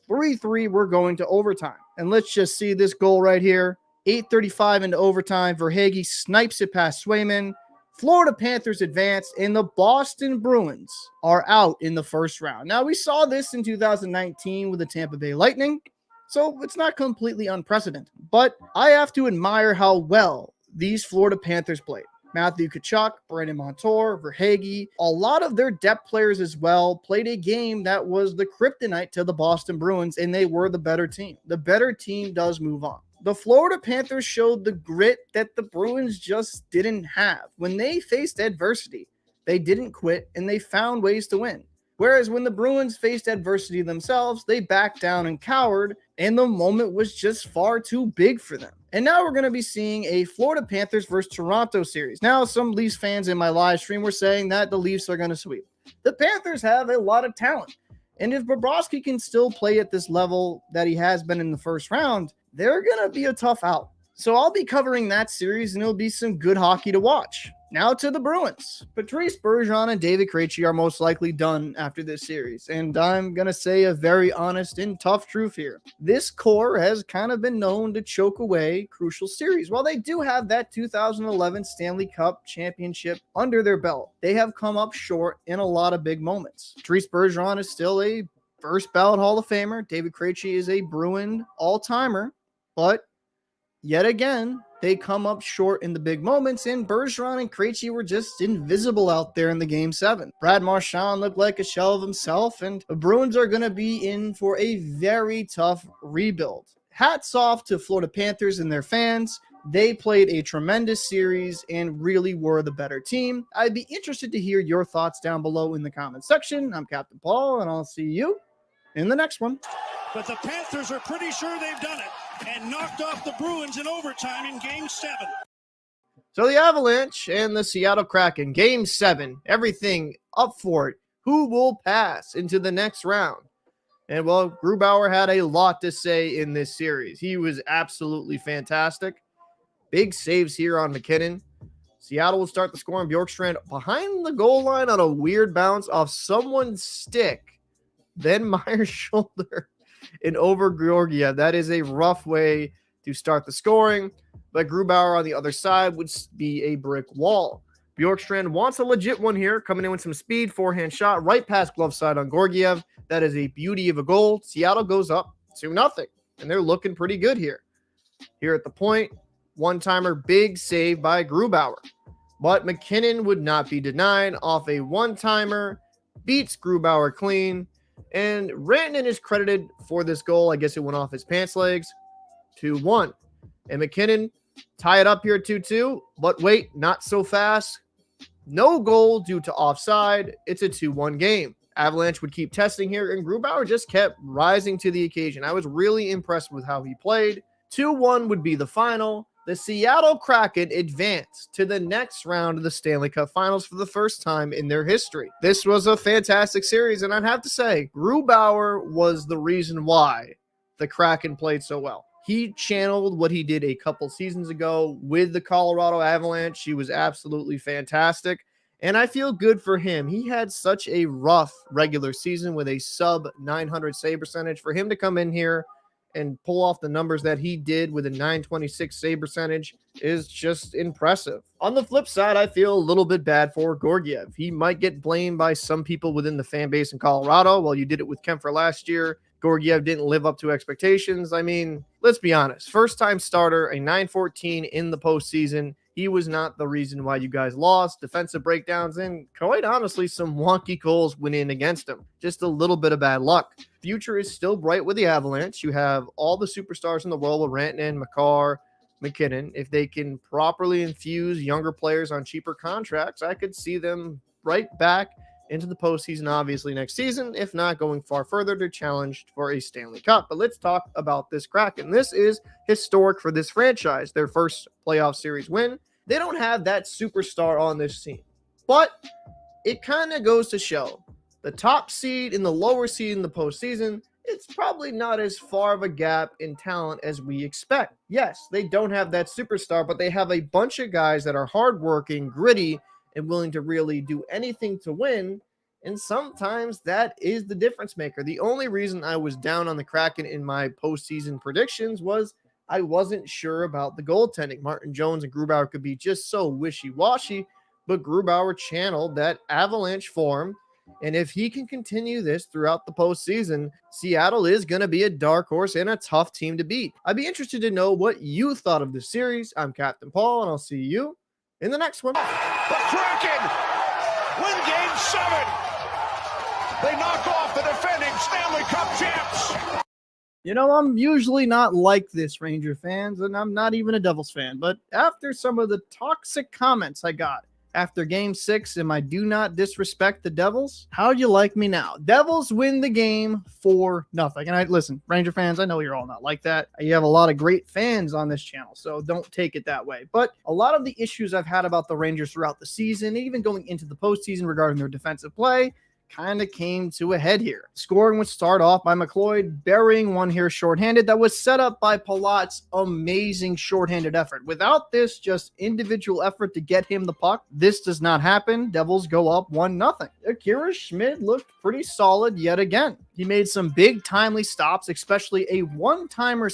3-3, we're going to overtime. And let's just see this goal right here. 8:35 into overtime. Verhaeghe snipes it past Swayman. Florida Panthers advance, and the Boston Bruins are out in the first round. Now, we saw this in 2019 with the Tampa Bay Lightning, so it's not completely unprecedented. But I have to admire how well these Florida Panthers played. Matthew Tkachuk, Brandon Montour, Verhaeghe, a lot of their depth players as well played a game that was the kryptonite to the Boston Bruins, and they were the better team. The better team does move on. The Florida Panthers showed the grit that the Bruins just didn't have. When they faced adversity, they didn't quit, and they found ways to win. Whereas when the Bruins faced adversity themselves, they backed down and cowered, and the moment was just far too big for them. And now we're going to be seeing a Florida Panthers versus Toronto series. Now, some Leafs fans in my live stream were saying that the Leafs are going to sweep. The Panthers have a lot of talent. And if Bobrovsky can still play at this level that he has been in the first round, they're going to be a tough out. So I'll be covering that series, and it'll be some good hockey to watch. Now to the Bruins. Patrice Bergeron and David Krejci are most likely done after this series, and I'm going to say a very honest and tough truth here. This core has kind of been known to choke away crucial series. While they do have that 2011 Stanley Cup championship under their belt, they have come up short in a lot of big moments. Patrice Bergeron is still a first ballot Hall of Famer. David Krejci is a Bruin all-timer, but yet again, they come up short in the big moments, and Bergeron and Krejci were just invisible out there in the Game 7. Brad Marchand looked like a shell of himself, and the Bruins are going to be in for a very tough rebuild. Hats off to Florida Panthers and their fans. They played a tremendous series and really were the better team. I'd be interested to hear your thoughts down below in the comment section. I'm Captain Paul, and I'll see you in the next one. But the Panthers are pretty sure they've done it and knocked off the Bruins in overtime in Game 7. So the Avalanche and the Seattle Kraken, Game 7, everything up for it. Who will pass into the next round? And well, Grubauer had a lot to say in this series. He was absolutely fantastic. Big saves here on McKinnon. Seattle will start the score on Bjorkstrand behind the goal line on a weird bounce off someone's stick. Then Meyer's shoulder and over Georgiev. That is a rough way to start the scoring, but Grubauer on the other side would be a brick wall. Bjorkstrand wants a legit one here, coming in with some speed, forehand shot, right past glove side on Georgiev. That is a beauty of a goal. Seattle goes up 2-0, and they're looking pretty good here. Here at the point, one-timer, big save by Grubauer. But McKinnon would not be denied off a one-timer, beats Grubauer clean, and Rantanen is credited for this goal. I guess it went off his pants legs. 2-1. And McKinnon tie it up here at 2-2. But wait, not so fast. No goal due to offside. It's a 2-1 game. Avalanche would keep testing here, and Grubauer just kept rising to the occasion. I was really impressed with how he played. 2-1 would be the final. The Seattle Kraken advanced to the next round of the Stanley Cup Finals for the first time in their history. This was a fantastic series, and I'd have to say, Grubauer was the reason why the Kraken played so well. He channeled what he did a couple seasons ago with the Colorado Avalanche. He was absolutely fantastic, and I feel good for him. He had such a rough regular season with a sub-900 save percentage. For him to come in here and pull off the numbers that he did with a 926 save percentage is just impressive. On the flip side, I feel a little bit bad for Georgiev. He might get blamed by some people within the fan base in Colorado. Well, you did it with Kempfer last year. Georgiev didn't live up to expectations. I mean, let's be honest. First-time starter, a 914 in the postseason. He was not the reason why you guys lost. Defensive breakdowns and, quite honestly, some wonky goals went in against him. Just a little bit of bad luck. Future is still bright with the Avalanche. You have all the superstars in the world with Rantanen, Makar, McKinnon. If they can properly infuse younger players on cheaper contracts, I could see them right back into the postseason, obviously, next season, if not going far further to challenge for a Stanley Cup. But let's talk about this Kraken. This is historic for this franchise, their first playoff series win. They don't have that superstar on this team, but it kind of goes to show the top seed and the lower seed in the postseason, it's probably not as far of a gap in talent as we expect. Yes, they don't have that superstar, but they have a bunch of guys that are hardworking, gritty, and willing to really do anything to win. And sometimes that is the difference maker. The only reason I was down on the Kraken in my postseason predictions was I wasn't sure about the goaltending. Martin Jones and Grubauer could be just so wishy-washy, but Grubauer channeled that Avalanche form. And if he can continue this throughout the postseason, Seattle is going to be a dark horse and a tough team to beat. I'd be interested to know what you thought of this series. I'm Captain Paul, and I'll see you in the next one. The Kraken win Game 7. They knock off the defending Stanley Cup champs. You know, I'm usually not like this, Ranger fans, and I'm not even a Devils fan. But after some of the toxic comments I got after game 6 and I do not disrespect the Devils? How do you like me now? Devils win the game 4-0. And listen, Ranger fans, I know you're all not like that. You have a lot of great fans on this channel, so don't take it that way. But a lot of the issues I've had about the Rangers throughout the season, even going into the postseason regarding their defensive play, kind of came to a head here. Scoring would start off by McLeod burying one here shorthanded that was set up by Palat's amazing shorthanded effort. Without this just individual effort to get him the puck, this does not happen. Devils go up 1-0. Akira Schmid looked pretty solid yet again. He made some big timely stops, especially a one-timer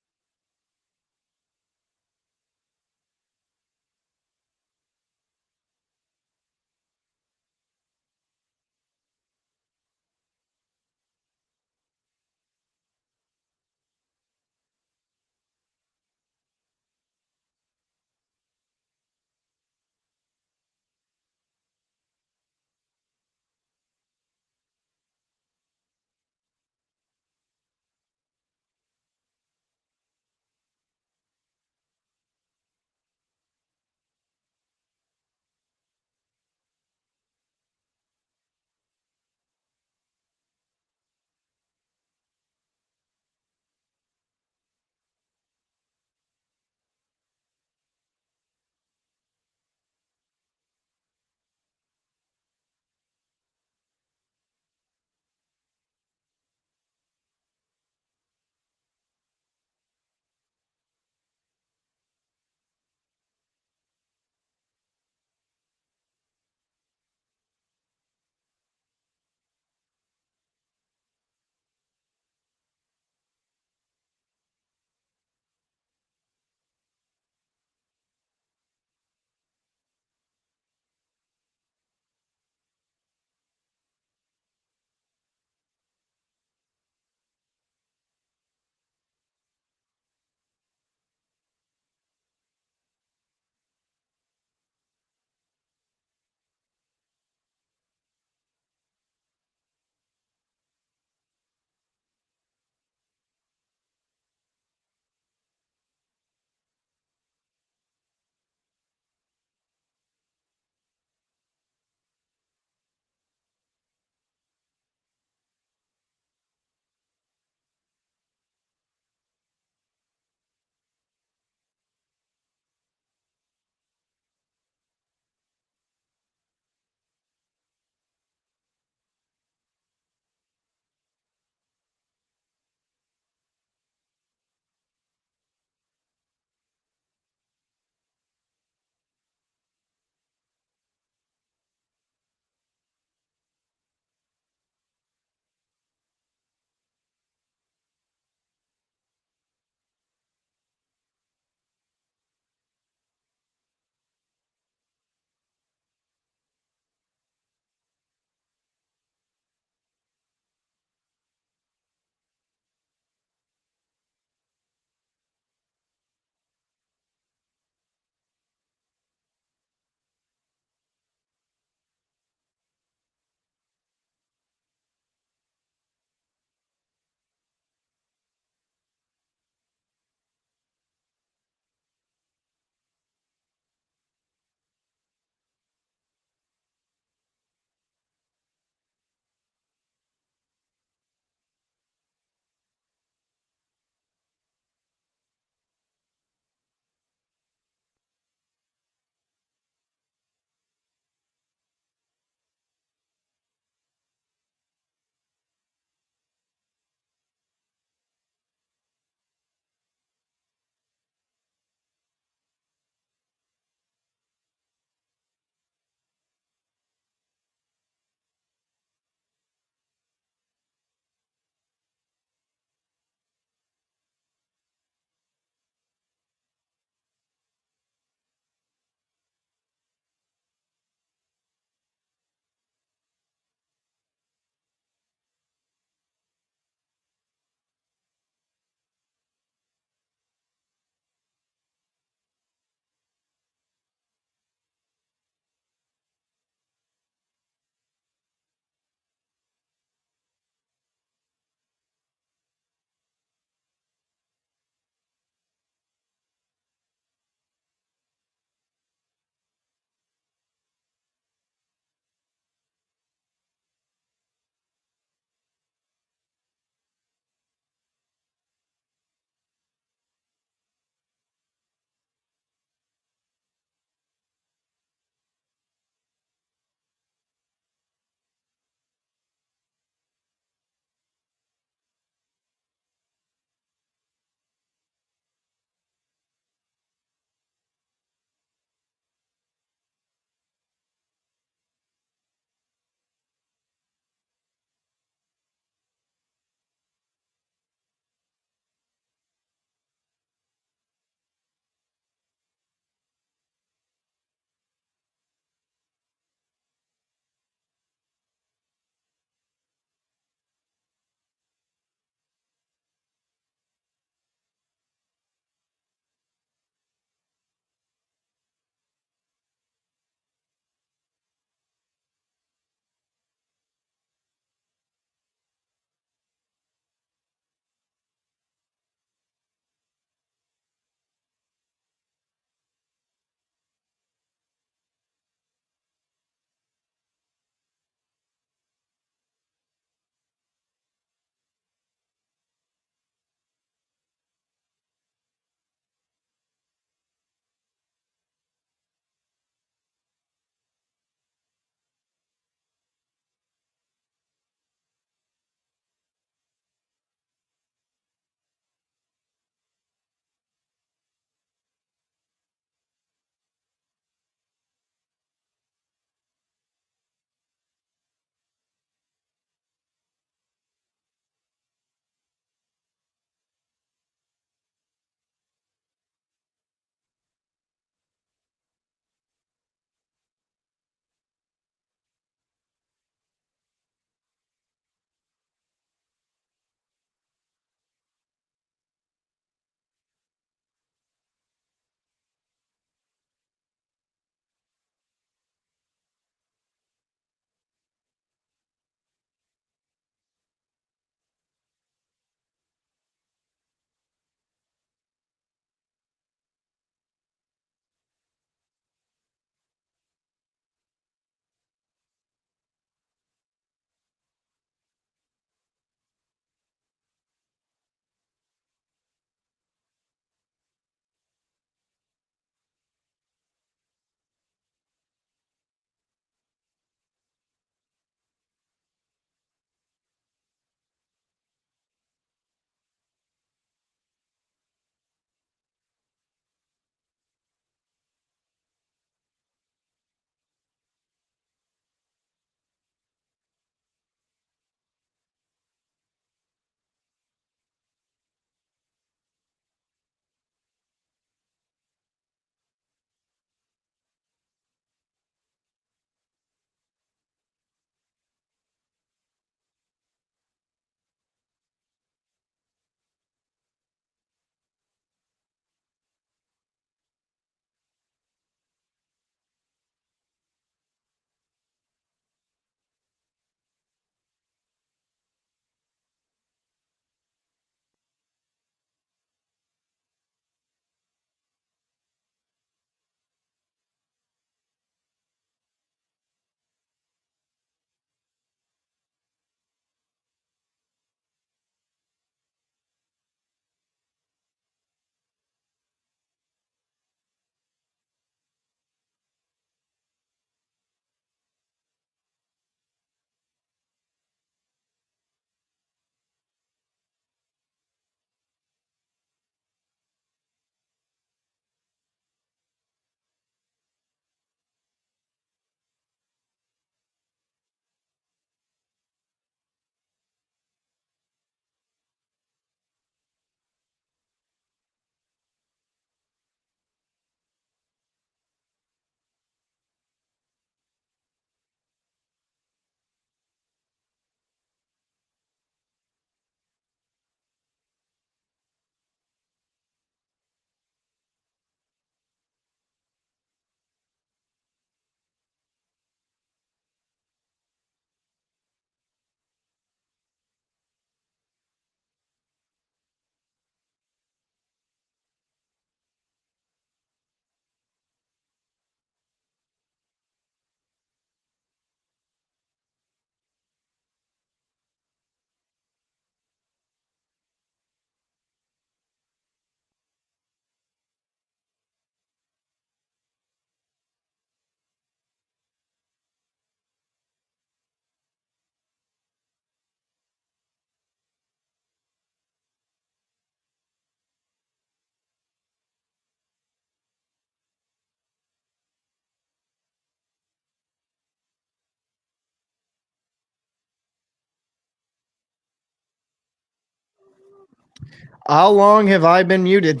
How long have I been muted?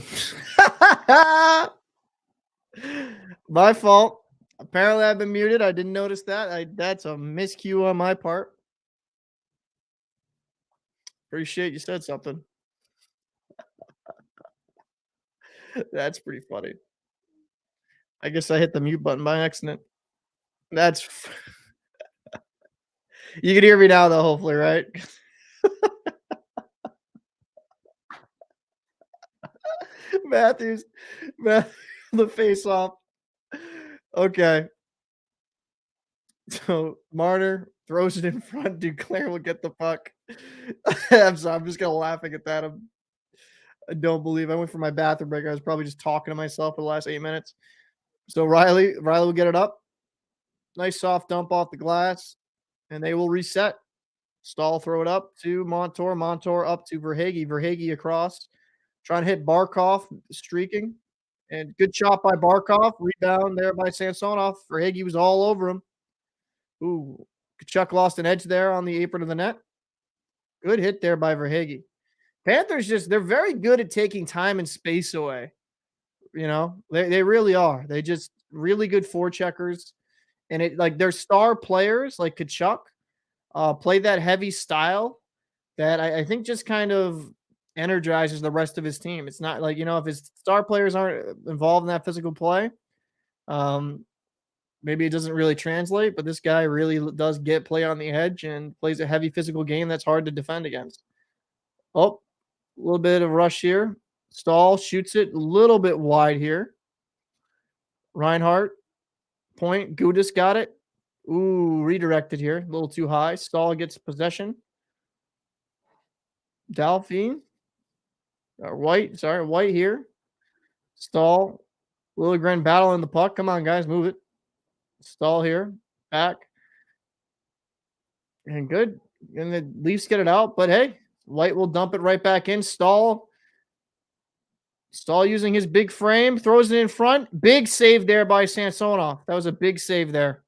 My fault. Apparently, I've been muted. I didn't notice that. That's a miscue on my part. Appreciate you said something. That's pretty funny. I guess I hit the mute button by accident. That's you can hear me now though, hopefully, right? Matthews, the face off. Okay. So Marner throws it in front. Duclair will get the puck. I'm sorry. I'm just gonna laughing at that. I don't believe I went for my bathroom break. I was probably just talking to myself for the last 8 minutes. So Riley will get it up. Nice soft dump off the glass, and they will reset. Stahl throw it up to Montour. Montour up to Verhaeghe. Verhaeghe across. Trying to hit Barkov, streaking. And good shot by Barkov. Rebound there by Samsonov. Verhaeghe was all over him. Ooh, Tkachuk lost an edge there on the apron of the net. Good hit there by Verhaeghe. Panthers they're very good at taking time and space away. You know, they really are. They just really good forecheckers. And it like their star players like Tkachuk play that heavy style that I think just kind of energizes the rest of his team. It's not like, if his star players aren't involved in that physical play, maybe it doesn't really translate, but this guy really does get play on the edge and plays a heavy physical game that's hard to defend against. Oh, a little bit of rush here. Stahl shoots it a little bit wide here. Reinhardt, point. Gudis got it. Ooh, redirected here. A little too high. Stahl gets possession. Delphine. White here. Stahl. Liljegren battling the puck. Come on, guys, move it. Stahl here. Back. And good. And the Leafs get it out. But hey, White will dump it right back in. Stahl using his big frame. Throws it in front. Big save there by Samsonov. That was a big save there.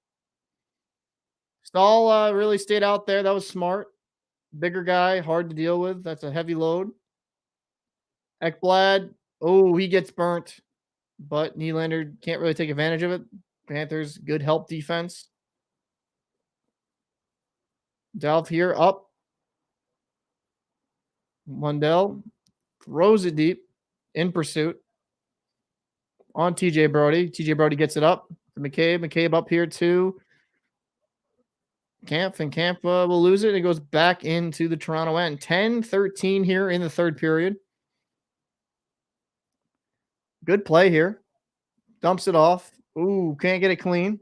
Stahl really stayed out there. That was smart. Bigger guy. Hard to deal with. That's a heavy load. Ekblad. Oh, he gets burnt. But Nylander can't really take advantage of it. Panthers, good help defense. Delph here, up. Mundell throws it deep in pursuit on TJ Brody. TJ Brody gets it up to McCabe. McCabe up here to Camp, and Camp will lose it. And it goes back into the Toronto end. 10-13 here in the third period. Good play here. Dumps it off. Ooh, can't get it clean.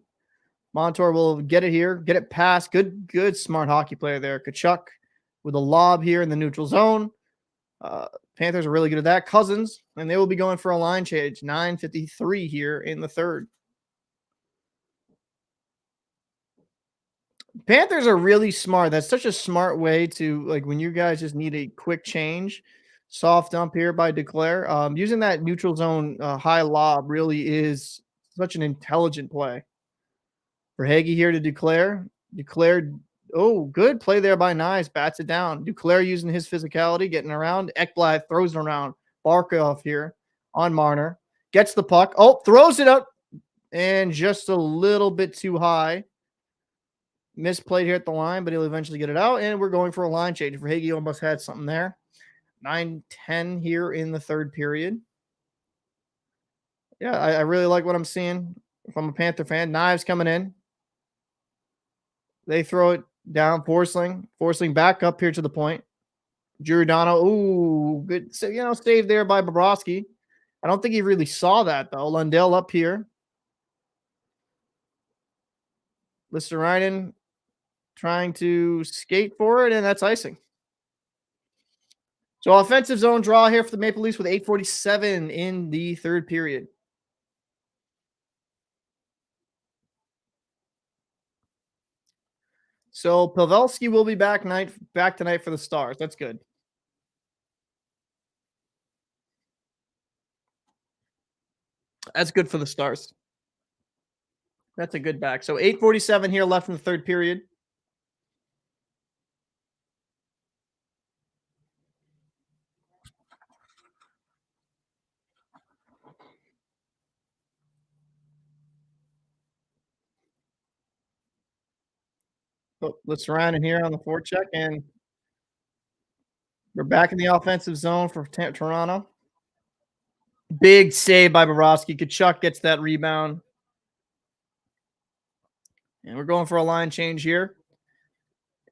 Montour will get it here, get it past. Good, smart hockey player there. Tkachuk with a lob here in the neutral zone. Panthers are really good at that. Cousins, and they will be going for a line change. 9:53 here in the third. Panthers are really smart. That's such a smart way to, like, when you guys just need a quick change. Soft dump here by Duclair. Using that neutral zone high lob really is such an intelligent play. Verhaeghe here to Duclair. Duclair, oh, good play there by Knives. Bats it down. Duclair using his physicality, getting around. Ekblad throws it around. Barkov here on Marner. Gets the puck. Oh, throws it up. And just a little bit too high. Misplayed here at the line, but he'll eventually get it out. And we're going for a line change. Verhaeghe almost had something there. 9-10 here in the third period. Yeah, I really like what I'm seeing. If I'm a Panther fan, Knives coming in. They throw it down. Forsling back up here to the point. Giordano, ooh, good. So, save there by Bobrovsky. I don't think he really saw that, though. Lundell up here. Listerainen trying to skate for it, and that's icing. So offensive zone draw here for the Maple Leafs with 8:47 in the third period. So Pavelski will be back tonight for the Stars. That's good. That's good for the Stars. That's a good back. So 8:47 here left in the third period. Oh, let's run in here on the forecheck, and we're back in the offensive zone for Toronto. Big save by Bobrovsky. Tkachuk gets that rebound. And we're going for a line change here.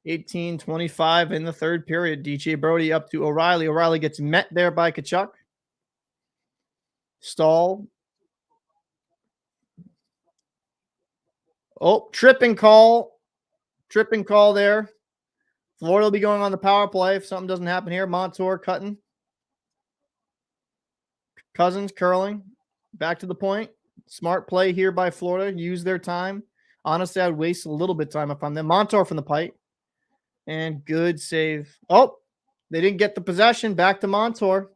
18-25 in the third period. DJ Brody up to O'Reilly. O'Reilly gets met there by Tkachuk. Stahl. Oh, tripping call. Tripping call there. Florida will be going on the power play if something doesn't happen here. Montour cutting. Cousins curling. Back to the point. Smart play here by Florida. Use their time. Honestly, I'd waste a little bit of time if I'm them. Montour from the pipe. And good save. Oh, they didn't get the possession. Back to Montour.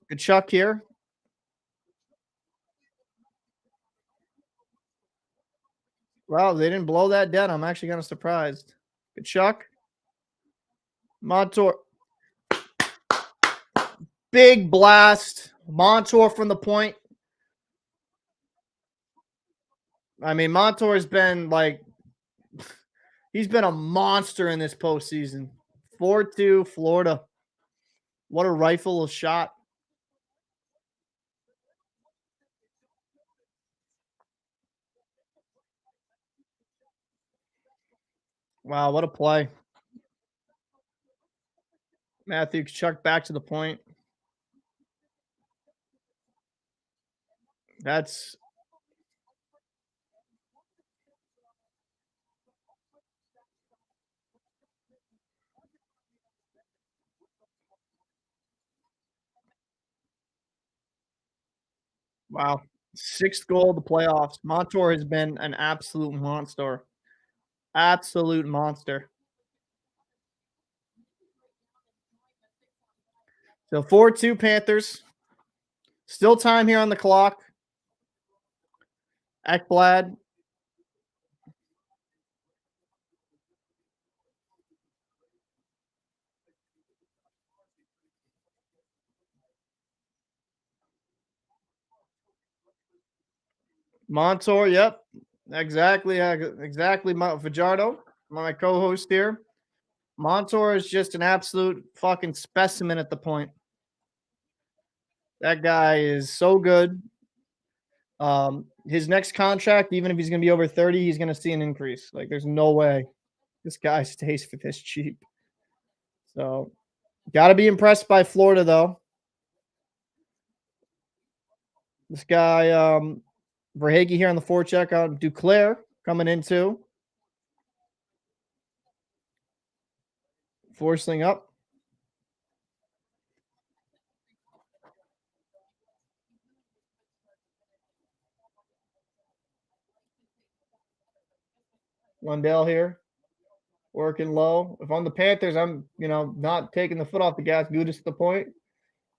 Good Chuck here. Wow, they didn't blow that dead. I'm actually kind of surprised. Good Chuck. Montour. Big blast. Montour from the point. I mean, Montour has been like, he's been a monster in this postseason. 4-2 Florida. What a rifle of shot. Wow, what a play. Matthew Tkachuk back to the point. That's wow. 6th goal of the playoffs. Montour has been an absolute monster. Absolute monster. So 4-2 Panthers. Still time here on the clock. Ekblad. Montour, yep. Exactly. Fajardo, my co-host here. Montour is just an absolute fucking specimen at the point. That guy is so good. His next contract, even if he's going to be over 30, he's going to see an increase. Like, there's no way this guy stays for this cheap. So, got to be impressed by Florida, though. This guy, Verhaeghe here on the forecheck on Duclair coming into. Forcing up. Lundell here. Working low. If I'm the Panthers, I'm, not taking the foot off the gas. Gudis at the point.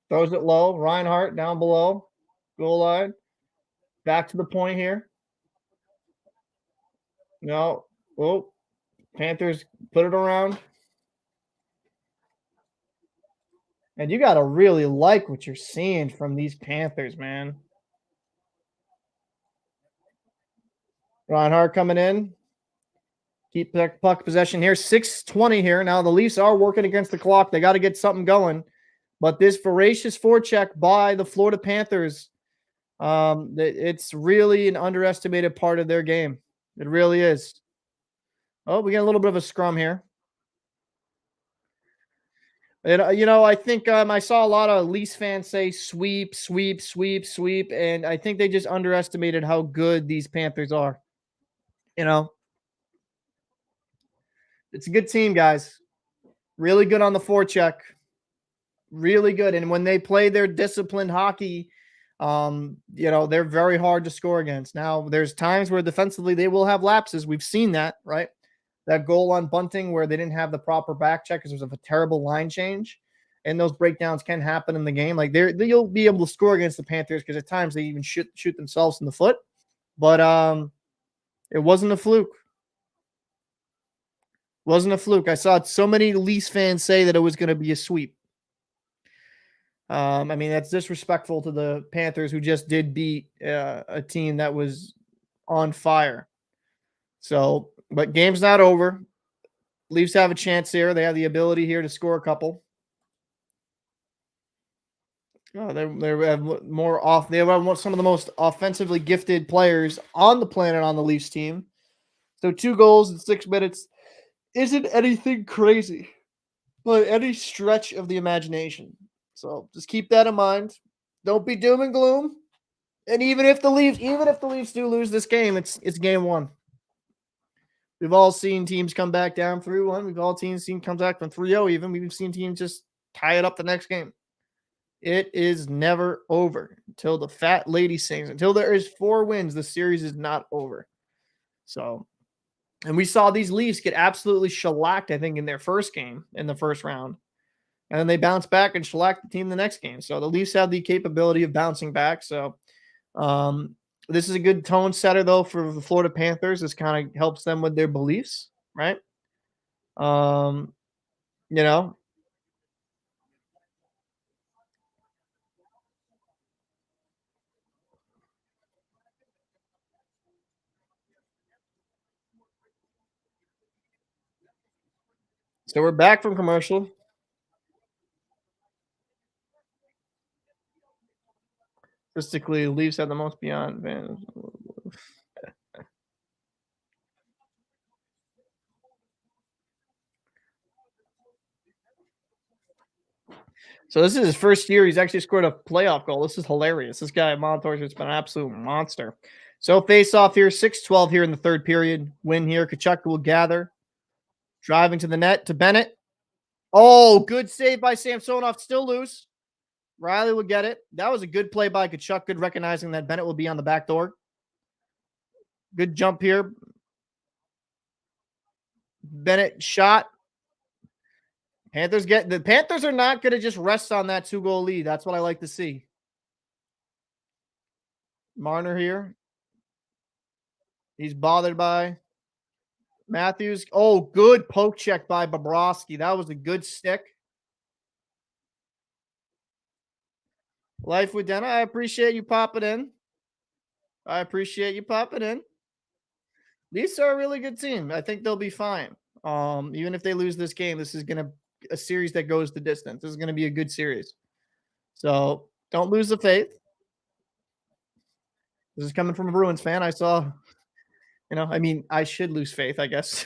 Throws it low. Reinhart down below. Goal line. Back to the point here. No. Oh. Panthers put it around. And you got to really like what you're seeing from these Panthers, man. Reinhart coming in. Keep puck possession here. 6:20 here. Now the Leafs are working against the clock. They got to get something going. But this voracious forecheck by the Florida Panthers, it's really an underestimated part of their game. It really is. Oh, we get a little bit of a scrum here. And, I think I saw a lot of Leafs fans say sweep, sweep, sweep, sweep. And I think they just underestimated how good these Panthers are. It's a good team, guys. Really good on the forecheck. Really good. And when they play their disciplined hockey, they're very hard to score against. Now, there's times where defensively they will have lapses. We've seen that, right? That goal on Bunting where they didn't have the proper back check because there was a terrible line change. And those breakdowns can happen in the game. Like you'll be able to score against the Panthers because at times they even shoot themselves in the foot. But it wasn't a fluke. Wasn't a fluke. I saw so many Leafs fans say that it was going to be a sweep. That's disrespectful to the Panthers who just did beat a team that was on fire. So, but game's not over. Leafs have a chance here. They have the ability here to score a couple. They have more off. They have some of the most offensively gifted players on the planet on the Leafs team. So 2 goals in 6 minutes isn't anything crazy, but any stretch of the imagination. So just keep that in mind. Don't be doom and gloom. And even if the Leafs do lose this game, it's game 1. We've all seen teams come back down 3-1. We've all seen come back from 3-0 even. We've seen teams just tie it up the next game. It is never over until the fat lady sings. Until there is 4 wins, the series is not over. So, and we saw these Leafs get absolutely shellacked, I think, in their first game in the first round. And then they bounce back and shellack the team the next game. So the Leafs have the capability of bouncing back. So this is a good tone setter, though, for the Florida Panthers. This kind of helps them with their beliefs, right? You know, so we're back from commercial. Statistically, Leafs have the most beyond advantage. So this is his first year. He's actually scored a playoff goal. This is hilarious. This guy Montour has been an absolute monster. So face off here, 6-12 here in the third period. Win here. Tkachuk will gather. Driving to the net to Bennett. Oh, good save by Samsonov. Still loose. Riley will get it. That was a good play by Tkachuk. Good recognizing that Bennett will be on the back door. Good jump here. Bennett shot. The Panthers are not going to just rest on that 2-goal lead. That's what I like to see. Marner here. He's bothered by Matthews. Oh, good poke check by Bobrovsky. That was a good stick. Life with Denna. I appreciate you popping in. Leafs are a really good team. I think they'll be fine. Even if they lose this game, this is gonna a series that goes the distance. This is gonna be a good series. So don't lose the faith. This is coming from a Bruins fan. I saw, I should lose faith, I guess.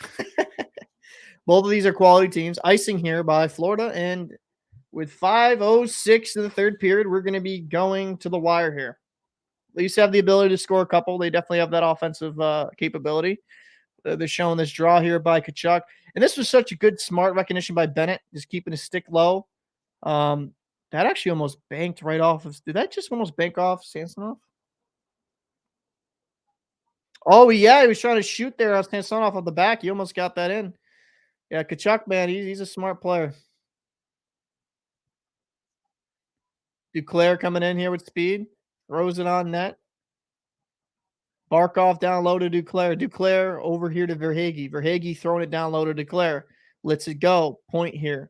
Both of these are quality teams. Icing here by Florida, and with 5:06 in the third period, we're going to be going to the wire here. Leafs have the ability to score a couple. They definitely have that offensive capability. They're showing this draw here by Tkachuk. And this was such a good, smart recognition by Bennett, just keeping his stick low. That actually almost banked right off of. Did that just almost bank off Samsonov? Oh, yeah, he was trying to shoot there on Samsonov on the back. He almost got that in. Yeah, Tkachuk, man, he's a smart player. Duclair coming in here with speed. Throws it on net. Barkov down low to Duclair. Duclair over here to Verhaeghe. Verhaeghe throwing it down low to Duclair. Lets it go. Point here.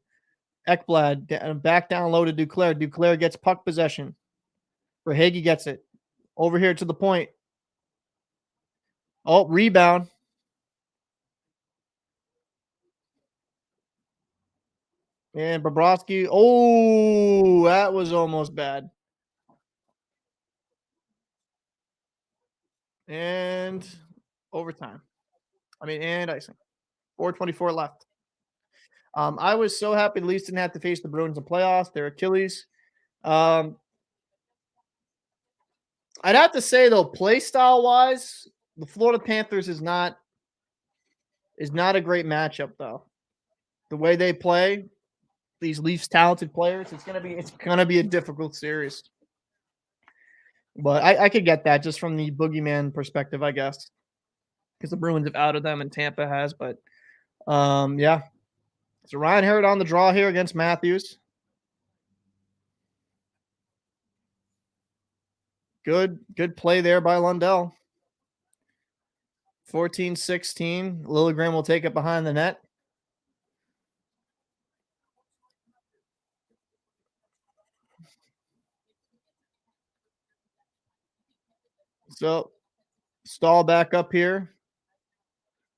Ekblad back down low to Duclair. Duclair gets puck possession. Verhaeghe gets it. Over here to the point. Oh, rebound. And Bobrovsky. Oh, that was almost bad. And overtime. And icing. 4:24 left. I was so happy the Leafs didn't have to face the Bruins in playoffs. Their Achilles. I'd have to say though, play style wise, the Florida Panthers is not a great matchup though. The way they play, these Leafs talented players, it's gonna be a difficult series. But I could get that just from the boogeyman perspective, I guess, because the Bruins have outed them and Tampa has. But yeah. So Ryan Hurd on the draw here against Matthews. Good play there by Lundell. 14-16. Liljegren will take it behind the net. So Stahl back up here.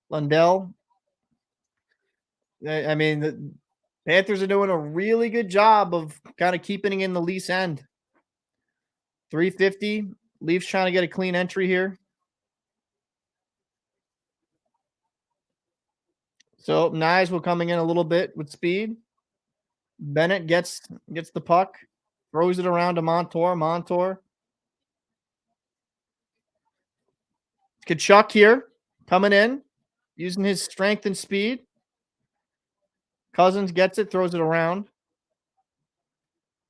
Lundell. I mean, the Panthers are doing a really good job of kind of keeping it in the Leafs end. 350. Leafs trying to get a clean entry here. So Knives will coming in a little bit with speed. Bennett gets the puck, throws it around to Montour. Montour. Tkachuk here, coming in, using his strength and speed. Cousins gets it, throws it around.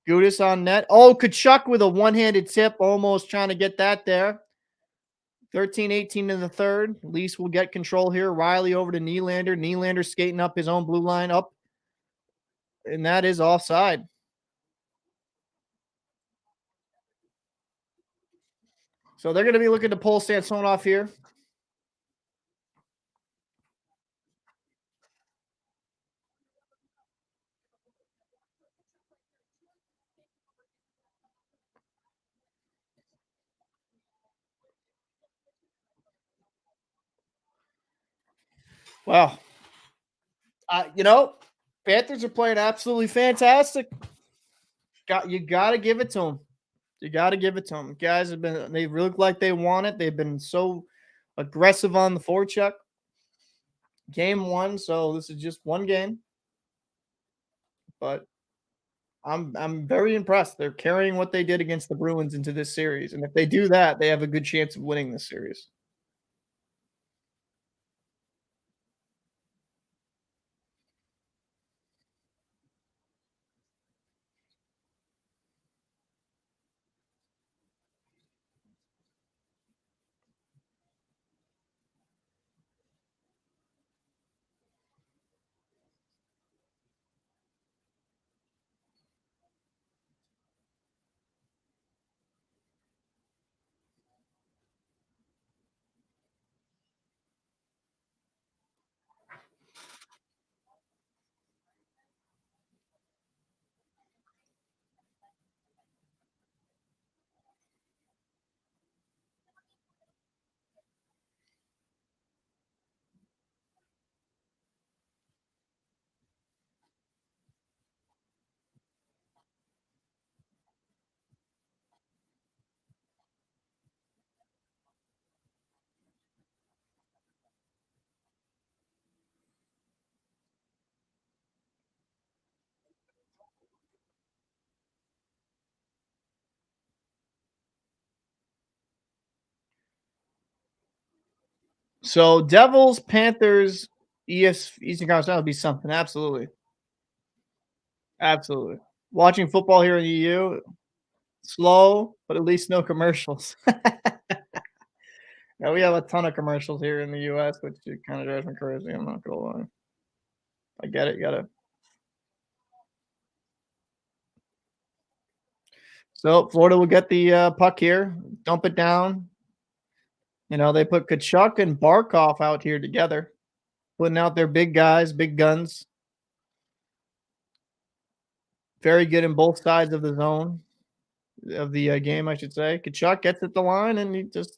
Gudis on net. Oh, Tkachuk with a one-handed tip, almost trying to get that there. 13-18 in the third. Leafs will get control here. Riley over to Nylander. Nylander skating up his own blue line up. And that is offside. So they're going to be looking to pull Samsonov here. Wow. Panthers are playing absolutely fantastic. You got to give it to them. You got to give it to them. Guys they look like they want it. They've been so aggressive on the forecheck. Game one, so this is just one game. But I'm very impressed. They're carrying what they did against the Bruins into this series. And if they do that, they have a good chance of winning this series. So Devils, Panthers, Eastern Conference, that would be something. Absolutely. Absolutely. Watching football here in the EU, slow, but at least no commercials. Yeah, we have a ton of commercials here in the US, which kind of drives me crazy. I'm not gonna lie. I get it, gotta. So Florida will get the puck here, dump it down. They put Kachuk and Barkov out here together, putting out their big guys, big guns. Very good in both sides of the zone of the game, I should say. Kachuk gets at the line and he just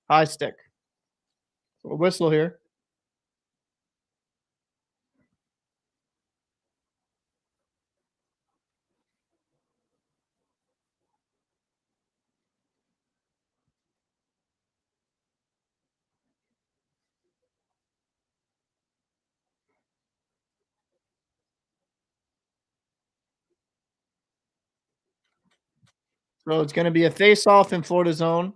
high stick. So a whistle here. So it's going to be a face-off in Florida zone.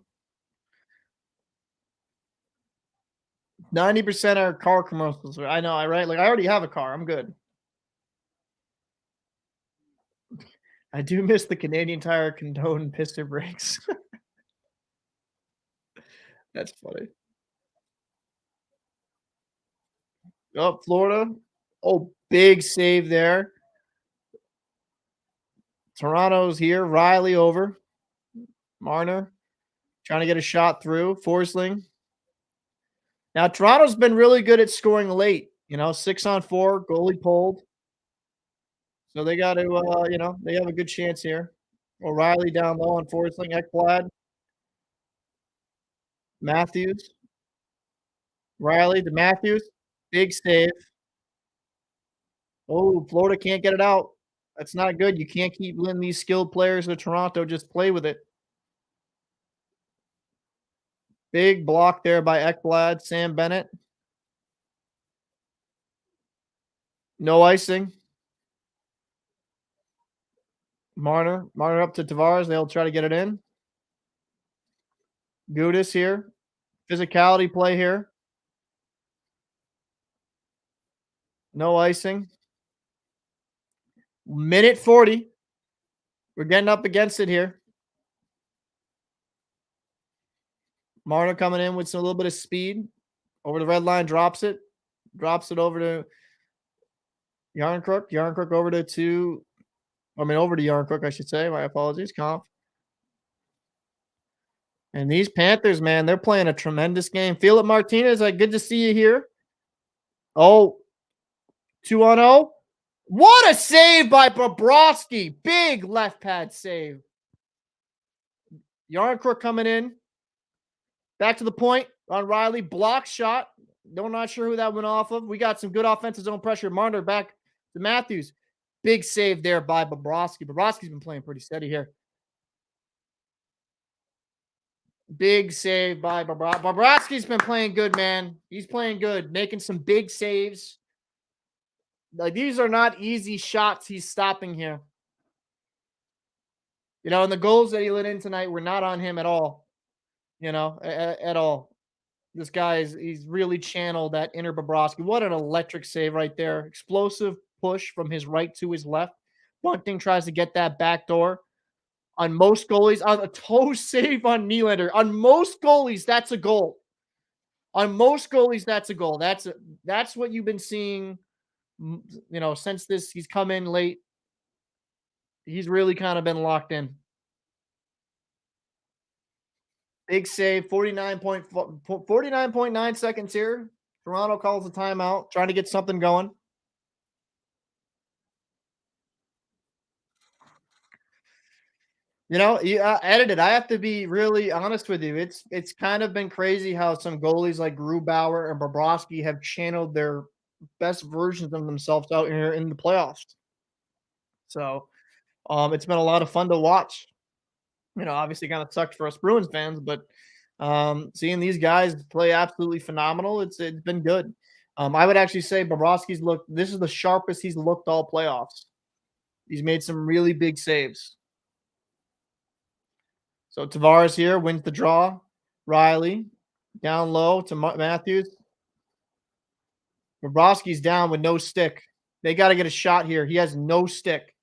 90% are car commercials. I know, right? Like I already have a car. I'm good. I do miss the Canadian Tire condone piston brakes. That's funny. Oh, Florida. Oh, big save there. Toronto's here. Riley over. Marner trying to get a shot through. Forsling. Now, Toronto's been really good at scoring late. 6-on-4, goalie pulled. So they got to, they have a good chance here. O'Reilly down low on Forsling. Ekblad. Matthews. Riley to Matthews. Big save. Oh, Florida can't get it out. That's not good. You can't keep letting these skilled players of Toronto just play with it. Big block there by Ekblad, Sam Bennett. No icing. Marner up to Tavares. They'll try to get it in. Gudis here. Physicality play here. No icing. Minute 40. We're getting up against it here. Marner coming in with a little bit of speed. Over the red line, drops it. Drops it over to Yarncrook. Yarncrook over to over to Yarncrook, I should say. My apologies. Comp. And these Panthers, man, they're playing a tremendous game. Philip Martinez, good to see you here. Oh, 2-0. What a save by Bobrovsky. Big left pad save. Yarncrook coming in. Back to the point on Riley. Block shot. Not sure who that went off of. We got some good offensive zone pressure. Marner back to Matthews. Big save there by Bobrovsky. Bobrovsky's been playing pretty steady here. Big save by Bobrovsky. Bobrovsky's been playing good, man. He's playing good, making some big saves. Like, these are not easy shots he's stopping here. And the goals that he let in tonight were not on him at all. At all. This guy he's really channeled that inner Bobrovsky. What an electric save right there. Explosive push from his right to his left. Bunting tries to get that back door. On most goalies, on a toe save on Nylander. On most goalies, that's a goal. On most goalies, that's a goal. That's what you've been seeing, since he's come in late. He's really kind of been locked in. Big save, 49.9 seconds here. Toronto calls a timeout, trying to get something going. Edited. I have to be really honest with you. It's kind of been crazy how some goalies like Grubauer and Bobrovsky have channeled their best versions of themselves out here in the playoffs. So, it's been a lot of fun to watch. Obviously kind of sucks for us Bruins fans, but seeing these guys play absolutely phenomenal, it's been good. I would actually say this is the sharpest he's looked all playoffs. He's made some really big saves. So Tavares here wins the draw. Riley down low to Matthews. Bobrovsky's down with no stick. They got to get a shot here. He has no stick.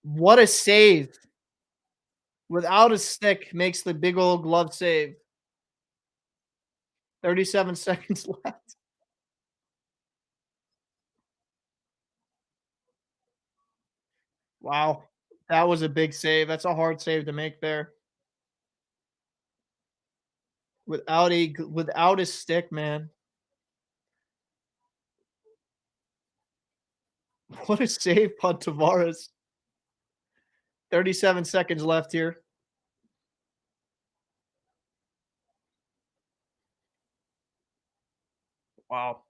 What a save. Without a stick, makes the big old glove save. 37 seconds left. Wow. That was a big save. That's a hard save to make there. Without a stick, man. What a save on Tavares. 37 seconds left here. Wow.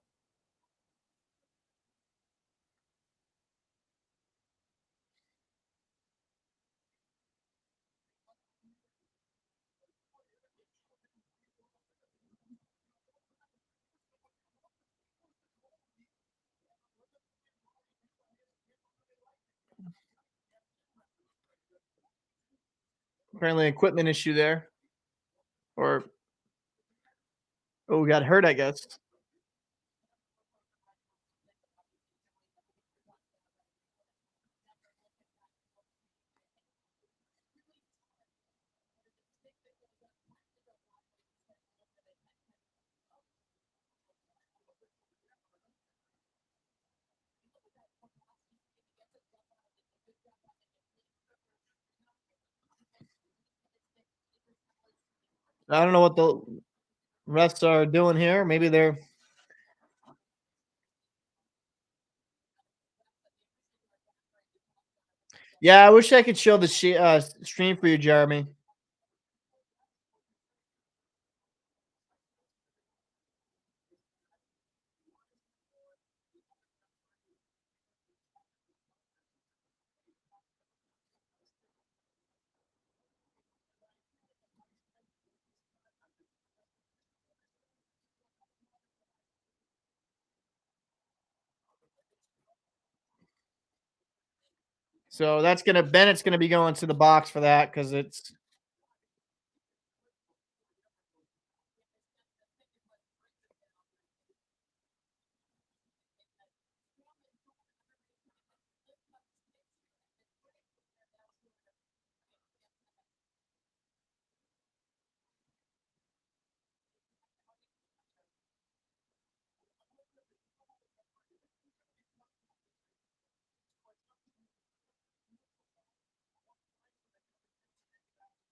Apparently, equipment issue there. We got hurt, I guess. I don't know what the refs are doing here. Maybe they're. Yeah, I wish I could show the stream for you, Jeremy. So Bennett's gonna be going to the box for that because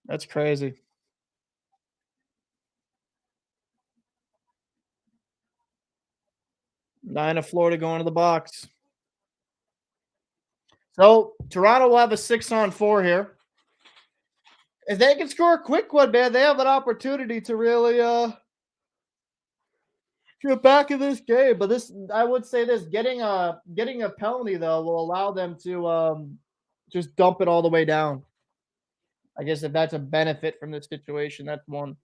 that's crazy. 9 of Florida going to the box. So Toronto will have a 6-on-4 here. If they can score a quick one, man, they have an opportunity to really get back in this game. But I would say this: getting a penalty though will allow them to just dump it all the way down. I guess if that's a benefit from this situation, that's one.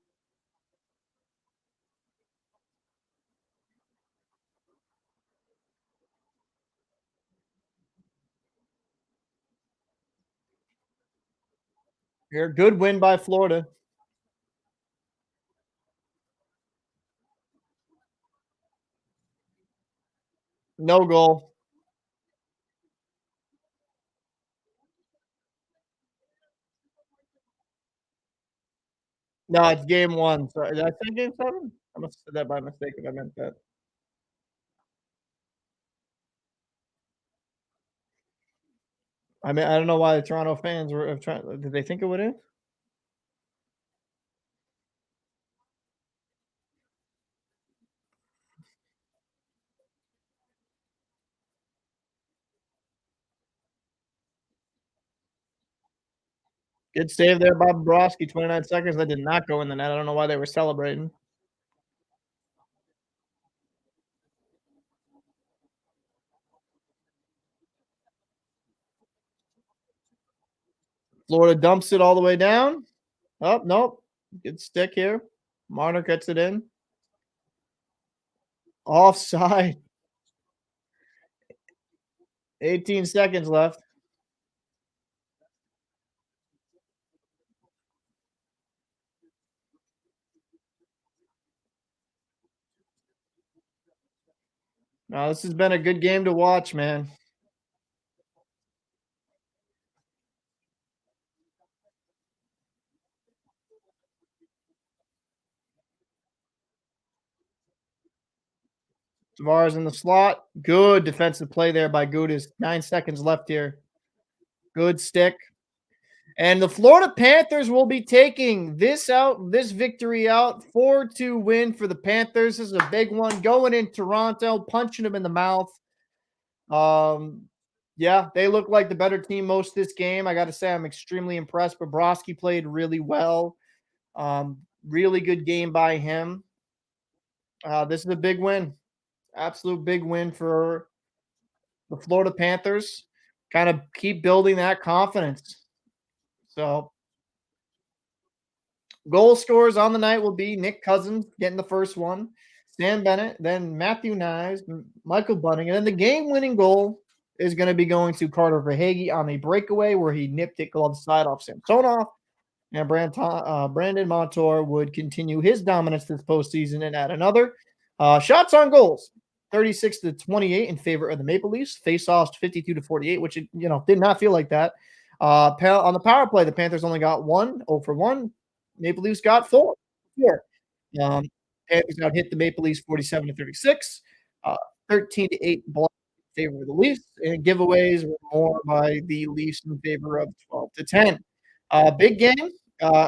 Here, good win by Florida. No goal. No, it's game one. Sorry, did I say game 7? I must have said that by mistake if I meant that. I mean, I don't know why the Toronto fans were trying. Did they think it would end? Good save there by Bobrovsky, 29 seconds. That did not go in the net. I don't know why they were celebrating. Florida dumps it all the way down. Oh, nope. Good stick here. Marner gets it in. Offside. 18 seconds left. Now, this has been a good game to watch, man. Tavares in the slot. Good defensive play there by Gudis. 9 seconds left here. Good stick. And the Florida Panthers will be taking this victory out. 4-2 win for the Panthers. This is a big one. Going in Toronto, punching them in the mouth. Yeah, they look like the better team most this game. I got to say, I'm extremely impressed. Bobrovsky played really well. Really good game by him. This is a big win. Absolute big win for the Florida Panthers. Kind of keep building that confidence. So, goal scorers on the night will be Nick Cousins getting the first one, Stan Bennett, then Matthew Knies, Michael Bunting, and then the game-winning goal is going to be going to Carter Verhaeghe on a breakaway where he nipped it glove side off Samsonov. And Brandon Montour would continue his dominance this postseason and add another. Shots on goals, 36-28 in favor of the Maple Leafs. Face-offs 52-48, which did not feel like that. On the power play, the Panthers only got 0 for 1. Maple Leafs got 4. Panthers out hit the Maple Leafs 47-36. 13-8 block in favor of the Leafs, and giveaways were more by the Leafs in favor of 12-10. Big game.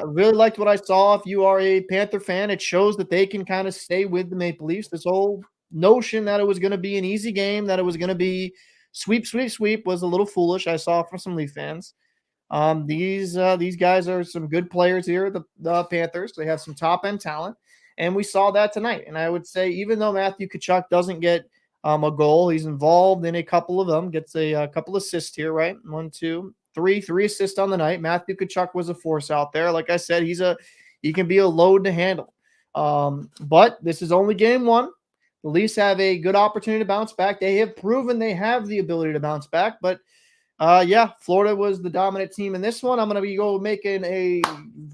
Really liked what I saw. If you are a Panther fan, it shows that they can kind of stay with the Maple Leafs. This whole notion that it was going to be an easy game, that it was going to be sweep was a little foolish. I saw from some Leaf fans. These guys are some good players here, the Panthers. They have some top-end talent, and we saw that tonight. And I would say even though Matthew Tkachuk doesn't get a goal, he's involved in a couple of them, gets a couple assists here, right? 1, 2, 3 assists on the night. Matthew Tkachuk was a force out there. Like I said, he can be a load to handle. But this is only game 1. The Leafs have a good opportunity to bounce back. They have proven they have the ability to bounce back, but Yeah, Florida was the dominant team in this one. I'm going to be making a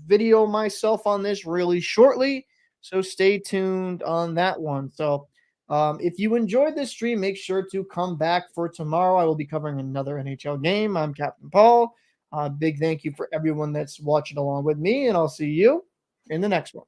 video myself on this really shortly, so stay tuned on that one. So, if you enjoyed this stream, make sure to come back for tomorrow. I will be covering another NHL game. I'm Captain Paul. Big thank you for everyone that's watching along with me, and I'll see you in the next one.